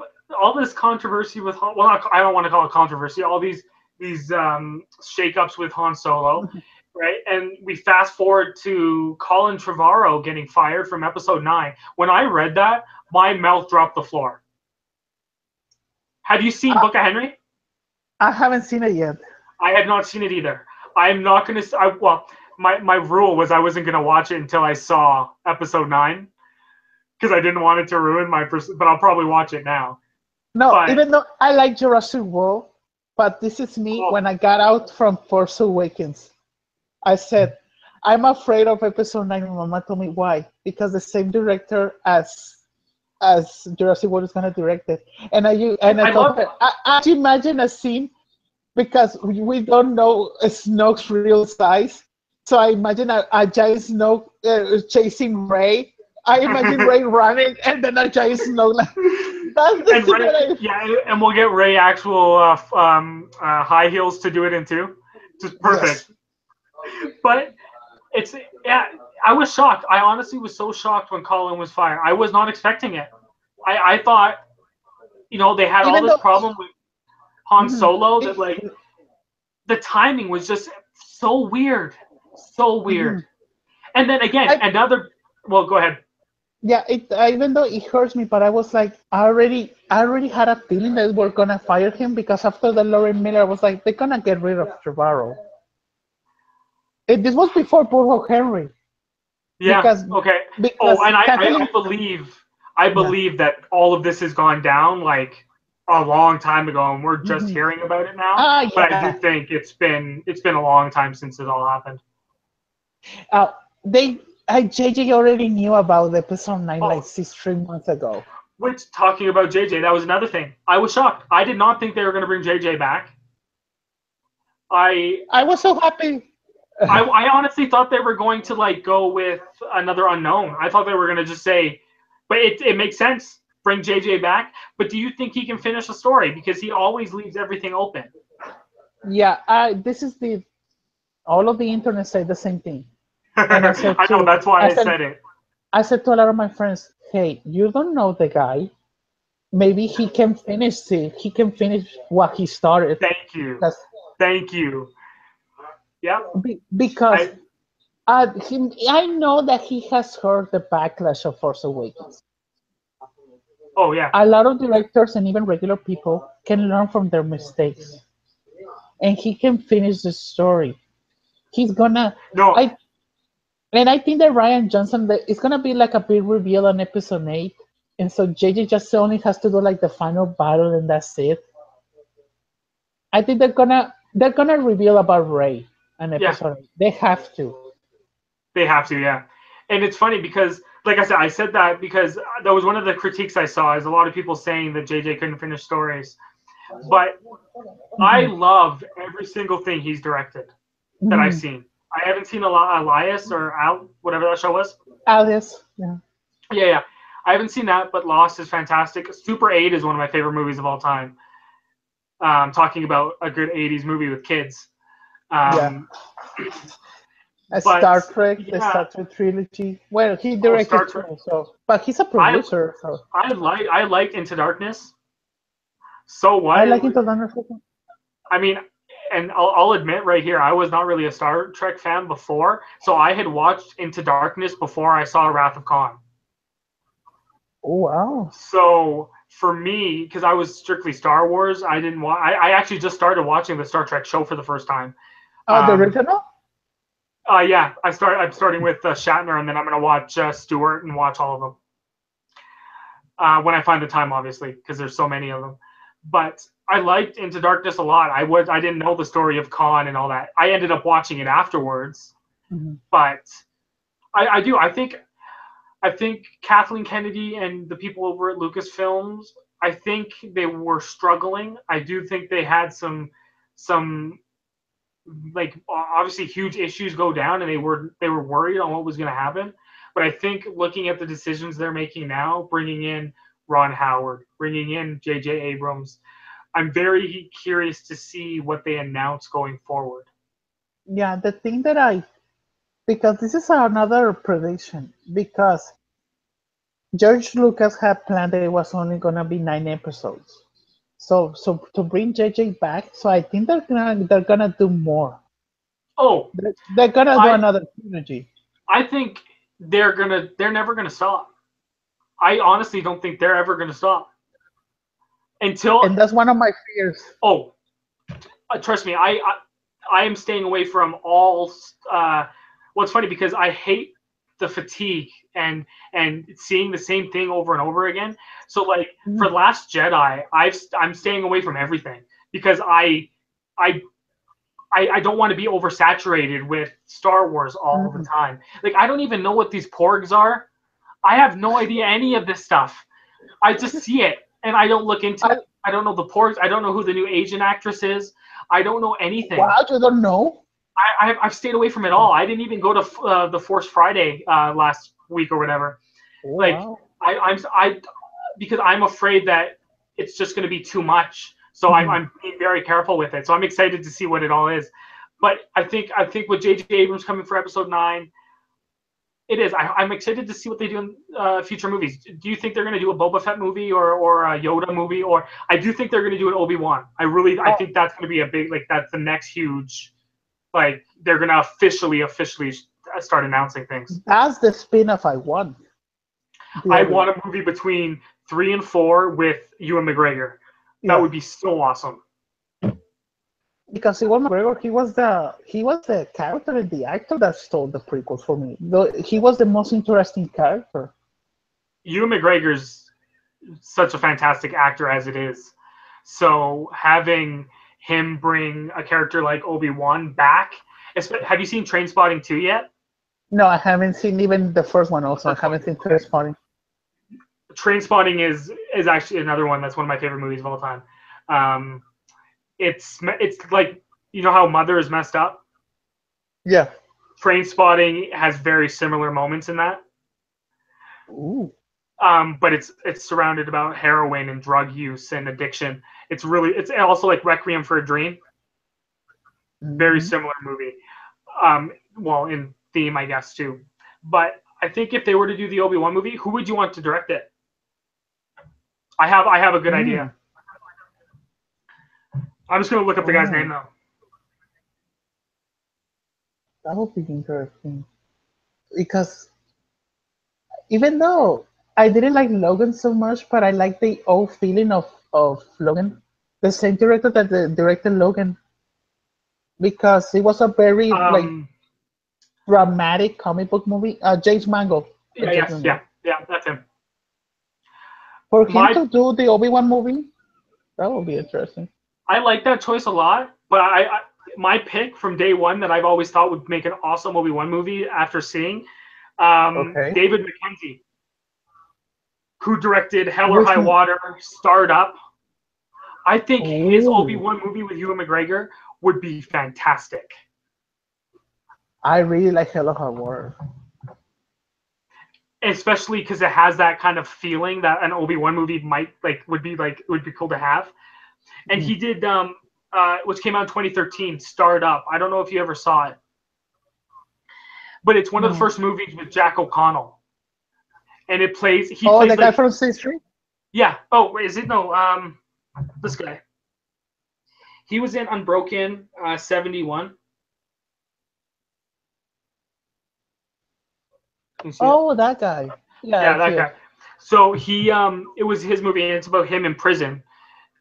all this controversy with well, I don't want to call it controversy. All these shakeups with Han Solo, right? And we fast forward to Colin Trevorrow getting fired from Episode 9. When I read that, my mouth dropped the floor. Have you seen I, Book of Henry? I haven't seen it yet. I have not seen it either. I'm not going to. Well, my rule was I wasn't going to watch it until I saw Episode 9 because I didn't want it to ruin my. But I'll probably watch it now. No, But even though I like Jurassic World, but this is me oh, when I got out from Force Awakens. I said, I'm afraid of Episode 9. My mama told me why. Because the same director as Jurassic World is gonna direct it. And I I told love. her, I imagine a scene because we don't know Snoke's real size. So I imagine a giant Snoke chasing Ray. I imagine Ray running and then a giant Snoke. That's the And scene Ray, that I. yeah, and we'll get Ray actual high heels to do it in too. Just perfect. Yes. But it's yeah, I was shocked. I honestly was so shocked when Colin was fired. I was not expecting it. I thought they had all Even this though problem with Han mhm, Solo that it, like the timing was just so weird, so weird. mhm. And then again, I, another. Well, go ahead. yeah, even though it hurts me, but I was like, I already had a feeling that we're gonna fire him because after the Lauren Miller, I was like, they're gonna get rid of Trevorrow. This was before Paul Henry Yeah. because Okay. Oh, because and I Kathleen, yeah, believe that all of this has gone down like a long time ago, and we're just mhm. hearing about it now. Ah, But I do yeah, think it's been a long time since it all happened. uh, JJ already knew about the episode 9 like Oh, 3 months ago. which talking about JJ, that was another thing. I was shocked. I did not think they were going to bring JJ back. I I was so happy. I honestly thought they were going to like go with another unknown. I thought they were going to just say, but it makes sense. Bring JJ back. But do you think he can finish the story? Because he always leaves everything open. Yeah, this is the all of the internet said the same thing, and I know that's why I said it. I said to a lot of my friends, hey, you don't know the guy. Maybe he can finish what he started. Thank you. Because Thank you. Yep. because I I know that he has heard the backlash of Force Awakens. oh yeah. A lot of directors and even regular people can learn from their mistakes, and he can finish the story. He's gonna. No, I And I think that Ryan Johnson, it's gonna be like a big reveal on episode 8, and so JJ just only has to do like the final battle, and that's it. I think they're gonna reveal about Ray on yeah, episode 8. They have to. they have to, yeah. And it's funny because like I said that because that was one of the critiques I saw is a lot of people saying that JJ couldn't finish stories. But I Mhm. love every single thing he's directed that I've Mhm. seen. I haven't seen a lot Elias or Al, whatever that show was. Alice, yeah. Yeah, yeah. I haven't seen that, but Lost is fantastic. Super 8 is one of my favorite movies of all time. Talking about a good 80s movie with kids. Yeah. Um, A but Star Trek, the yeah, Star Trek trilogy. Well, he oh, directed Star Trek. too, so but he's a I producer, so I liked Into Darkness. So I what? like Into Darkness. I mean, and I'll admit right here, I was not really a Star Trek fan before, so I had watched Into Darkness before I saw Wrath of Khan. Oh wow. So for me, because I was strictly Star Wars, I didn't want. I actually just started watching the Star Trek show for the first time. Oh, the Um, original? yeah, I'm starting with Shatner, and then I'm gonna watch Stewart and watch all of them when I find the time, obviously, because there's so many of them. But I liked Into Darkness a lot. I didn't know the story of Khan and all that. I ended up watching it afterwards, Mhm. but I do. I think Kathleen Kennedy and the people over at Lucasfilms, I think they were struggling. I do think they had some like obviously huge issues go down, and they were worried on what was going to happen. But I think looking at the decisions they're making now, bringing in Ron Howard, bringing in J.J. Abrams, I'm very curious to see what they announce going forward. Yeah, the thing that I because this is another prediction because George Lucas had planned that it was only gonna be 9 episodes. So to bring JJ back, so I think they're gonna do more. Oh, They're gonna do I another trilogy. I think they're never gonna stop. I honestly don't think they're ever gonna stop until And that's one of my fears. oh trust me, I am staying away from all. What's funny because I hate the fatigue and seeing the same thing over and over again. So like for Mhm. Last Jedi, I'm staying away from everything because I I don't want to be oversaturated with Star Wars all the Mhm. time. Like I don't even know what these porgs are. I have no idea any of this stuff. I just see it and I don't look into I, it. I don't know the porgs. I don't know who the new Asian actress is. I don't know anything. wow, you don't know? I've stayed away from it all. I didn't even go to the Force Friday last week or whatever. Oh Like wow. I because I'm afraid that it's just going to be too much. So I'm, Mhm. I'm being very careful with it. So I'm excited to see what it all is. But I think with J.J. Abrams coming for Episode 9, It is. I'm excited to see what they do in future movies. Do you think they're going to do a Boba Fett movie or a Yoda movie? Or I do think they're going to do an Obi-Wan. I think that's going to be a big, like, that's the next huge, like, they're going to officially start announcing things. That's the spin-off I want. I want a movie between 3 and 4 with Ewan McGregor. That would be so awesome. Because Ewan McGregor, he was the character and the actor that stole the prequels for me. He was the most interesting character. Ewan McGregor's such a fantastic actor as it is. So having him bring a character like Obi-Wan back. Have you seen Trainspotting 2 yet? No, I haven't seen even the first one. Also, I haven't seen Trainspotting. Trainspotting is actually another one that's one of my favorite movies of all time. It's like, you know how Mother is messed up? Yeah. Trainspotting has very similar moments in that. Ooh. But it's surrounded about heroin and drug use and addiction. It's also like Requiem for a Dream. Very similar movie. Well, in theme, I guess, too. But I think if they were to do the Obi-Wan movie, who would you want to direct it? I have a good idea. I'm just going to look up the guy's name, though. That would be interesting. Because even though I didn't like Logan so much, but I like the old feeling of Logan. The same director that directed Logan. Because it was a very dramatic comic book movie. James Mangold. Yeah, that's him. For him to do the Obi-Wan movie, that would be interesting. I like that choice a lot, but my pick from day one that I've always thought would make an awesome Obi-Wan movie after seeing David Mackenzie, who directed Hell or High Water, Startup. I think his Obi-Wan movie with Ewan McGregor would be fantastic. I really like Hell or High Water. Especially because it has that kind of feeling that an Obi-Wan movie would be cool to have. And he did which came out in 2013, Startup. I don't know if you ever saw it. But it's one of the first movies with Jack O'Connell. And it plays the guy from State Street? Yeah. Oh, is it? No, this guy. He was in Unbroken 71. Oh, that guy. Yeah, that guy. So it was his movie, and it's about him in prison.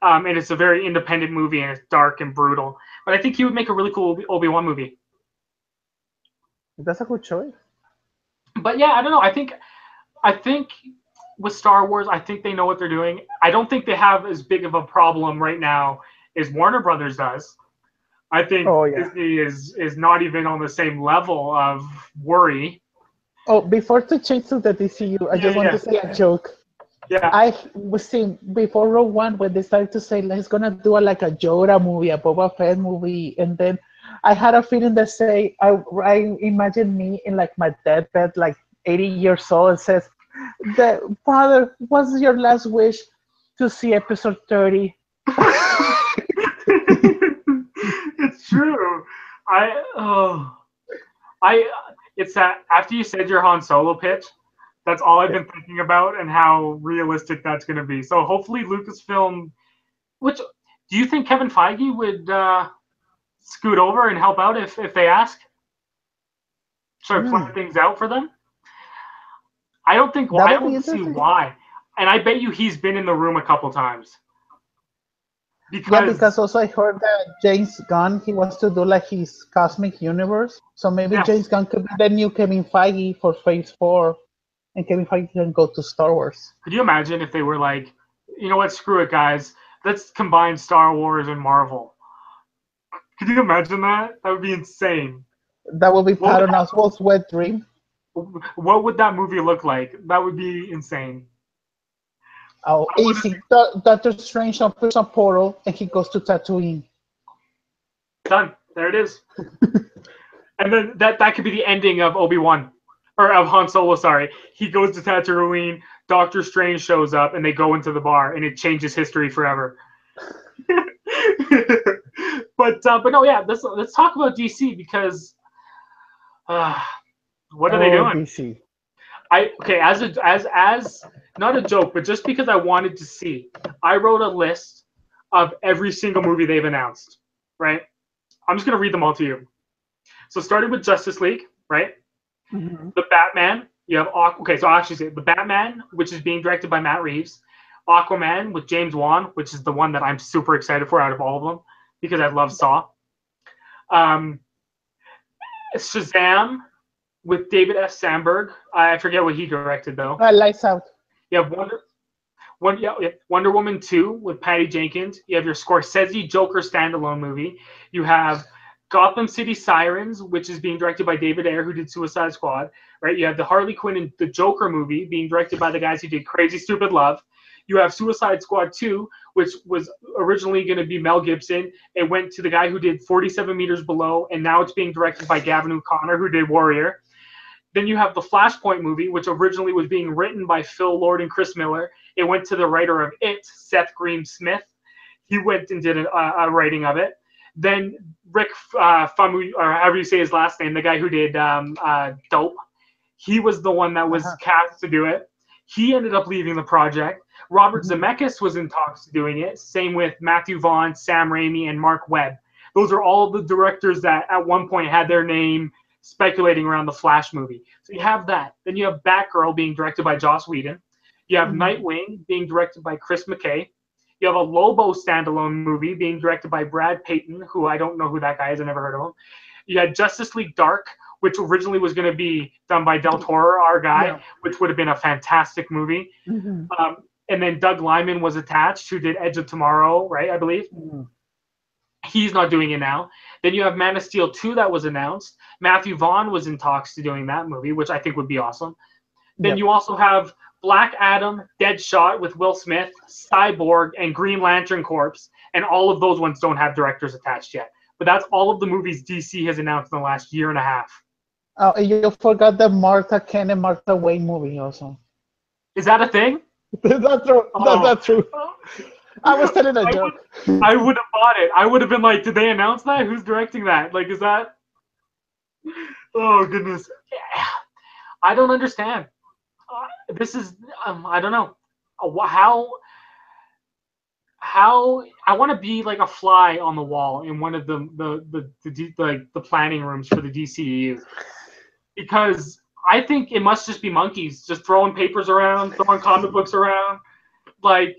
And it's a very independent movie, and it's dark and brutal. But I think he would make a really cool Obi-Wan movie. That's a good choice. But yeah, I don't know. I think with Star Wars, I think they know what they're doing. I don't think they have as big of a problem right now as Warner Brothers does. I think Disney is not even on the same level of worry. Oh, before to change to the DCU, I just want to say a joke. Yeah. I was seeing before Rogue One when they started to say let's gonna do a Yoda movie, a Boba Fett movie, and then I had a feeling that say I imagine me in like my deathbed, like 80 years old, and says, "Father, what's your last wish to see episode 30?" It's true. It's that after you said your Han Solo pitch, that's all I've been thinking about and how realistic that's going to be. So hopefully Lucasfilm, do you think Kevin Feige would scoot over and help out if they ask? Start playing things out for them? I don't think why. I don't see why. And I bet you he's been in the room a couple times. Because also I heard that James Gunn, he wants to do like his cosmic universe. So maybe James Gunn could be the new Kevin Feige for Phase 4. And Kevin Feige can go to Star Wars. Could you imagine if they were like, you know what, screw it, guys. Let's combine Star Wars and Marvel. Could you imagine that? That would be insane. That would be Patton Oswalt's wet dream. What would that movie look like? That would be insane. Oh, easy. Doctor Strange opens a portal and he goes to Tatooine. Done. There it is. And then that could be the ending of Obi-Wan. Or of Han Solo, sorry. He goes to Tatooine, Doctor Strange shows up, and they go into the bar, and it changes history forever. But no, yeah, let's talk about DC because What are they Oh, doing? DC. I okay as not a joke, but just because I wanted to see, I wrote a list of every single movie they've announced. Right. I'm just gonna read them all to you. So starting with Justice League, right? Hmm. The Batman. You have okay. So I'll actually say the Batman, which is being directed by Matt Reeves. Aquaman with James Wan, which is the one that I'm super excited for out of all of them because I love Saw. Um, Shazam with David F. Sandberg. I forget what he directed though. Lights Out. You have Wonder Woman 2 with Patty Jenkins. You have your Scorsese Joker standalone movie. You have Gotham City Sirens, which is being directed by David Ayer, who did Suicide Squad. Right? You have the Harley Quinn and the Joker movie being directed by the guys who did Crazy Stupid Love. You have Suicide Squad 2, which was originally going to be Mel Gibson. It went to the guy who did 47 Meters Below, and now it's being directed by Gavin O'Connor, who did Warrior. Then you have the Flashpoint movie, which originally was being written by Phil Lord and Chris Miller. It went to the writer of It, Seth Green Smith. He went and did a writing of it. Then Rick Famu, or however you say his last name, the guy who did Dope, he was the one that was cast to do it. He ended up leaving the project. Robert Zemeckis was in talks to doing it. Same with Matthew Vaughn, Sam Raimi, and Mark Webb. Those are all the directors that at one point had their name speculating around the Flash movie. So you have that. Then you have Batgirl being directed by Joss Whedon. You have Nightwing being directed by Chris McKay. You have a Lobo standalone movie being directed by Brad Payton, who I don't know who that guy is. I never heard of him. You had Justice League Dark, which originally was going to be done by Del Toro, our guy, which would have been a fantastic movie. And then Doug Liman was attached, who did Edge of Tomorrow, right, I believe. He's not doing it now. Then you have Man of Steel 2 that was announced. Matthew Vaughn was in talks to doing that movie, which I think would be awesome. Then you also have Black Adam, Deadshot with Will Smith, Cyborg, and Green Lantern Corps, and all of those ones don't have directors attached yet. But that's all of the movies DC has announced in the last year and a half. Oh, you forgot the Martha Ken and Martha Wayne movie also. Is that a thing? That's not true. That's not true. I was telling a joke. I would have bought it. I would have been like, did they announce that? Who's directing that? Like, is that? Oh, goodness. Yeah. I don't understand. This is, I don't know. How I want to be like a fly on the wall in one of the planning rooms for the DCEU, because I think it must just be monkeys just throwing papers around, throwing comic books around. Like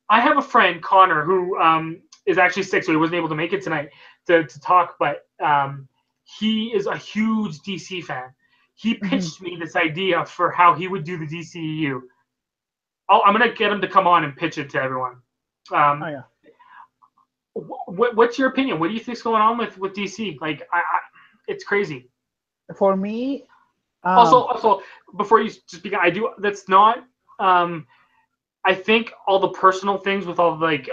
I have a friend, Connor, who is actually sick, so he wasn't able to make it tonight to talk, but he is a huge DC fan. He pitched me this idea for how he would do the DCEU. I'm going to get him to come on and pitch it to everyone. What's your opinion? What do you think's going on with DC? Like, it's crazy. For me, also, before you just begin, that's not. I think all the personal things with all like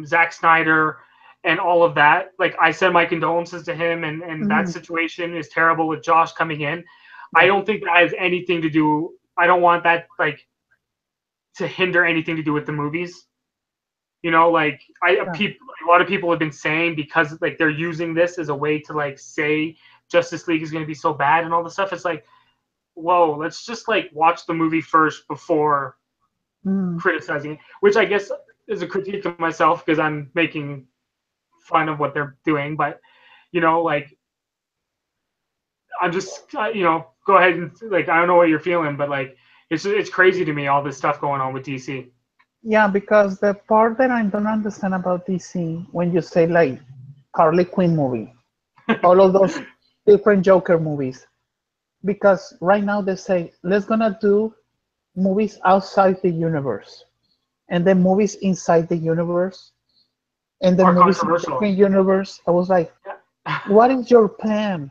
Zack Snyder and all of that. Like, I send my condolences to him, and that situation is terrible with Josh coming in. I don't think that has anything to do. I don't want that to hinder anything to do with the movies. You know, like a lot of people have been saying, because like they're using this as a way to like say Justice League is going to be so bad and all this stuff. It's like, whoa, let's just like watch the movie first before criticizing it, which I guess is a critique of myself because I'm making fun of what they're doing. But you know, like, I'm just go ahead and like, I don't know what you're feeling, but like it's crazy to me, all this stuff going on with DC. Yeah, because the part that I don't understand about DC, when you say like Harley Quinn movie, all of those different Joker movies, because right now they say let's gonna do movies outside the universe, and then movies inside the universe, and then movies in the different universe. I was like, what is your plan?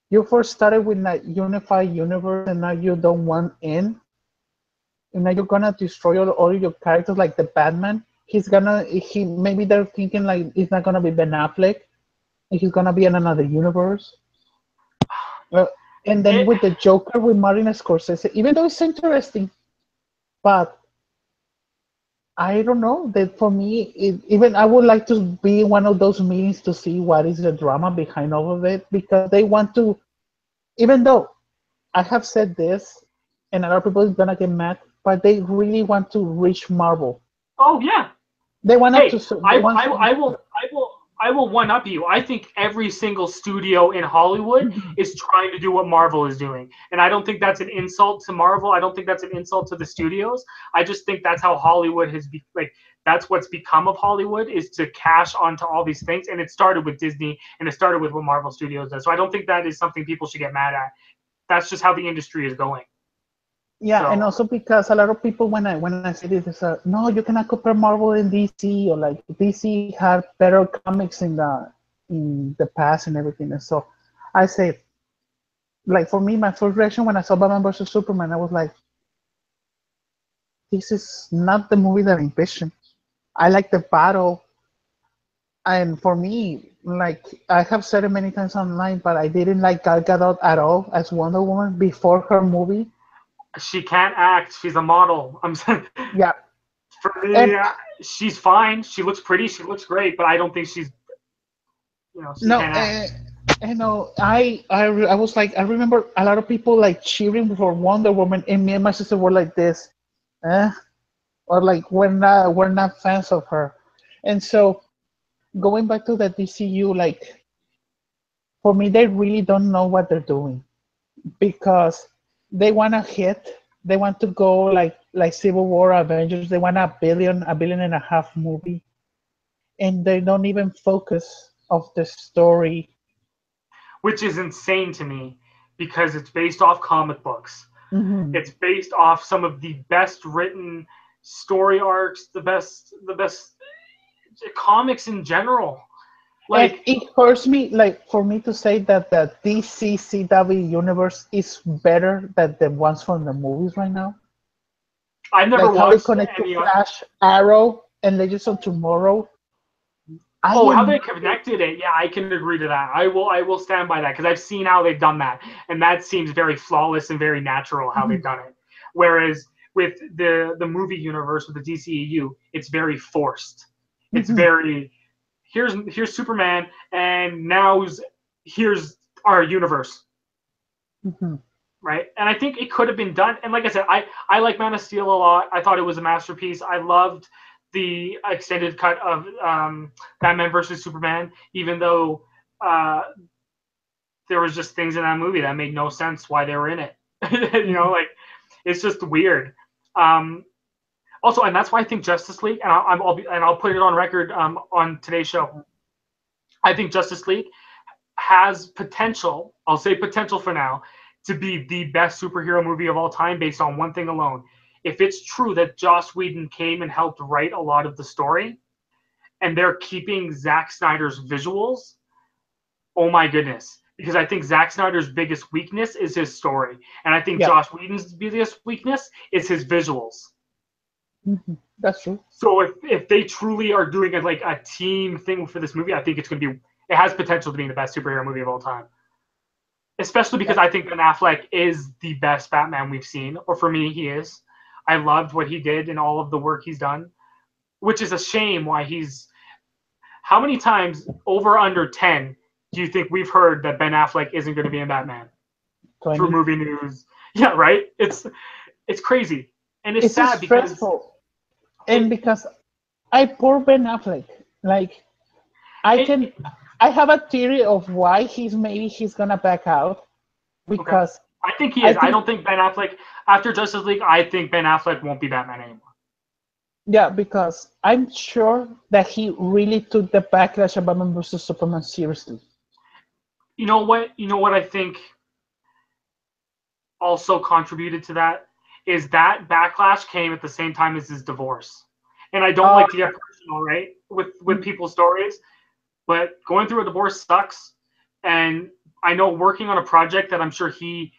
You first started with a unified universe, and now you don't want in. And now you're gonna destroy all your characters, like the Batman. Maybe they're thinking like it's not gonna be Ben Affleck, and he's gonna be in another universe. And then with the Joker with Martin Scorsese, even though it's interesting, but I don't know that for me. Even I would like to be in one of those meetings to see what is the drama behind all of it, because they want to even though I have said this, and a lot of people is gonna get mad, but they really want to reach Marvel. Oh yeah. They wanted Hey, to. They want. I will one up you. I think every single studio in Hollywood is trying to do what Marvel is doing, and I don't think that's an insult to Marvel. I don't think that's an insult to the studios. I just think that's how Hollywood has like. That's what's become of Hollywood is to cash onto all these things, and it started with Disney, and it started with what Marvel Studios does. So I don't think that is something people should get mad at. That's just how the industry is going. Yeah, and So also because a lot of people when I say this, is no, you cannot compare Marvel and DC, or like DC had better comics in the past and everything. And so I say, like for me, my first reaction when I saw Batman versus Superman, I was like, this is not the movie that I envisioned. I like the battle, and for me, like I have said it many times online, but I didn't like Gal Gadot at all as Wonder Woman before her movie. she can't act. She's a model. I'm saying Yeah, for and me, she's fine. She looks pretty. She looks great, but I don't think she's she no, can't act. you know, I was like, I remember a lot of people like cheering for Wonder Woman, and me and my sister were like this, eh? Or like we're not fans of her, and so going back to the DCU, like for me, they really don't know what they're doing because they want to hit, they want to go like Civil War, Avengers, they want a billion and a half movie, and they don't even focus of the story. Which is insane to me because it's based off comic books. Hmm. It's based off some of the best written story arcs, the best comics in general. And Like it hurts me, like for me to say that the DCCW universe is better than the ones from the movies right now. I've never Like how they watched connect to any. Flash, Arrow, and Legends of Tomorrow. I Oh, how am they not. connected it? Yeah, I can agree to that. I will stand by that because I've seen how they've done that, and that seems very flawless and very natural how they've Mhm, done it. Whereas with the movie universe with the DCEU, it's very forced. It's mhm, very here's Superman, and now here's our universe, mhm. right? And I think it could have been done. And like I said, I like Man of Steel a lot. I thought it was a masterpiece. I loved the extended cut of Batman versus Superman, even though uh, there was just things in that movie that made no sense why they were in it. Like it's just weird. Um, Also, and that's why I think Justice League, and I'll put it on record on today's show. I think Justice League has potential. I'll say potential for now to be the best superhero movie of all time based on one thing alone. If it's true that Joss Whedon came and helped write a lot of the story, and they're keeping Zack Snyder's visuals, oh my goodness. Because I think Zack Snyder's biggest weakness is his story. And I think Yeah, Joss Whedon's biggest weakness is his visuals. mhm. That's true. So if they truly are doing it like a team thing for this movie, I think it has potential to be the best superhero movie of all time. Especially because I think Ben Affleck is the best Batman we've seen, or for me, he is. I loved what he did and all of the work he's done, which is a shame why he's. How many times over under 10 do you think we've heard that Ben Affleck isn't going to be in Batman? Through 20. movie news. Yeah, right? It's crazy. And it's It's just sad because stressful, and it, because I poor Ben Affleck. Like I can, it I have a theory of why he's gonna back out okay. because I think he I is. I think don't think Ben Affleck after Justice League. I think Ben Affleck won't be Batman anymore. yeah, because I'm sure that he really took the backlash of Batman versus Superman seriously. You know what? You know what I think also contributed to that is that backlash came at the same time as his divorce. And I don't Uh, like to get personal, right, with people's stories, but going through a divorce sucks. And I know working on a project that I'm sure he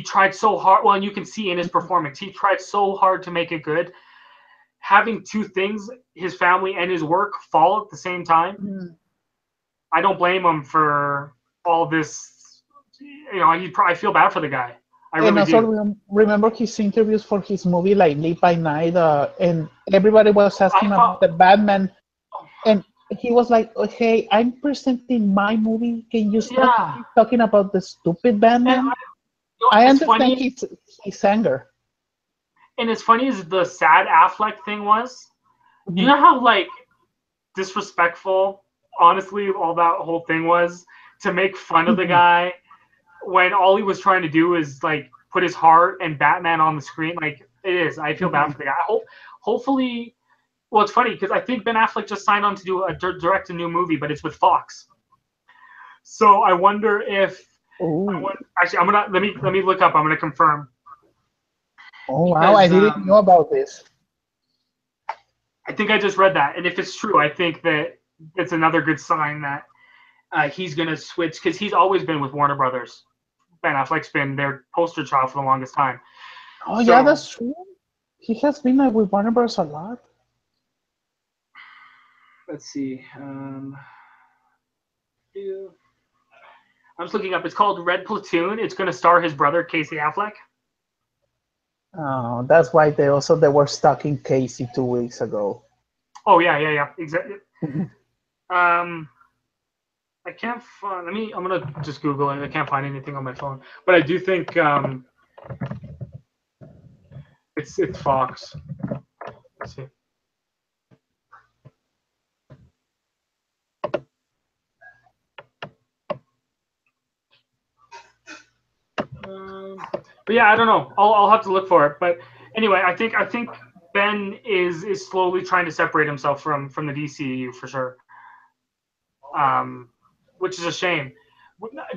tried so hard. Well, and you can see in his performance, he tried so hard to make it good. Having two things, his family and his work, fall at the same time. mm, I don't blame him for all this. I feel bad for the guy. I and really also do. remember his interviews for his movie like Live by Night, and everybody was asking I about thought the Batman, and he was like, "Okay, I'm presenting my movie. Can you stop Yeah, talking about the stupid and Batman?" I as understand funny his anger. and as funny as the sad Affleck thing was, you Mhm. know how like disrespectful, honestly, all that whole thing was to make fun of the Mhm. guy when all he was trying to do is like put his heart and Batman on the screen. Like it is, I feel bad Mhm. for the guy. Hopefully, well, it's funny because I think Ben Affleck just signed on to do direct a new movie, but it's with Fox. So I wonder if Oh, actually I'm gonna let me look up. I'm gonna confirm oh wow! I because didn't know about this. I think I just read that, and if it's true, I think that it's another good sign that he's gonna switch because he's always been with Warner Brothers. Ben Affleck's been their poster child for the longest time. Oh yeah, So that's true. He has been with Warner Bros. A lot. let's see. I'm just looking up. It's called Red Platoon. It's going to star his brother Casey Affleck. Oh, that's why they were stuck in Casey 2 weeks ago. Oh yeah, exactly. Mhm. Um, I can't find. Let me. I'm gonna just Google it. I can't find anything on my phone, but I do think it's Fox. Let's see. But yeah, I don't know. I'll have to look for it. But anyway, I think Ben is slowly trying to separate himself from the DCEU for sure. Um, which is a shame.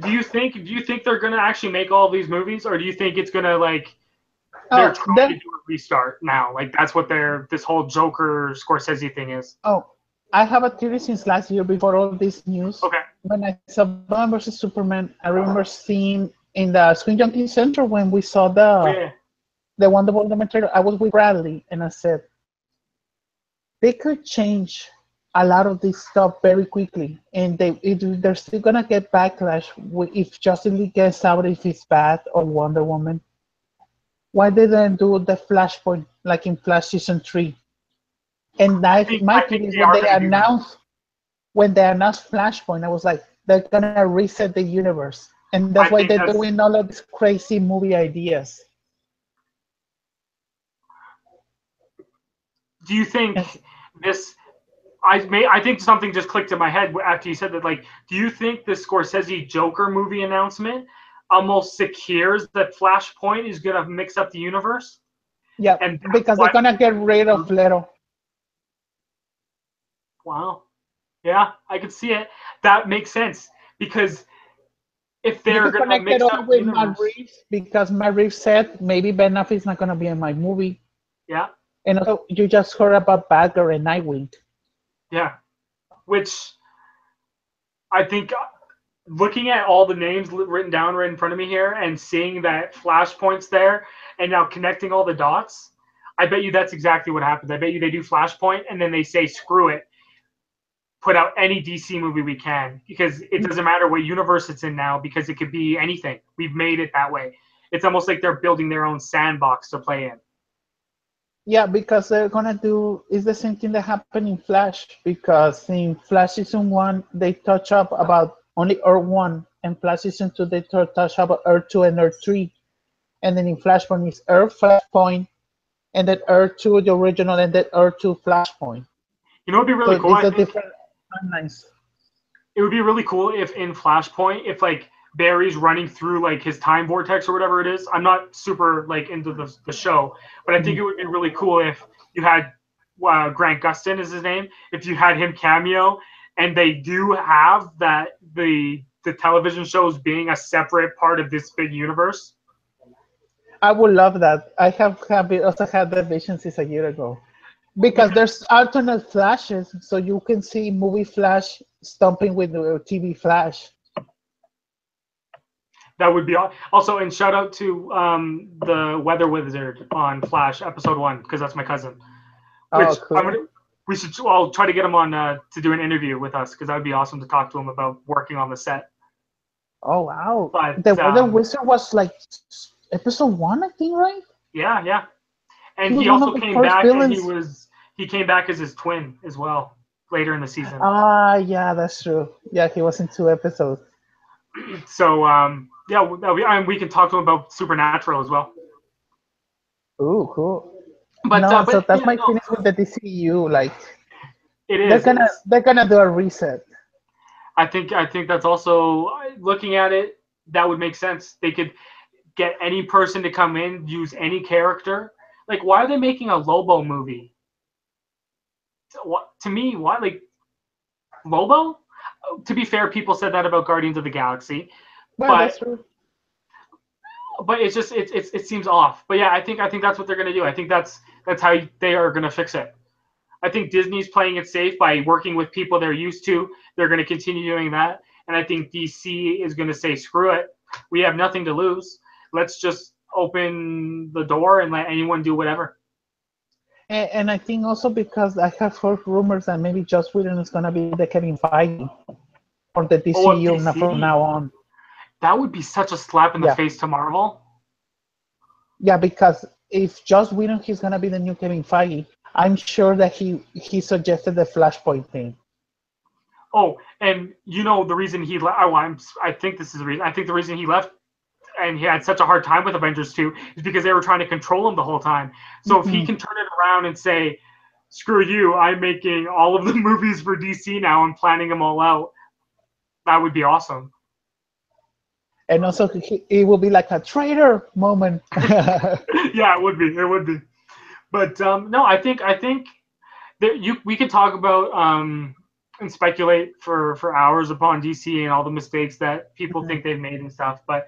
Do you think they're gonna actually make all these movies, or do you think it's gonna like they're Oh, trying to do a restart now? Like that's what their this whole Joker Scorsese thing is. I have a theory since last year before all this news. Okay. When I saw Batman versus Superman, I remember seeing in the Screen Junkie Center when we saw Oh yeah. the Wonder Woman trailer. I was with Bradley and I said they could change a lot of this stuff very quickly, and they're still gonna get backlash if Justice League gets out if it's bad or Wonder Woman. Why didn't do the Flashpoint like in Flash season 3? And I I, think my I think theory is they are gonna do that. when they announced Flashpoint, I was like, they're gonna reset the universe, and that's I why think they're that's. doing all of these crazy movie ideas. Do you And think this? I think something just clicked in my head after you said that. Like, do you think the Scorsese Joker movie announcement almost secures that Flashpoint is gonna mix up the universe, yeah, and that's because they're why gonna get they rid of movie? Leto. Wow. Yeah, I could see it. That makes sense because if You they're can gonna connect it mix all up the with Matt universe, Reeves because Matt Reeves said maybe Ben Affleck's not gonna be in my movie, yeah, and also you just heard about Batgirl and Nightwing. yeah. Which I think looking at all the names written down right in front of me here and seeing that Flashpoint's there and now connecting all the dots, I bet you that's exactly what happens. I bet you they do Flashpoint and then they say, screw it, put out any DC movie we can because it doesn't matter what universe it's in now because it could be anything. We've made it that way. It's almost like they're building their own sandbox to play in. Yeah, because they're gonna do is the same thing that happened in Flash. Because in Flash season 1 they touch up about only Earth 1, and Flash season 2 they touch up Earth 2 and Earth 3, and then in Flashpoint it's Earth Flashpoint, and then Earth 2 the original, and then Earth 2 Flashpoint. You know, it'd be So really cool. it's I a think different timelines. it would be really cool if in Flashpoint, if like Barry's running through like his time vortex or whatever it is. I'm not super like into the show, but I think it would be really cool if you had Grant Gustin is his name. If you had him cameo, and they do have that the television shows being a separate part of this big universe. I would love that. I have also had that vision since a year ago. Because Because there's alternate flashes, so you can see movie Flash stomping with the TV Flash. that would be also, and shout out to the Weather Wizard on Flash episode 1 because that's my cousin. Oh, Which I'm cool. gonna we should I'll try to get him on to do an interview with us because that would be awesome to talk to him about working on the set. Oh, wow. But The Weather Wizard was like episode 1, I think, right? yeah, yeah, He and was he one of also the came first back and villains. he came back as his twin as well. later in the season. Ah, yeah, that's true. Yeah, he was in 2 episodes. So yeah, we can talk to him about Supernatural as well. Ooh, cool. But No, so but that's yeah, my no, feelings with the DCU. Like it they're is. gonna It's they're gonna do a reset. I think that's also looking at it. That would make sense. They could get any person to come in, use any character. Like, why are they making a Lobo movie? To me, why like Lobo? To be fair, people said that about Guardians of the Galaxy, Well, but that's true. it's just it seems off. But yeah, I think that's what they're gonna do. I think that's how they are gonna fix it. I think Disney's playing it safe by working with people they're used to. They're gonna continue doing that, and I think DC is gonna say screw it. We have nothing to lose. Let's just open the door and let anyone do whatever. And I think also because I have heard rumors that maybe Joss Whedon is gonna be the Kevin Feige for the Oh, of DCU from DC, now on. that would be such a slap in the Yeah, face to Marvel. yeah, because if Joss Whedon he's gonna be the new Kevin Feige, I'm sure that he suggested the Flashpoint thing. Oh, and you know the reason he left. Oh, I think this is the reason. I think the reason he left and he had such a hard time with Avengers 2 is because they were trying to control him the whole time. So if he Mhm. can turn it around and say, "Screw you, I'm making all of the movies for DC now and planning them all out," that would be awesome. And also it will be like a traitor moment. Yeah, it would be. It would be. But no, I think that we can talk about and speculate for hours upon DC and all the mistakes that people think they've made and stuff. But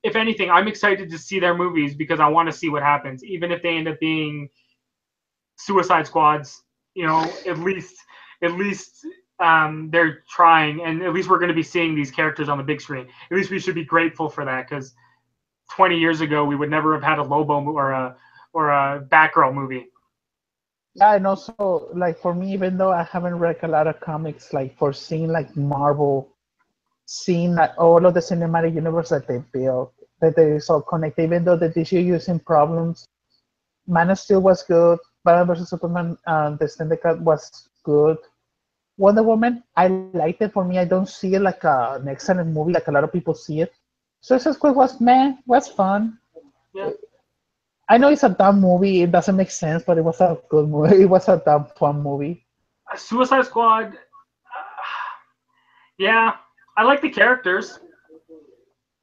if anything, I'm excited to see their movies because I want to see what happens, even if they end up being Suicide Squads. You know, at least they're trying, and at least we're going to be seeing these characters on the big screen. At least we should be grateful for that because 20 years ago we would never have had a Lobo or a Batgirl movie. Yeah, and also like for me, even though I haven't read a lot of comics, like for seeing like Marvel, seeing like all of the cinematic universe that they built, that they so connect, even though the DCU using problems, Man of Steel was good, Batman vs Superman, the Syndicate was good. Wonder Woman, I liked it. For me, I don't see it like an excellent movie like a lot of people see it. Suicide Squad was was fun. Yeah, I know it's a dumb movie. It doesn't make sense, but it was a good movie. It was a dumb fun movie. Suicide Squad. Yeah, I like the characters.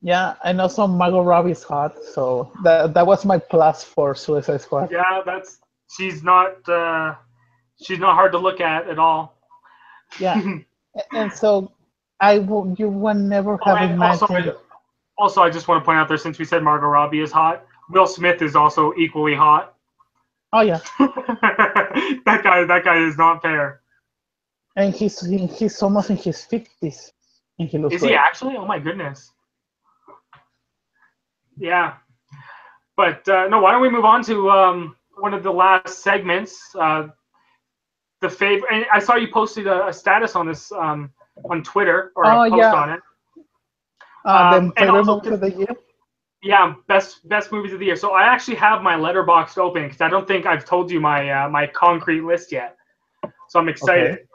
Yeah, and also Margot Robbie's hot, so that was my plus for Suicide Squad. Yeah, that's she's not she's not hard to look at all. Yeah, and so you would never Oh, have and also, imagined. I just want to point out there since we said Margot Robbie is hot, Will Smith is also equally hot. Oh yeah, That guy is not fair. and he's almost in his 50s, and he looks Is he great. actually? Oh my goodness. Yeah, but no. Why don't we move on to one of the last segments? The favorite. And I saw you posted a status on this on Twitter or a Oh post yeah, on it. the And favorite also, movies of the year. yeah, best movies of the year. So I actually have my letterbox open because I don't think I've told you my concrete list yet. So I'm Okay. excited.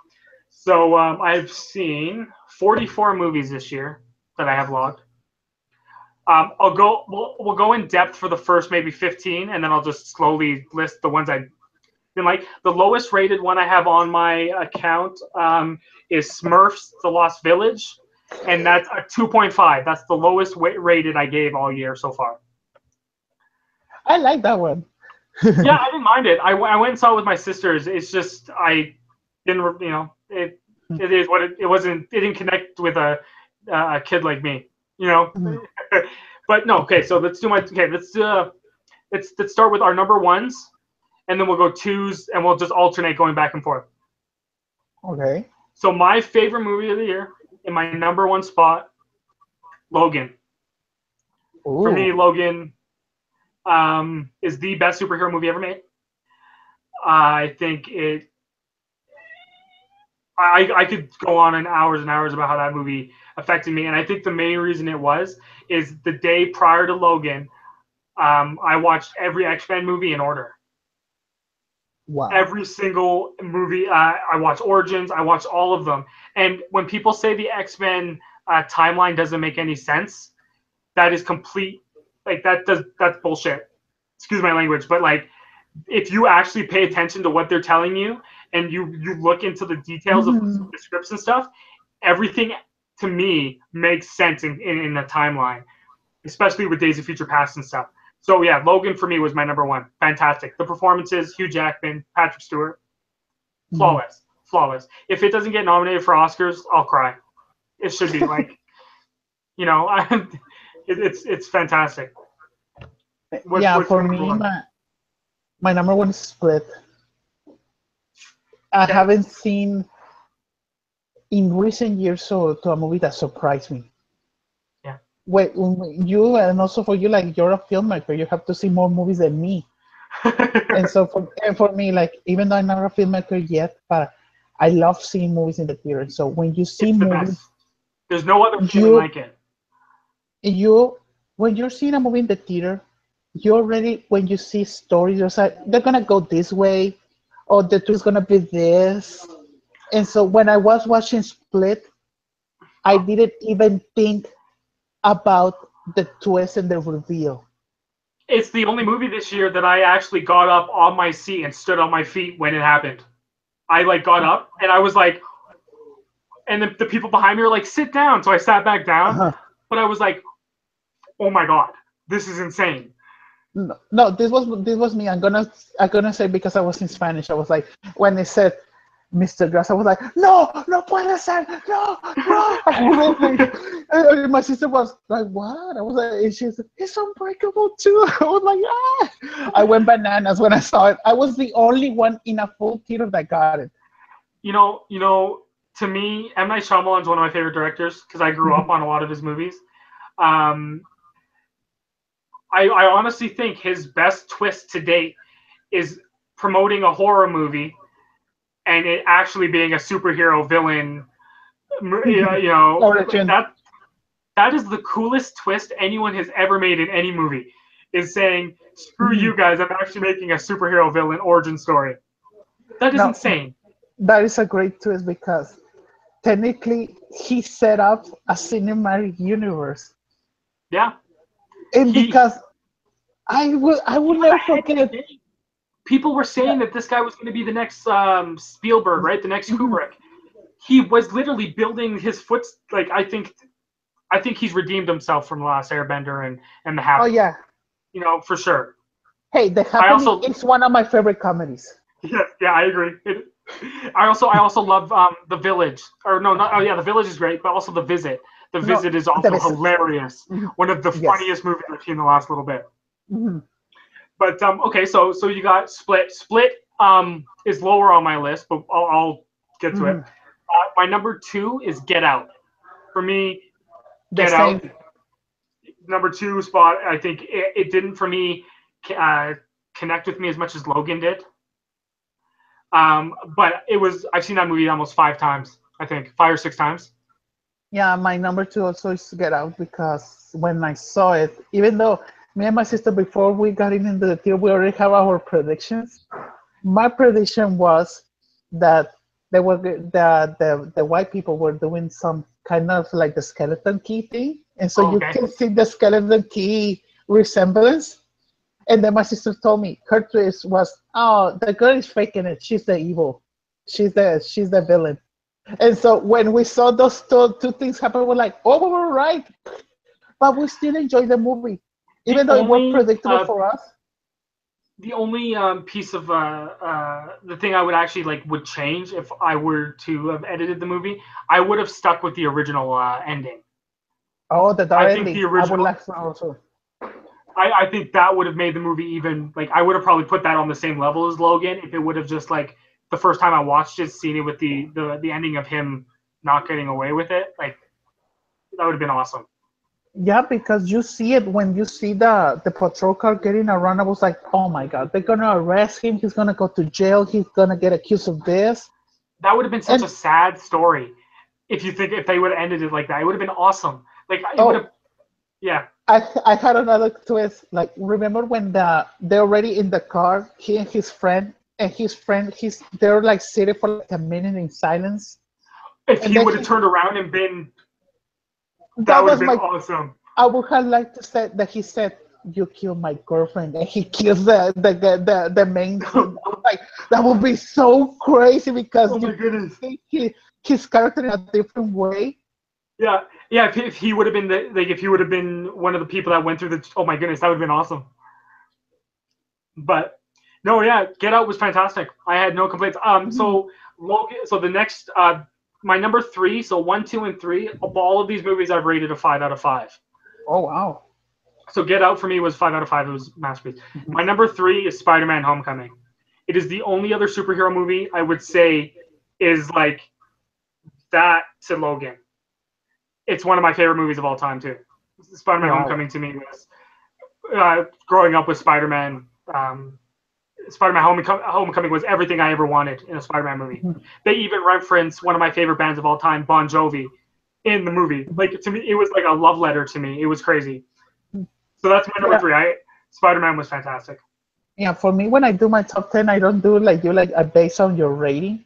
So I've seen 44 movies this year that I have logged. I'll go. We'll go in depth for the first maybe 15, and then I'll just slowly list the ones I been like. The lowest rated one I have on my account is Smurfs: The Lost Village, and that's a 2.5. That's the lowest rated I gave all year so far. I like that one. Yeah, I didn't mind it. I went and saw it with my sisters. It's just I didn't, it is what it wasn't. It didn't connect with a kid like me, you know. But no, okay. So let's start with our number ones, and then we'll go twos, and we'll just alternate going back and forth. Okay. So my favorite movie of the year, in my number one spot, Logan. For me, Ooh. Logan is the best superhero movie ever made. I think it. I could go on and hours about how that movie affected me, and I think the main reason it is the day prior to Logan, I watched every X-Men movie in order. Wow. Every single movie. I watch Origins. I watch all of them. And when people say the X-Men timeline doesn't make any sense, that is complete. Like that's bullshit. Excuse my language, but like if you actually pay attention to what they're telling you and you look into the details of Mhm. the scripts and stuff, everything to me makes sense in the timeline, especially with Days of Future Past and stuff. So yeah, Logan for me was my number one. Fantastic. The performances, Hugh Jackman, Patrick Stewart, Mhm. flawless, flawless. If it doesn't get nominated for Oscars, I'll cry. It should be like, it's fantastic. Yeah, What's for your number me, one? my number one is Split. I Okay. haven't seen in recent years so to a movie that surprised me. Yeah. Wait, you and also for you, like you're a filmmaker, you have to see more movies than me. And so for me, like even though I'm not a filmmaker yet, but I love seeing movies in the theater. So when you see It's the movies, best. There's no other feeling you like it. you when you're seeing a movie in the theater, you already when you see stories, you're like they're gonna go this way, or the twist gonna be this. And so when I was watching Split, I didn't even think about the twist and the reveal. It's the only movie this year that I actually got up on my seat and stood on my feet when it happened. I like got up and I was like, and the people behind me were like, sit down. So I sat back down, Uh-huh. but I was like, oh my God, this is insane. No, no, this was me. I'm gonna say because I was in Spanish. I was like when they said Mr. Grass, I was like, no, no puede ser, no, no. I was like, and my sister was like, what? I was like, and she's like, it's Unbreakable too. I was like, ah. I went bananas when I saw it. I was the only one in a full theater that got it. To me, M. Night Shyamalan is one of my favorite directors because I grew up on a lot of his movies. Um, I honestly think his best twist to date is promoting a horror movie and it actually being a superhero villain. Like Origin. that is the coolest twist anyone has ever made in any movie. Is saying, screw you guys, I'm actually making a superhero villain origin story. That is No, insane. that is a great twist because technically he set up a cinematic universe. Yeah. And He because I will got never ahead of the forget. game. People were Yeah. saying that this guy was going to be the next Spielberg, right? The next Kubrick. He was literally building his foot. Like I think he's redeemed himself from the Last Airbender and The Oh Happening. yeah. For sure. Hey, The I Happening also is one of my favorite comedies. yeah, I agree. I also love The Village. Or no, not oh yeah, The Village is great, but also The Visit. The No, Visit is The also Visit. hilarious. Mhm. One of the Yes. funniest movies I've seen in the last little bit. Mhm. But okay, so you got Split. Split is lower on my list, but I'll get to it. Mhm. My number two is Get Out. For me, The Get Out, same. number two spot. I think it didn't for me uh, connect with me as much as Logan did. But I've seen that movie almost 5 times. I think 5 or 6 times. Yeah, my number two also is Get Out because when I saw it, even though me and my sister before we got into the theater, we already have our predictions. My prediction was that the white people were doing some kind of like the skeleton key thing, and so you Okay. can see the skeleton key resemblance. And then my sister told me her twist was, oh, the girl is faking it. She's the evil. She's the villain. And so when we saw those two things happen, we're like, oh, we were right. But we still enjoyed the movie, The even though it was only predictable for us. the only piece of the thing I would actually would change if I were to have edited the movie, I would have stuck with the original ending. Oh, the I dark think the ending. I would original. like to also. I think that would have made the movie even I would have probably put that on the same level as Logan if it would have just the first time I watched it, seen it with the ending of him not getting away with it. That would have been awesome. Yeah, because you see it when you see the patrol car getting around. I was like, oh my god, they're gonna arrest him. He's gonna go to jail. He's gonna get accused of this. That would have been such And a sad story if they would have ended it like that. It would have been awesome. It would have. oh, Yeah. I had another twist. Like, remember when they're already in the car, he and his friend, and his friend, they're like sitting for like a minute in silence, If and he then would have turned around and been, that that would have was been my. awesome. I would have liked to say that he said, "You killed my girlfriend," and he kills the main. Like that would be so crazy because Oh my you goodness. see his character in a different way. Yeah, yeah. If he would have been if he would have been one of the people that went through the, oh my goodness, that would have been awesome. But no, yeah, Get Out was fantastic. I had no complaints. Mhm. So Logan. So the next, my number three. So 1, 2, and 3 of all of these movies, I've rated a 5 out of 5. Oh wow. So Get Out for me was 5 out of 5. It was a masterpiece. My number three is Spider-Man: Homecoming. It is the only other superhero movie I would say is like that to Logan. It's one of my favorite movies of all time too. Spider-Man: Wow. Homecoming to me was growing up with Spider-Man. Spider-Man: Homecoming was everything I ever wanted in a Spider-Man movie. Mhm. They even reference one of my favorite bands of all time, Bon Jovi, in the movie. Like to me, it was like a love letter to me. It was crazy. So that's my number Yeah. three. Spider-Man was fantastic. Yeah, for me, when I do my top 10, I don't do like you, like I base on your rating.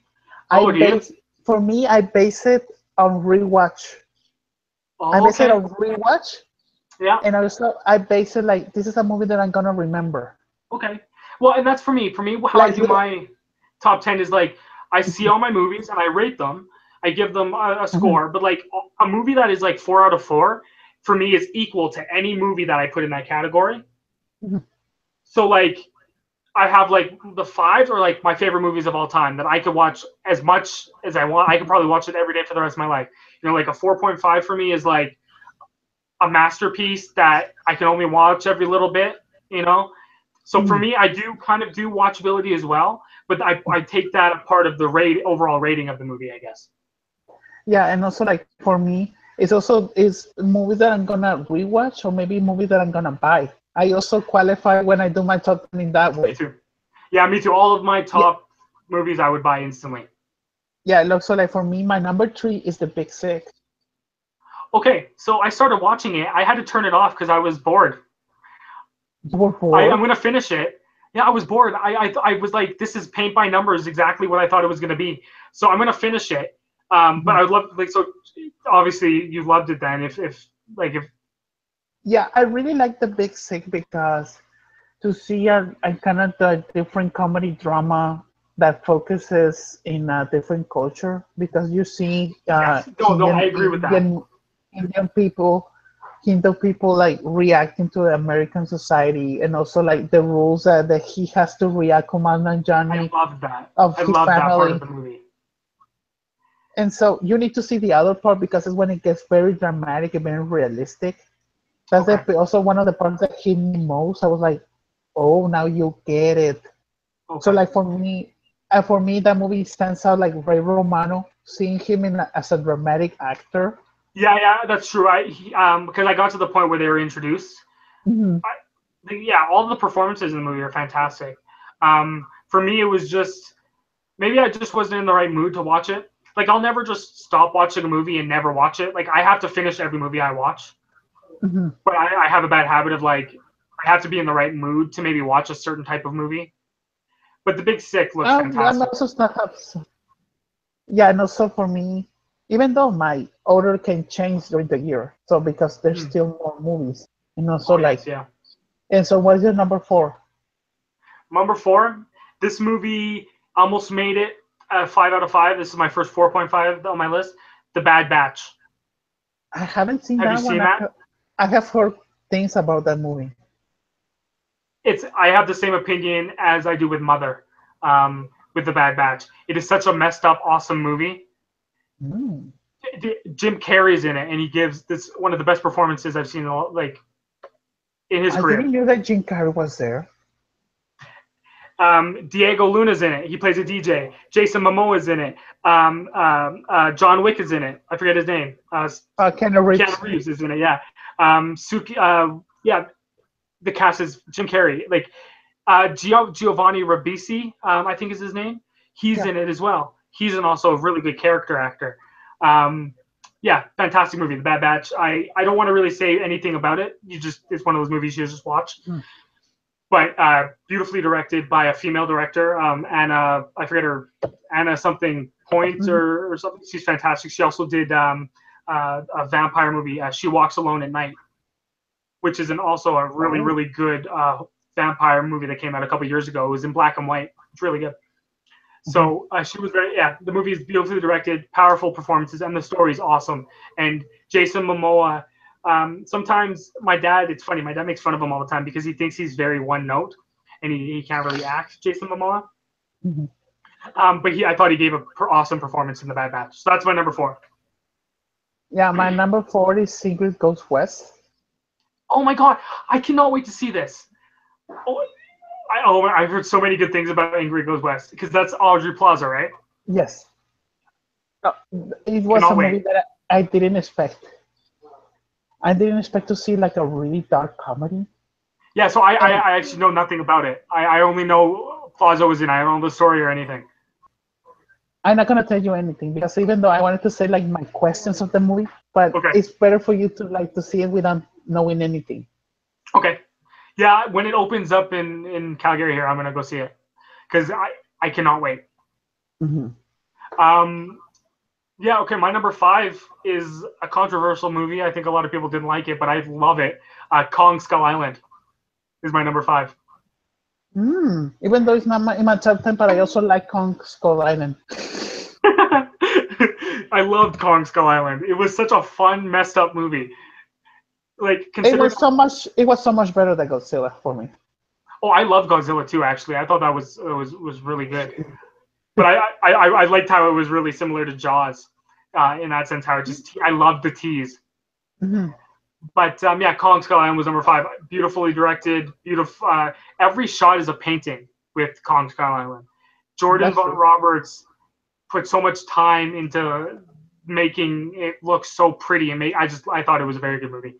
I Oh, do you? base, for me, I base it on rewatch. I Oh, base it okay. on rewatch, Yeah. and also I base it like this is a movie that I'm gonna remember. Okay. Well, and that's for me. For me, how I Like, do my top 10 is like I see all my movies and I rate them. I give them a mhm, score, but like a movie that is like 4 out of 4 for me is equal to any movie that I put in that category. mhm, So like I have like the fives are like my favorite movies of all time that I could watch as much as I want. I could probably watch it every day for the rest of my life. Like a 4.5 for me is like a masterpiece that I can only watch every little bit, you know. So for mhm. me, I do kind of do watchability as well, but I take that a part of the overall rating of the movie, I guess. Yeah, and also like for me, it's also is movies that I'm gonna rewatch or maybe movies that I'm gonna buy. I also qualify when I do my top 10 in that Me way. too. Yeah, me too. All of my Yeah, top movies I would buy instantly. yeah. And also like for me, my number three is The Big Sick. Okay, so I started watching it. I had to turn it off because I was bored. You were I'm bored. gonna finish it. Yeah, I was bored. I was like, this is paint by numbers, exactly what I thought it was gonna be. So I'm gonna finish it. But Mhm. I would love like so. Obviously, you loved it then. If like if Yeah, I really like The Big Sick because to see a kind of the different comedy drama that focuses in a different culture because you see yes, no, I agree with that. Indian people Hindu people like reacting to the American society and also like the rules that he has to react Commandant I Johnny love that. of I his love that part of family. the movie. And so you need to see the other part because it's when it gets very dramatic and very realistic. That's Okay. also one of the parts that hit me most. I was like, oh, now you get it. So Okay. like for me, that movie stands out like Ray Romano, seeing him as a dramatic actor. Yeah, yeah, that's true. Because I got to the point where they were introduced. Mhm. Yeah, all the performances in the movie are fantastic. For me, it was just maybe I just wasn't in the right mood to watch it. Like I'll never just stop watching a movie and never watch it. Like I have to finish every movie I watch. Mhm. But I have a bad habit of like I have to be in the right mood to maybe watch a certain type of movie. But The Big Sick looks And fantastic. also stuff. Yeah, and also for me, even though my order can change during the year, so because there's Hmm. still more movies, and also Oh like, yes, yeah. and so what's your number four? Number four, this movie almost made it 5 out of 5. This is my first 4.5 on my list. The Bad Batch. I haven't seen Have you that one. seen that? I have heard things about that movie. I have the same opinion as I do with Mother, with The Bad Batch. It is such a messed up, awesome movie. Mm. Jim Carrey's in it, and he gives this one of the best performances I've seen like in his I didn't career. know that Jim Carrey was there. Diego Luna's in it. He plays a DJ. Jason Momoa's in it. John Wick is in it. I forget his name. Keanu Keanu Reeves. Reeves is in it. Yeah. Suki. Yeah. The cast is Jim Carrey. Like Giovanni Ribisi, I think is his name. He's Yeah. in it as well. He's also a really good character actor. Um, yeah, fantastic movie, The Bad Batch. I don't want to really say anything about it. It's one of those movies you just watch. Mm. but beautifully directed by a female director, Anna. I forget her, Anna something Point or something. She's fantastic. She also did a vampire movie, She Walks Alone at Night, which is also a really good vampire movie that came out a couple years ago. It was in black and white. It's really good. So she was the movie is beautifully directed, powerful performances, and the story is awesome. And Jason Momoa, sometimes it's funny, my dad makes fun of him all the time because he thinks he's very one note and he can't really act, Jason Momoa. But I thought he gave an awesome performance in The Bad Batch. So that's my number 4. Yeah, my number 4 is Secret Goes West. Oh my God, I cannot wait to see this. I've heard so many good things about Ingrid Goes West because that's Audrey Plaza, right? Yes. It was a movie that I didn't expect. I didn't expect to see like a really dark comedy. Yeah, so I actually know nothing about it. I only know Plaza was in. I don't know the story or anything. I'm not gonna tell you anything because even though I wanted to say like my questions of the movie, but it's better for you to see it without knowing anything. Okay. Yeah, when it opens up in Calgary here, I'm gonna go see it because I cannot wait. Yeah, okay. My number 5 is a controversial movie. I think a lot of people didn't like it, but I love it. Kong Skull Island is my number 5. Even though it's not in my top 10, but I also like Kong Skull Island. I loved Kong Skull Island. It was such a fun, messed up movie. Like it was so much better than Godzilla for me. Oh, I love Godzilla too. Actually, I thought that was really good. But I liked how it was really similar to Jaws, in that sense. How I loved the tease. But yeah, Kong Skull Island was number 5. Beautifully directed, beautiful. Every shot is a painting with Kong Skull Island. Jordan Von Roberts put so much time into making it look so pretty, and I thought it was a very good movie.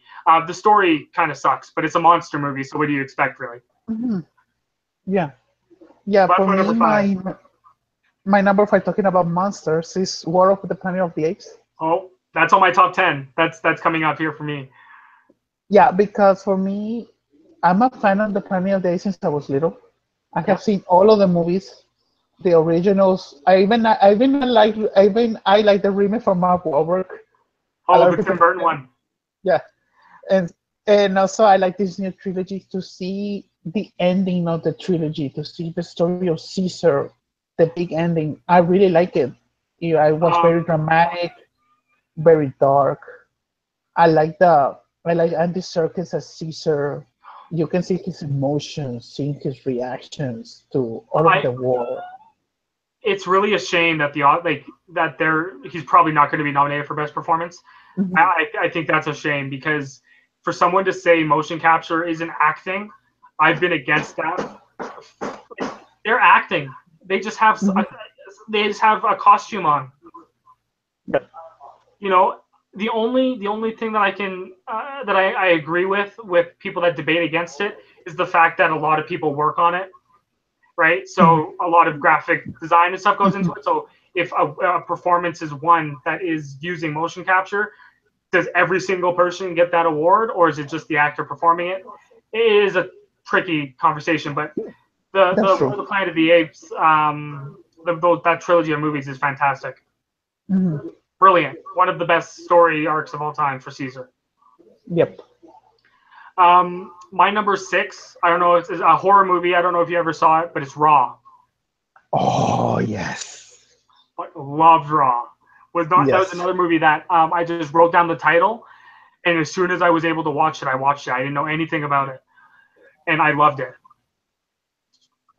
The story kind of sucks, but it's a monster movie, so what do you expect, really? Yeah. For me, my number 5, talking about monsters, is War of the Planet of the Apes. Oh, that's on my top 10. That's coming up here for me. Yeah, because for me, I'm a fan of the Planet of the Apes since I was little. I have seen all of the movies. The originals. I like the remake from Mark Wahlberg. Oh, the Tim Burton one. Yeah, and also I like this new trilogy to see the ending of the trilogy, to see the story of Caesar, the big ending. I really like it. It was very dramatic, very dark. I like Andy Serkis as Caesar. You can see his emotions, seeing his reactions to all of the war. It's really a shame that he's probably not going to be nominated for Best Performance. I think that's a shame because for someone to say motion capture isn't acting, I've been against that. They're acting. They just have a costume on. You know, the only thing that I can that I agree with people that debate against it is the fact that a lot of people work on it. Right, so a lot of graphic design and stuff goes into it. So if a performance is one that is using motion capture, does every single person get that award, or is it just the actor performing it? It is a tricky conversation, but the Planet of the Apes, that trilogy of movies is fantastic. Brilliant, one of the best story arcs of all time for Caesar. Yep. My number 6, I don't know, it's a horror movie. I don't know if you ever saw it, but it's Raw. Oh, yes. Loved Raw. That was another movie that I just wrote down the title, and as soon as I was able to watch it, I watched it. I didn't know anything about it, and I loved it.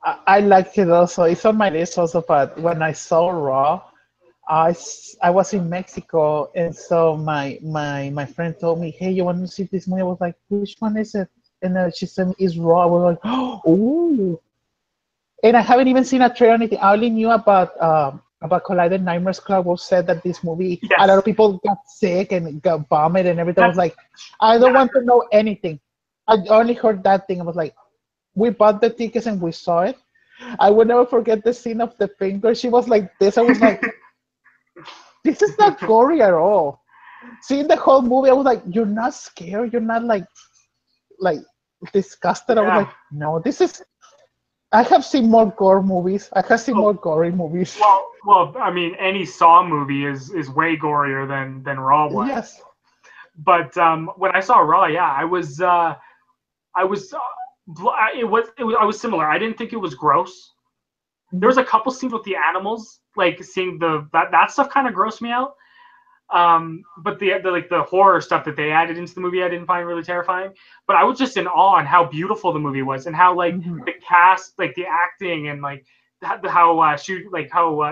I liked it also. It's on my list also, but when I saw Raw, I was in Mexico, and so my friend told me, "Hey, you want to see this movie?" I was like, "Which one is it?" And she said, "It's Raw." I was like, "Oh!" And I haven't even seen a trailer or anything. I only knew about Collider Nightmares Club. Was said that this movie, a lot of people got sick and got vomited and everything. I was like, I don't want to know anything. I only heard that thing. I was like, we bought the tickets and we saw it. I will never forget the scene of the finger. She was like this. I was like, this is not gory at all. Seeing the whole movie, I was like, you're not scared. You're not like disgusted. I was Yeah. like, no, this is. I have seen more gore movies. I have seen Oh, more gory movies. well. I mean, any Saw movie is way gorier than Raw was. Yes. But when I saw Raw, yeah, I was I was similar. I didn't think it was gross. There was a couple scenes with the animals, like seeing that stuff kind of grossed me out. But the like the horror stuff that they added into the movie, I didn't find really terrifying. But I was just in awe on how beautiful the movie was and how like Mhm. the cast, like the acting and like how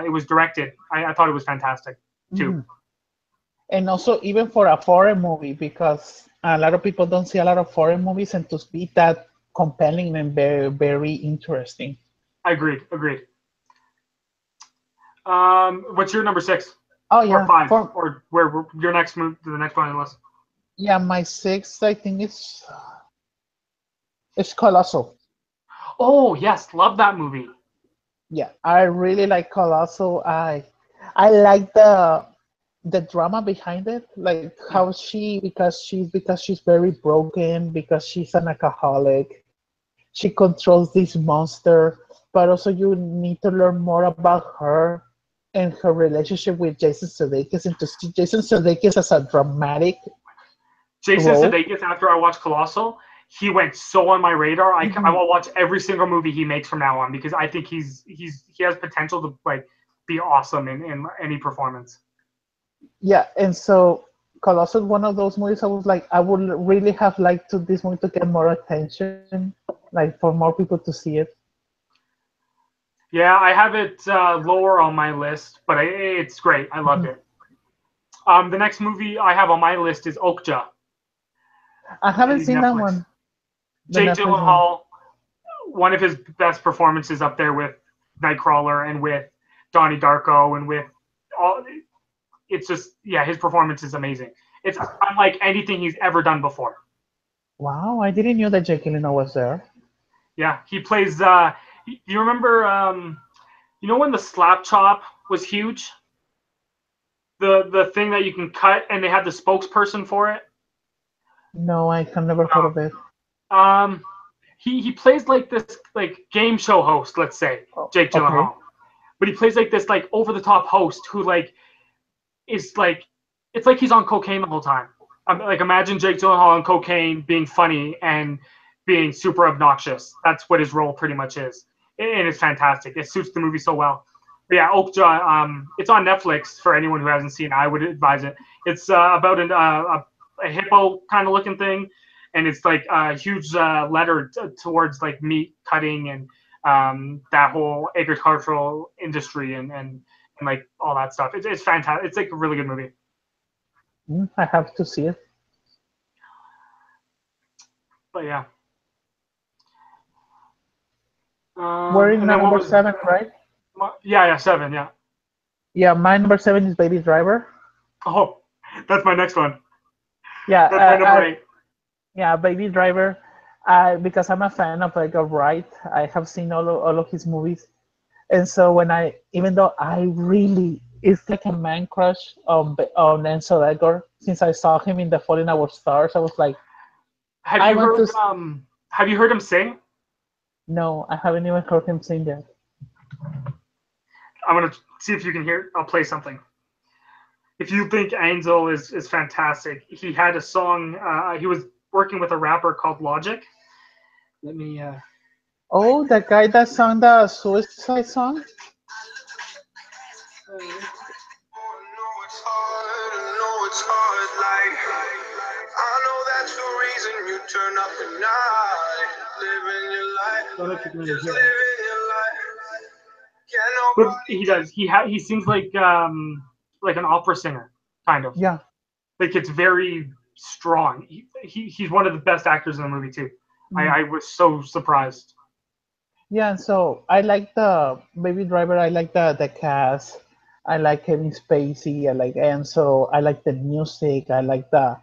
it was directed. I thought it was fantastic too. Mhm. And also, even for a foreign movie, because a lot of people don't see a lot of foreign movies, and to be that compelling and very, very interesting. I agreed. What's your number six Oh or yeah, five for or where your next move to the next one on the list? yeah, my sixth, I think it's Colossal. Oh yes, love that movie. Yeah, I really like Colossal. I like the drama behind it, like how she's very broken because she's an alcoholic. She controls this monster, but also you need to learn more about her and her relationship with Jason Sudeikis, and to see Jason Sudeikis as a dramatic Jason role. Sudeikis, after I watched Colossal, he went so on my radar. I Mhm. will watch every single movie he makes from now on because I think he has potential to like be awesome in any performance. Yeah, and so Colossal, one of those movies I was like, I would really have liked to this movie to get more attention, like for more people to see it. Yeah, I have it lower on my list, but it's great. I loved Mhm. it. The next movie I have on my list is Okja, I haven't in seen that Netflix. one, the Jake Netflix one. Gyllenhaal, one of his best performances up there with Nightcrawler and with Donnie Darko and with all. It's just his performance is amazing. It's unlike anything he's ever done before. Wow, I didn't know that Jake Gyllenhaal was there. Yeah, he plays. You remember? You know when the slap chop was huge? The thing that you can cut, and they had the spokesperson for it. No, I have never heard of it. Um, he plays like this like game show host, let's say Oh, Jake okay. Gyllenhaal, but he plays like this like over the top host who like is like it's like he's on cocaine the whole time. Like imagine Jake Gyllenhaal on cocaine being funny and being super obnoxious. That's what his role pretty much is, and it's fantastic. It suits the movie so well. But yeah, Oakja. It's on Netflix for anyone who hasn't seen it. I would advise it. It's about a hippo kind of looking thing, and it's like a huge letter towards like meat cutting and that whole agricultural industry and like all that stuff. It's fantastic. It's like a really good movie. I have to see it. But yeah. We're in And then what number was seven, right? yeah, seven, yeah. Yeah, my number seven is Baby Driver. Oh, that's my next one. Yeah, That's my number eight. yeah, Baby Driver. Because I'm a fan of Edgar Wright, I have seen all of his movies, and so even though I really, it's like a man crush on Ansel Edgar. Since I saw him in The Fault in Our Stars, I was like, Have I you want to. heard have you heard him sing? No, I haven't even heard him sing yet. I'm gonna see if you can hear. I'll play something. If you think Angel is fantastic, he had a song. He was working with a rapper called Logic. Let me. Oh, the guy that sang the Suicide song. Don't know if you can really hear it. But he does. He sings like an opera singer, kind of. Yeah. Like it's very strong. He's one of the best actors in the movie too. Mm. I was so surprised. Yeah, so I like the Baby Driver. I like the cast. I like Kevin Spacey. I like Enzo. I like the music. I like the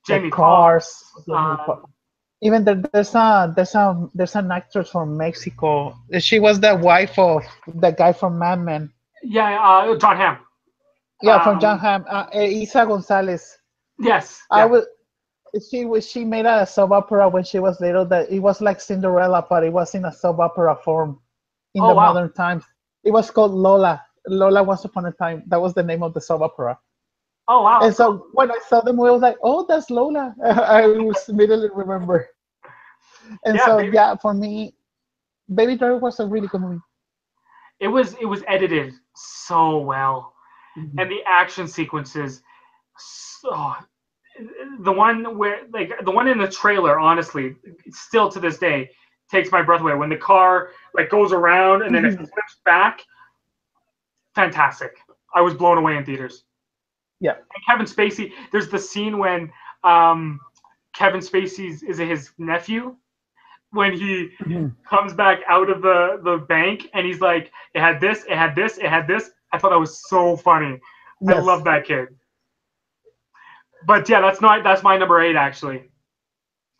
Jamie cars. Foxx. Even there's an actress from Mexico. She was the wife of the guy from Mad Men. Yeah, John Hamm. Yeah, from John Um, Hamm. Isa Gonzalez. yes, I yeah. will. She made a soap opera when she was little. That it was like Cinderella, but it was in a soap opera form in Oh the wow. modern times. It was called Lola. Lola Once Upon a Time. That was the name of the soap opera. Oh wow. And Cool. so when I saw the movie, I was like, "Oh, that's Lola." I was immediately remember. And Yeah, so baby. yeah, for me, Baby Driver was a really good movie. It was edited so well, Mhm. and the action sequences. So, the one where like the one in the trailer, honestly, still to this day takes my breath away when the car like goes around and then it Mhm. flips back. Fantastic. I was blown away in theaters. Yeah. And Kevin Spacey, there's the scene when um, Kevin Spacey's is it his nephew when he Mhm. comes back out of the bank and he's like, it had this, it had this, it had this. I thought that was so funny. I love Yes. that kid. But yeah, that's my number 8 actually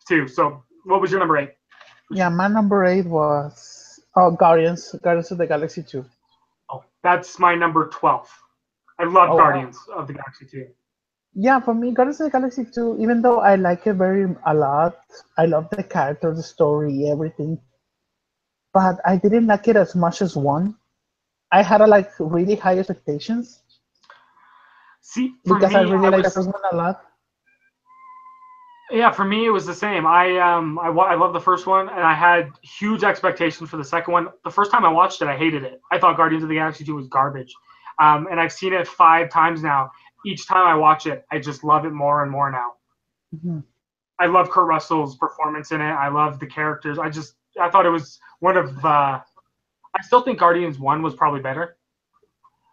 too. So what was your number 8? Yeah, my number 8 was Guardians of the Galaxy 2. Oh, that's my number 12. I love Oh wow. Guardians of the Galaxy too. Yeah, for me, Guardians of the Galaxy 2, even though I like it very a lot, I love the character, the story, everything, but I didn't like it as much as one. I had a, like really high expectations See, for because I me, really I like the was first one a lot. yeah, for me it was the same. I love the first one, and I had huge expectations for the second one. The first time I watched it, I hated it. I thought Guardians of the Galaxy 2 was garbage, and I've seen it 5 times now. Each time I watch it, I just love it more and more now. Mhm. I love Kurt Russell's performance in it. I love the characters. I thought it was one of. I still think Guardians 1 was probably better,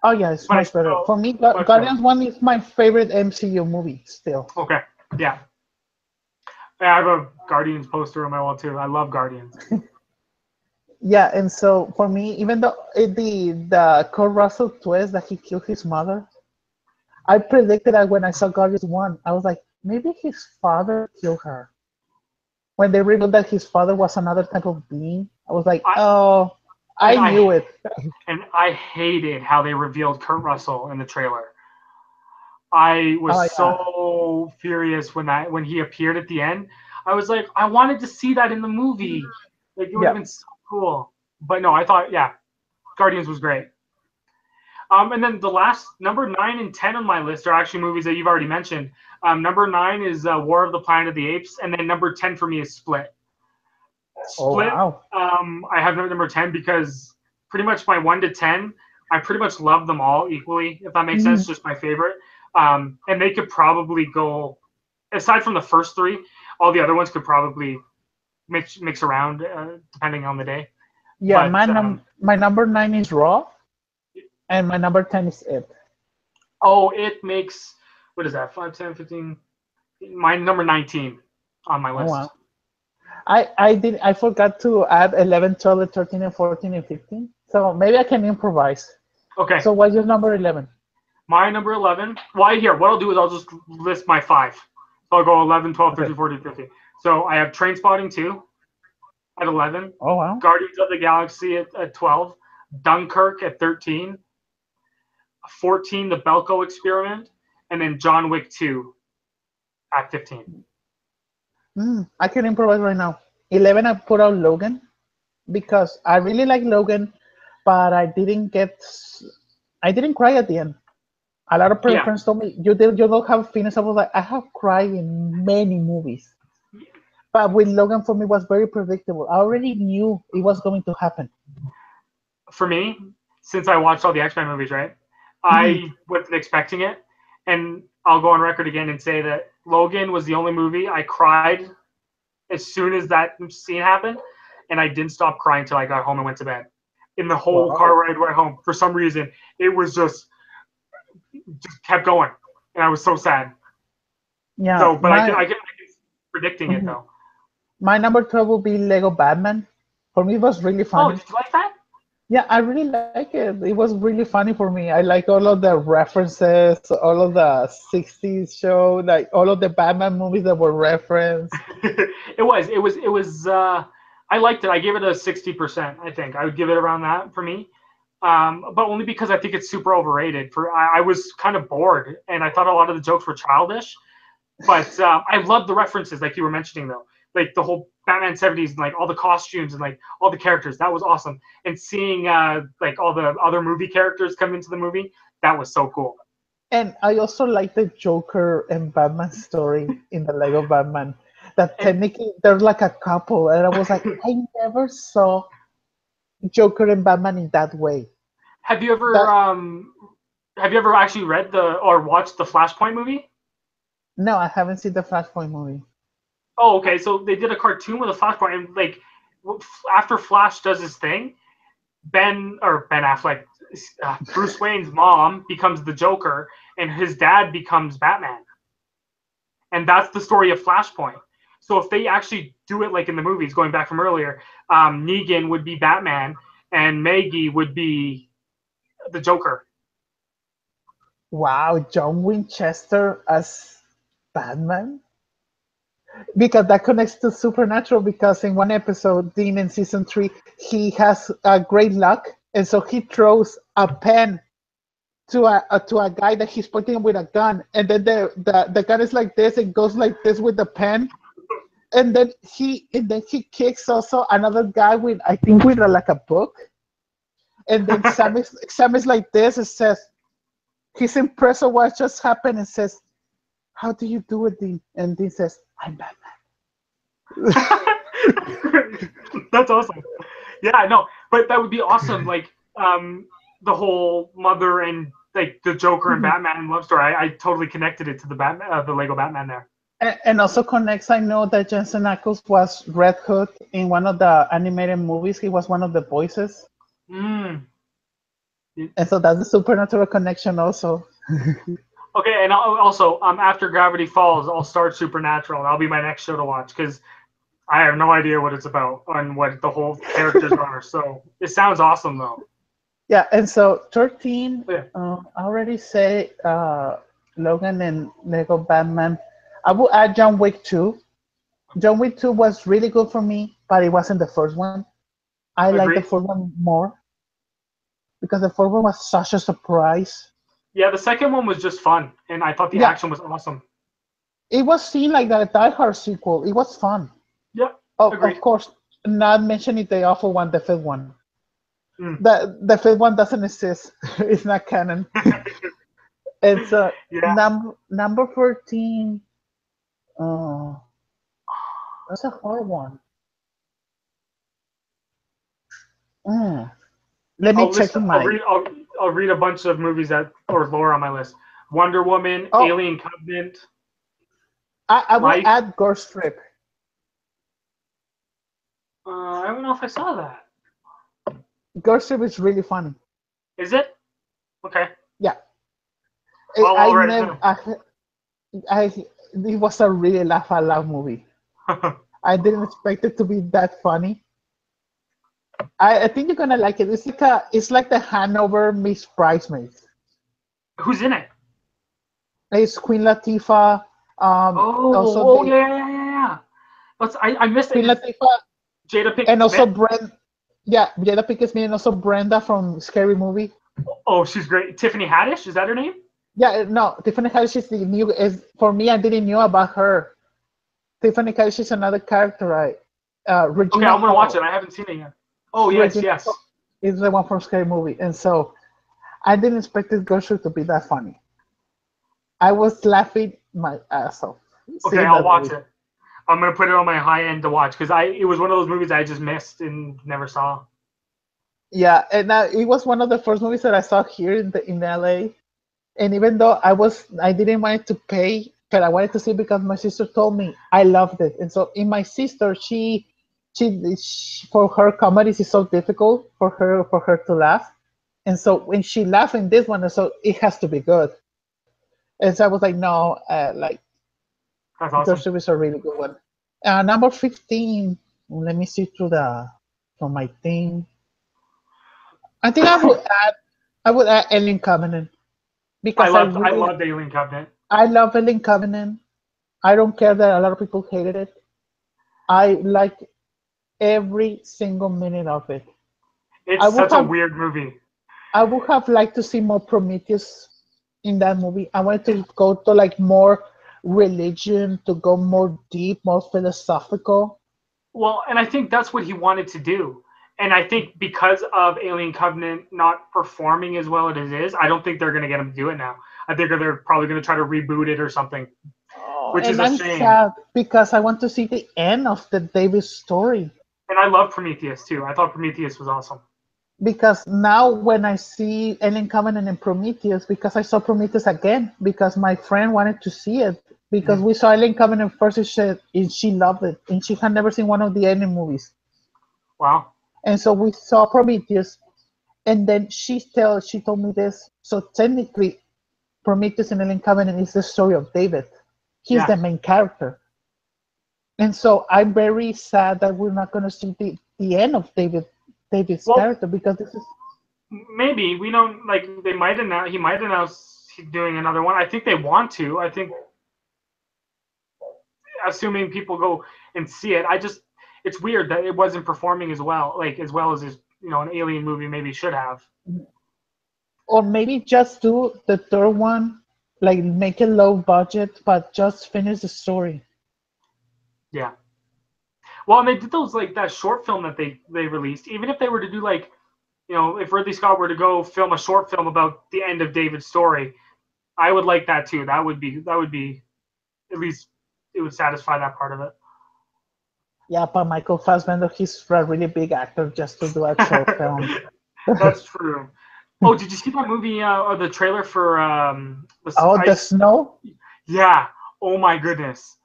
Oh yeah, it's but I much better. still For me, much better. Guardians 1 is my favorite MCU movie still. Okay, yeah. I have a Guardians poster on my wall too. I love Guardians. Yeah, and so for me, even though the Kurt Russell twist that he killed his mother, I predicted that when I saw Guardians 1, I was like, maybe his father killed her. When they revealed that his father was another type of being, I was like, I oh, and I I knew it. and I hated how they revealed Kurt Russell in the trailer. I was Oh yeah. so furious when he appeared at the end. I was like, I wanted to see that in the movie. Like it would have Yeah. been so cool. But no, I thought yeah, Guardians was great. And then the last number 9 and 10 on my list are actually movies that you've already mentioned. Number 9 is War of the Planet of the Apes, and then number 10 for me is Split. Oh Split, wow. I have number 10 because pretty much my 1 to 10, I pretty much love them all equally, if that makes Mhm. sense, just my favorite. And they could probably go, aside from the first three, all the other ones could probably mix around depending on the day. Yeah, But my number 9 is Raw, and my number 10 is It. oh, it makes, what is that, 5, 10, 15? My number 19 on my Oh list. wow. I forgot to add 11, 12, 13, and 14 and 15. So maybe I can improvise. Okay, So what's your number 11? my number 11. Well, here, what I'll do is I'll just list my 5. So I'll go 11, 12, Okay. 13, 14, 15. So I have Train Spotting 2 at 11, Oh wow. Guardians of the Galaxy at 12, Dunkirk at 13, 14, The Belko Experiment, and then John Wick 2 at 15. I can improvise right now. 11, I put out Logan because I really like Logan, but I didn't cry at the end. A lot of Yeah, friends told me you don't have feelings. I was like, I have cried in many movies, but with Logan for me was very predictable. I already knew it was going to happen. for me, since I watched all the X-Men movies, right, Mhm. I wasn't expecting it. And I'll go on record again and say that Logan was the only movie I cried as soon as that scene happened, and I didn't stop crying until I got home and went to bed. In the whole car Wow. ride home, for some reason, it was just kept going, and I was so sad. Yeah, So, but I can predicting it mhm. though. My number 12 will be Lego Batman. For me, it was really Oh, funny. did you like that? Yeah, I really like it. It was really funny for me. I like all of the references, all of the 60s show, like all of the Batman movies that were referenced. It was. I liked it. I gave it a 60%. I think I would give it around that for me. But only because I think it's super overrated. I was kind of bored, and I thought a lot of the jokes were childish. But I love the references, like you were mentioning, though, like the whole Batman '70s and like all the costumes and like all the characters. That was awesome. And seeing like all the other movie characters come into the movie, that was so cool. And I also like the Joker and Batman story in the Lego Batman. That And technically they're like a couple, and I was like, I never saw Joker and Batman in that way. have you ever That actually read the or watched the Flashpoint movie? no, I haven't seen the Flashpoint movie. Oh, okay. So they did a cartoon with a Flashpoint, and like after Flash does his thing, Ben Affleck, Bruce Wayne's mom becomes the Joker, and his dad becomes Batman, and that's the story of Flashpoint. So if they actually do it like in the movies, going back from earlier, Negan would be Batman, and Maggie would be the Joker. Wow, John Winchester as Batman? Because that connects to Supernatural because in one episode, Dean in season 3, he has great luck, and so he throws a pen to a guy that he's pointing with a gun, and then the gun is like this, it goes like this with the pen, and then he kicks also another guy with, I think, with like a book, and then Sam is like this and says he's impressed with what just happened and says, "How do you do it, Dean?" And Dean says, "I'm Batman." That's awesome. Yeah, I know, but that would be awesome. Like the whole mother and like the Joker and Batman love story. I totally connected it to the Batman, the Lego Batman there. And also connects. I know that Jensen Ackles was Red Hood in one of the animated movies. He was one of the voices, Mm. and so that's the supernatural connection also. Okay, and also after Gravity Falls, I'll start Supernatural. That'll be my next show to watch because I have no idea what it's about and what the whole characters are. So it sounds awesome though. Yeah, and so 13, Yeah. I already say Logan and Lego Batman. I will add John Wick 2. John Wick 2 was really good for me, but it wasn't the first one. I like the Agreed. first one more because the first one was such a surprise. Yeah, the second one was just fun, and I thought the Yeah, action was awesome. it was seen like that Die Hard sequel. It was fun. Yeah, Of agreed. course, not mentioning the awful one, the fifth one. Mm. The fifth one doesn't exist. It's not canon. It's Yeah. number 14. Oh, that's a hard one. Mm. Let me I'll check list. in I'll my. read. I'll read a bunch of movies that or lore on my list. Wonder Woman, Oh, Alien Covenant, I will Life. add Ghost Trip. I don't know if I saw that. Ghost Trip is really funny. Is it? Okay. Yeah, I'll I write it never. It was a really laugh out loud movie. down. I didn't expect it to be that funny. I think you're gonna like it. It's like the Hanover Miss Bridesmaids. Who's in it? It's Queen Latifah. Also Oh, the yeah. I missed it. Queen It's Latifah, Jada Pinkett and also Smith. Brenda. Yeah, Jada Pinkett Smith, and also Brenda from Scary Movie. Oh, she's great. Tiffany Haddish, is that her name? Yeah, no, Tiffany Haddish is the new. Is for me, I didn't know about her. Tiffany Haddish is another character, right? Okay, Regina I'm gonna watch it. Hall. I haven't seen it yet. Oh, yes, Regina Hall yes. is the one from Scary Movie, and so I didn't expect this Ghost Trip to be that funny. I was laughing my ass off Okay, seeing I'll that watch movie. it. I'm gonna put it on my high end to watch because it was one of those movies I just missed and never saw. Yeah, and it was one of the first movies that I saw here in LA. And even though I didn't want to pay, but I wanted to see because my sister told me I loved it. And so in my sister, she for her comedies is so difficult for her to laugh. And so when she laughed in this one, so it has to be good. And so I was like, no, like That's Ghost awesome. Ship is a really good one. Number 15. Let me see from my thing. I think I would add Alien Covenant because I loved Alien Covenant. I love Alien Covenant. I don't care that a lot of people hated it. I like every single minute of it. I It's would such a have weird movie. I would have liked to see more Prometheus in that movie. I wanted to go to like more religion to go more deep, more philosophical. Well, and I think that's what he wanted to do. And I think because of Alien Covenant not performing as well as it is, I don't think they're going to get him to do it now. I think they're probably going to try to reboot it or something, Oh, which is and a I'm shame. sad because I want to see the end of the Davis story. And I love Prometheus too. I thought Prometheus was awesome. Because now when I see Alien Covenant and Prometheus, because I saw Prometheus again, because my friend wanted to see it, because Mhm. we saw Alien Covenant first, and she loved it, and she had never seen one of the Alien movies, Wow. and so we saw Prometheus, and then she told me this. So technically, Prometheus and Alien Covenant is the story of David. He's Yeah. the main character, and so I'm very sad that we're not going to see the end of David's Well, character because this is. maybe we don't like. They might announce. He might announce he's doing another one. I think they want to. I think, assuming people go and see it. It's weird that it wasn't performing as well, like as well as his, an Alien movie maybe should have. Or maybe just do the third one, like make it low budget, but just finish the story. Yeah. Well, and they did those like that short film that they released. Even if they were to do like, if Ridley Scott were to go film a short film about the end of David's story, I would like that too. That would be at least it would satisfy that part of Yeah, but Michael Fassbender, he's a really big actor just to do a short film. it. That's true. Oh, did you see that movie or the trailer for the Oh, the Ice? snow? Yeah. Oh my goodness.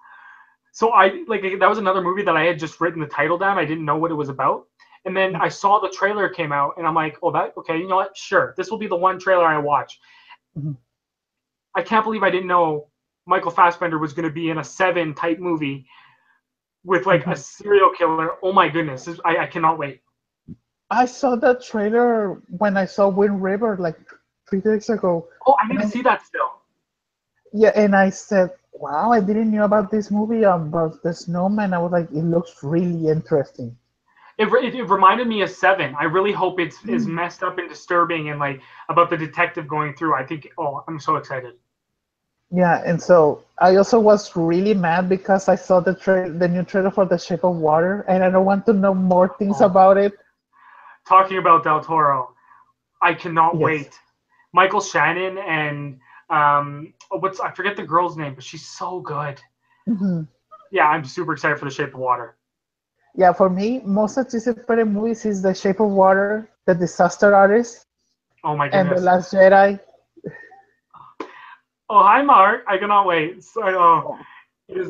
So I like that was another movie that I had just written the title down. I didn't know what it was about. And then I saw the trailer came out and I'm like, oh, that okay, you know what? Sure. This will be the one trailer I watch. Mhm. I can't believe I didn't know Michael Fassbender was going to be in a Seven type movie with like a Mhm. serial killer. Oh my goodness. I cannot wait. I saw that trailer when I saw Wind River like 3 days ago. Oh, I need And to see that still. yeah, and I said, wow, I didn't know about this movie about the snowman. I was like, it looks really interesting. It reminded me of Seven. I really hope it's as Mm. messed up and disturbing and like about the detective going through. I think. Oh, I'm so excited. Yeah, and so I also was really mad because I saw the new trailer for The Shape of Water, and I don't want to know more things Oh, about it. talking about Del Toro, I cannot Yes. wait. Michael Shannon and I forget the girl's name, but she's so good. Hmm. Yeah, I'm super excited for The Shape of Water. Yeah, for me, most anticipated movies is The Shape of Water, The Disaster Artist, Oh my and The goodness. Last Jedi. Oh hi Mark, I cannot wait. So,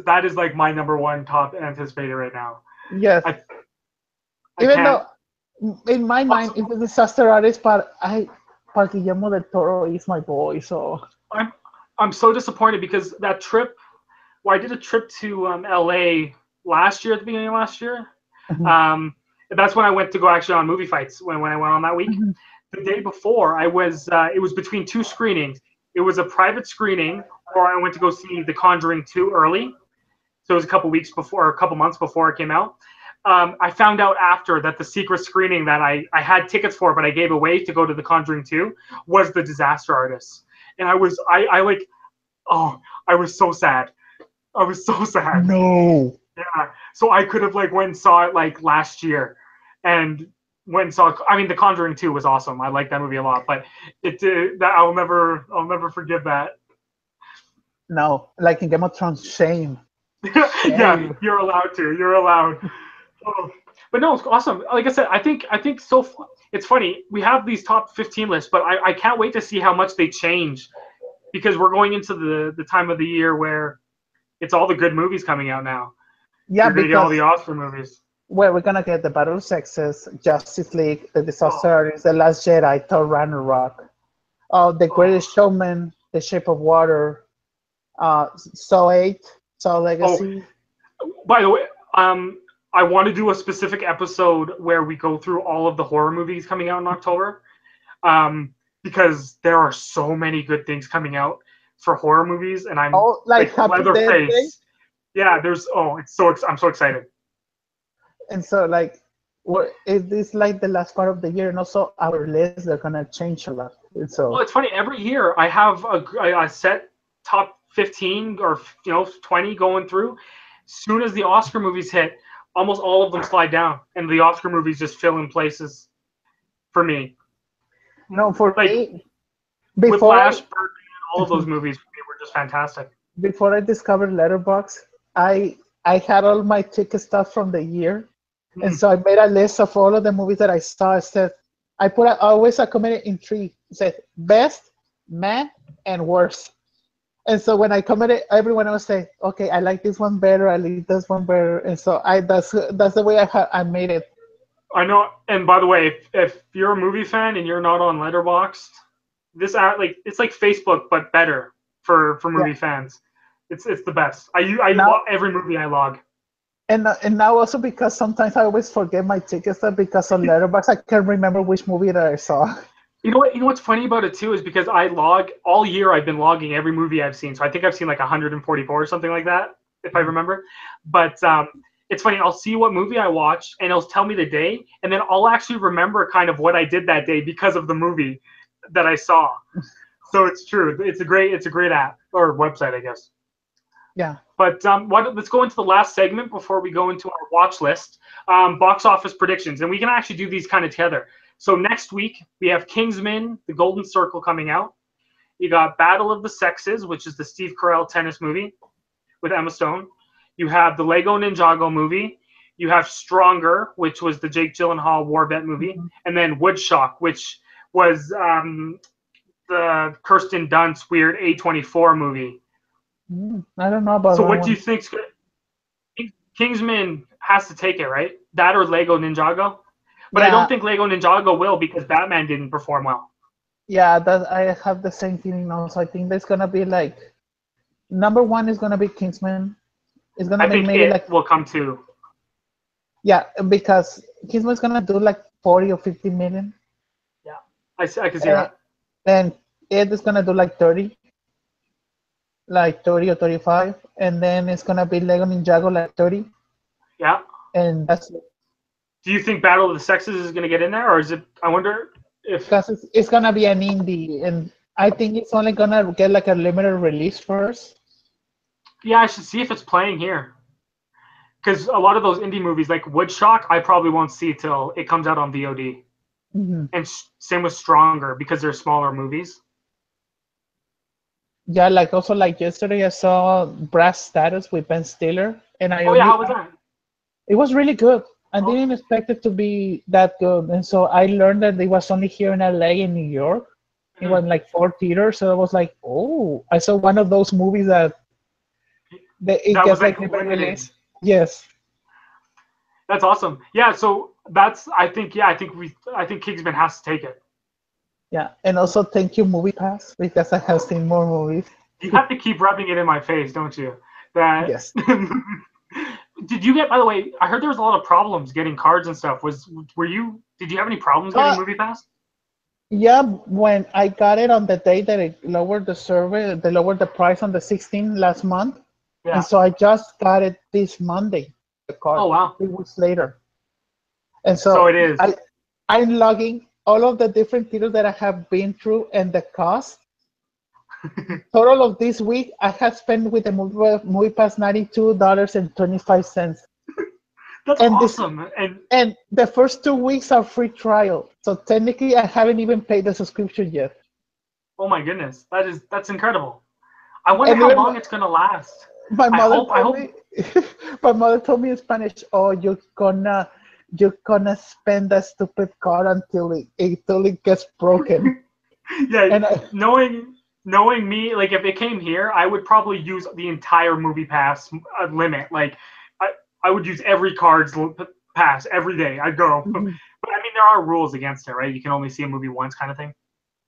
that is like my number one top anticipated right now. Yes, I I even can't. though in my mind Also, it's The Disaster Artist, but Guillermo del Toro is my boy, so. I'm I'm so disappointed because that trip. Well, I did a trip to LA last year at the beginning of last year. Mhm, Um, that's when I went to go actually on movie fights when I went on that week. mhm, The day before, it was between two screenings. It was a private screening, or I went to go see The Conjuring 2 early. So it was a couple weeks before, or a couple months before it came out. I found out after that the secret screening that I had tickets for, but I gave away to go to The Conjuring 2 was The Disaster Artist. And I like, oh, I was so sad. I was so sad. No. Yeah. So I could have like went and saw it like last year, and went and saw. I mean, The Conjuring 2 was awesome. I like that movie a lot, but that I'll never forgive that. No, like in Game of Thrones, shame. Yeah, Shame. you're allowed to. You're allowed. Oh. But no, it's awesome. Like I said, I think so. It's funny. We have these top 15 lists, but I can't wait to see how much they change because we're going into the time of the year where it's all the good movies coming out now. Yeah, You're gonna get all because the Oscar movies. well, we're gonna get the Battle of Sexes, Justice League, The Oh, Disaster Artist, The Last Jedi, Thor Ragnarok, The oh, Greatest Showman, The Shape of Water, Saw 8, Saw oh. Legacy. By the way, I want to do a specific episode where we go through all of the horror movies coming out in October, because there are so many good things coming out for horror movies, and I'm Oh, like like Happy Death Day. Leatherface. Yeah, I'm so excited. And so, like, it is like the last part of the year, and also our list, they're gonna change a lot. And Well, so, it's funny. Every year I have a set top 15 or 20 going through. As soon as the Oscar movies hit, almost all of them slide down, and the Oscar movies just fill in places for me. No, for Like me, before Whiplash, I Birdman, all of those movies for me were just fantastic. before I discovered Letterbox, I had all my ticket stuff from the year, and Mm. so I made a list of all of the movies that I saw. I said I put always I commented in three. It said best, man, and worst. And so when I commented, everyone else say, "Okay, I like this one better. I like this one better." And so that's the way I made it. I know. And by the way, if you're a movie fan and you're not on Letterboxd, this like it's like Facebook but better for Yeah. movie fans. It's the best. I Now log every movie I log. and now also because sometimes I always forget my ticket stuff because on Letterbox I can't remember which movie that I saw. You know what? You know what's funny about it too is because I log all year. I've been logging every movie I've seen. So I think I've seen like 144 or something like that, if I remember. But it's funny. I'll see what movie I watched, and it'll tell me the day, and then I'll actually remember kind of what I did that day because of the movie that I saw. So it's true. It's a great app or website, I guess. Yeah. But let's go into the last segment before we go into our watch list, box office predictions, and we can actually do these kind of together. So next week we have Kingsman: The Golden Circle coming out. You got Battle of the Sexes, which is the Steve Carell tennis movie with Emma Stone. You have the Lego Ninjago movie. You have Stronger, which was the Jake Gyllenhaal war vet movie, and then Woodshock, which was the Kirsten Dunst weird A24 movie. I don't know about So that what do you one. think? Kingsman has to take it, right? That or Lego Ninjago? But I don't Yeah, think Lego Ninjago will because Batman didn't perform well. yeah, that I have the same feeling also. I think there's gonna be like number one is gonna be Kingsman. It's gonna I make think maybe it like will come too. yeah, because Kingsman's gonna do like 40 or 50 million, Yeah, I can see and, that. and it is gonna do like 30 or 35, and then it's gonna be Lego Ninjago like 30, Yeah. and that's it. Do you think Battle of the Sexes is going to get in there, or is it? I wonder if. Because it's gonna be an indie, and I think it's only gonna get like a limited release first. Yeah, I should see if it's playing here. Because a lot of those indie movies, like Woodshock, I probably won't see till it comes out on VOD. Mhm. And same with Stronger because they're smaller movies. Yeah, like also like yesterday I saw Brass Status with Ben Stiller, and Oh yeah, how was that? it was really good. I Oh, didn't expect it to be that good, and so I learned that it was only here in LA and New York. It mhm. was like 4 theaters, so I was like, oh, I saw one of those movies that it That was gets like like never limited. released. Yes. That's awesome. Yeah, so that's I think Kingsman has to take it. Yeah, and also thank you Movie Pass because I have seen more movies. You have to keep rubbing it in my face, don't you? That Yes. did you get? By the way, I heard there was a lot of problems getting cards and stuff. Did you have any problems getting Uh, Movie Pass? yeah, when I got it on the day that it lowered the survey, they lowered the price on the 16th last month. And Yeah. so I just got it this Monday, the card, Oh wow. 3 weeks later. And So so it is. I'm logging all of the different titles that I have been through and the cost. Total of this week, I have spent with the movie pass $92.25. That's And this awesome. And and the first 2 weeks are free trial. So technically, I haven't even paid the subscription yet. oh my goodness, that's incredible. I wonder And how even long it's gonna last. my I mother hope. I told hope. me, my mother told me in Spanish, "Oh, you're gonna spend that stupid card until it gets broken." Yeah, And knowing me, like if it came here, I would probably use the entire movie pass limit. Like I I would use every card's pass every day. I'd go. But I mean, there are rules against it, right? You can only see a movie once, kind of thing.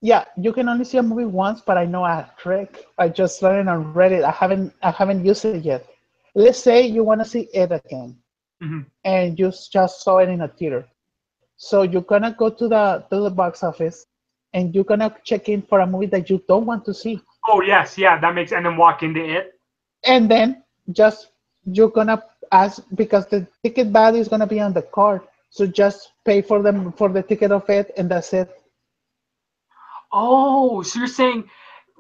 yeah, you can only see a movie once, but I know a trick. I just learned on Reddit. I haven't used it yet. Let's say you want to see it again, Hmm. and you just saw it in a theater. So you're gonna go to the box office, and you're gonna check in for a movie that you don't want to see, Oh yes, yeah, that makes. And then walk into it. and then just you're gonna ask because the ticket value is gonna be on the card. So just pay for the ticket of it, and that's it. Oh, so you're saying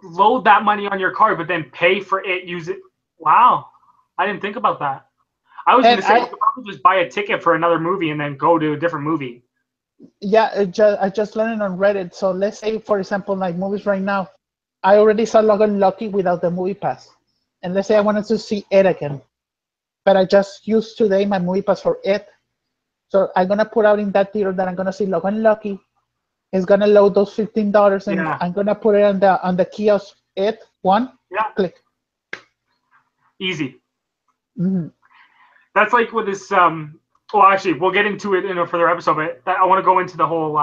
load that money on your card, but then pay for it. Use it. Wow, I didn't think about that. I was going to say you could probably just buy a ticket for another movie and then go to a different movie. Yeah, I just learned it on Reddit. So let's say, for example, like movies right now, I already saw Logan Lucky without the movie pass, and let's say I wanted to see it again, but I just used today my movie pass for it. So I'm gonna put out in that theater that I'm gonna see Logan Lucky. It's gonna load those $15, and Yeah. I'm gonna put it on the kiosk. It one. Yeah. Click. Easy. Mm-hmm. That's like with this. Well, actually, we'll get into it in a further episode, but I want to go into the whole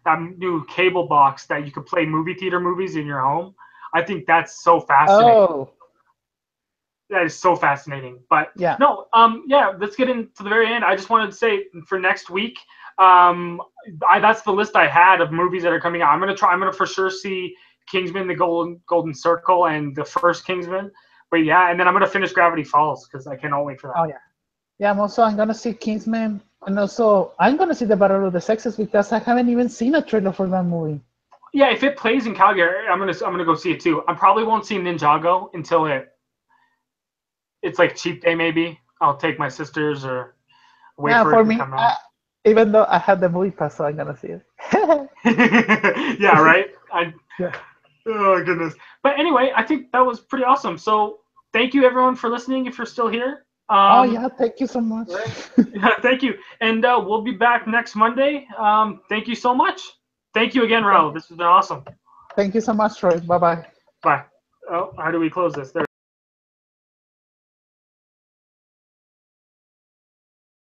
that new cable box that you could play movie theater movies in your home. I think that's so fascinating. Oh. That is so fascinating. But yeah, no, yeah, let's get into the very end. I just wanted to say for next week, that's the list I had of movies that are coming out. I'm gonna for sure see Kingsman, the Golden Circle, and the first Kingsman. But yeah, and then I'm gonna finish Gravity Falls because I cannot wait for that. Oh yeah. I'm gonna see Kingsman, and also I'm gonna see the Battle of the Sexes because I haven't even seen a trailer for that movie. Yeah, if it plays in Calgary, I'm gonna go see it too. I probably won't see Ninjago until it's like cheap day maybe. I'll take my sisters or wait for it to come out. Even though I had the movie pass, so I'm gonna see it. Yeah, right. Yeah. Oh goodness. But anyway, I think that was pretty awesome. So thank you everyone for listening. If you're still here. Oh yeah, thank you so much. Yeah, thank you, and we'll be back next Monday. Thank you so much. Thank you again, Raul. This has been awesome. Thank you so much, Troy. Bye bye. Bye. Oh, how do we close this? There.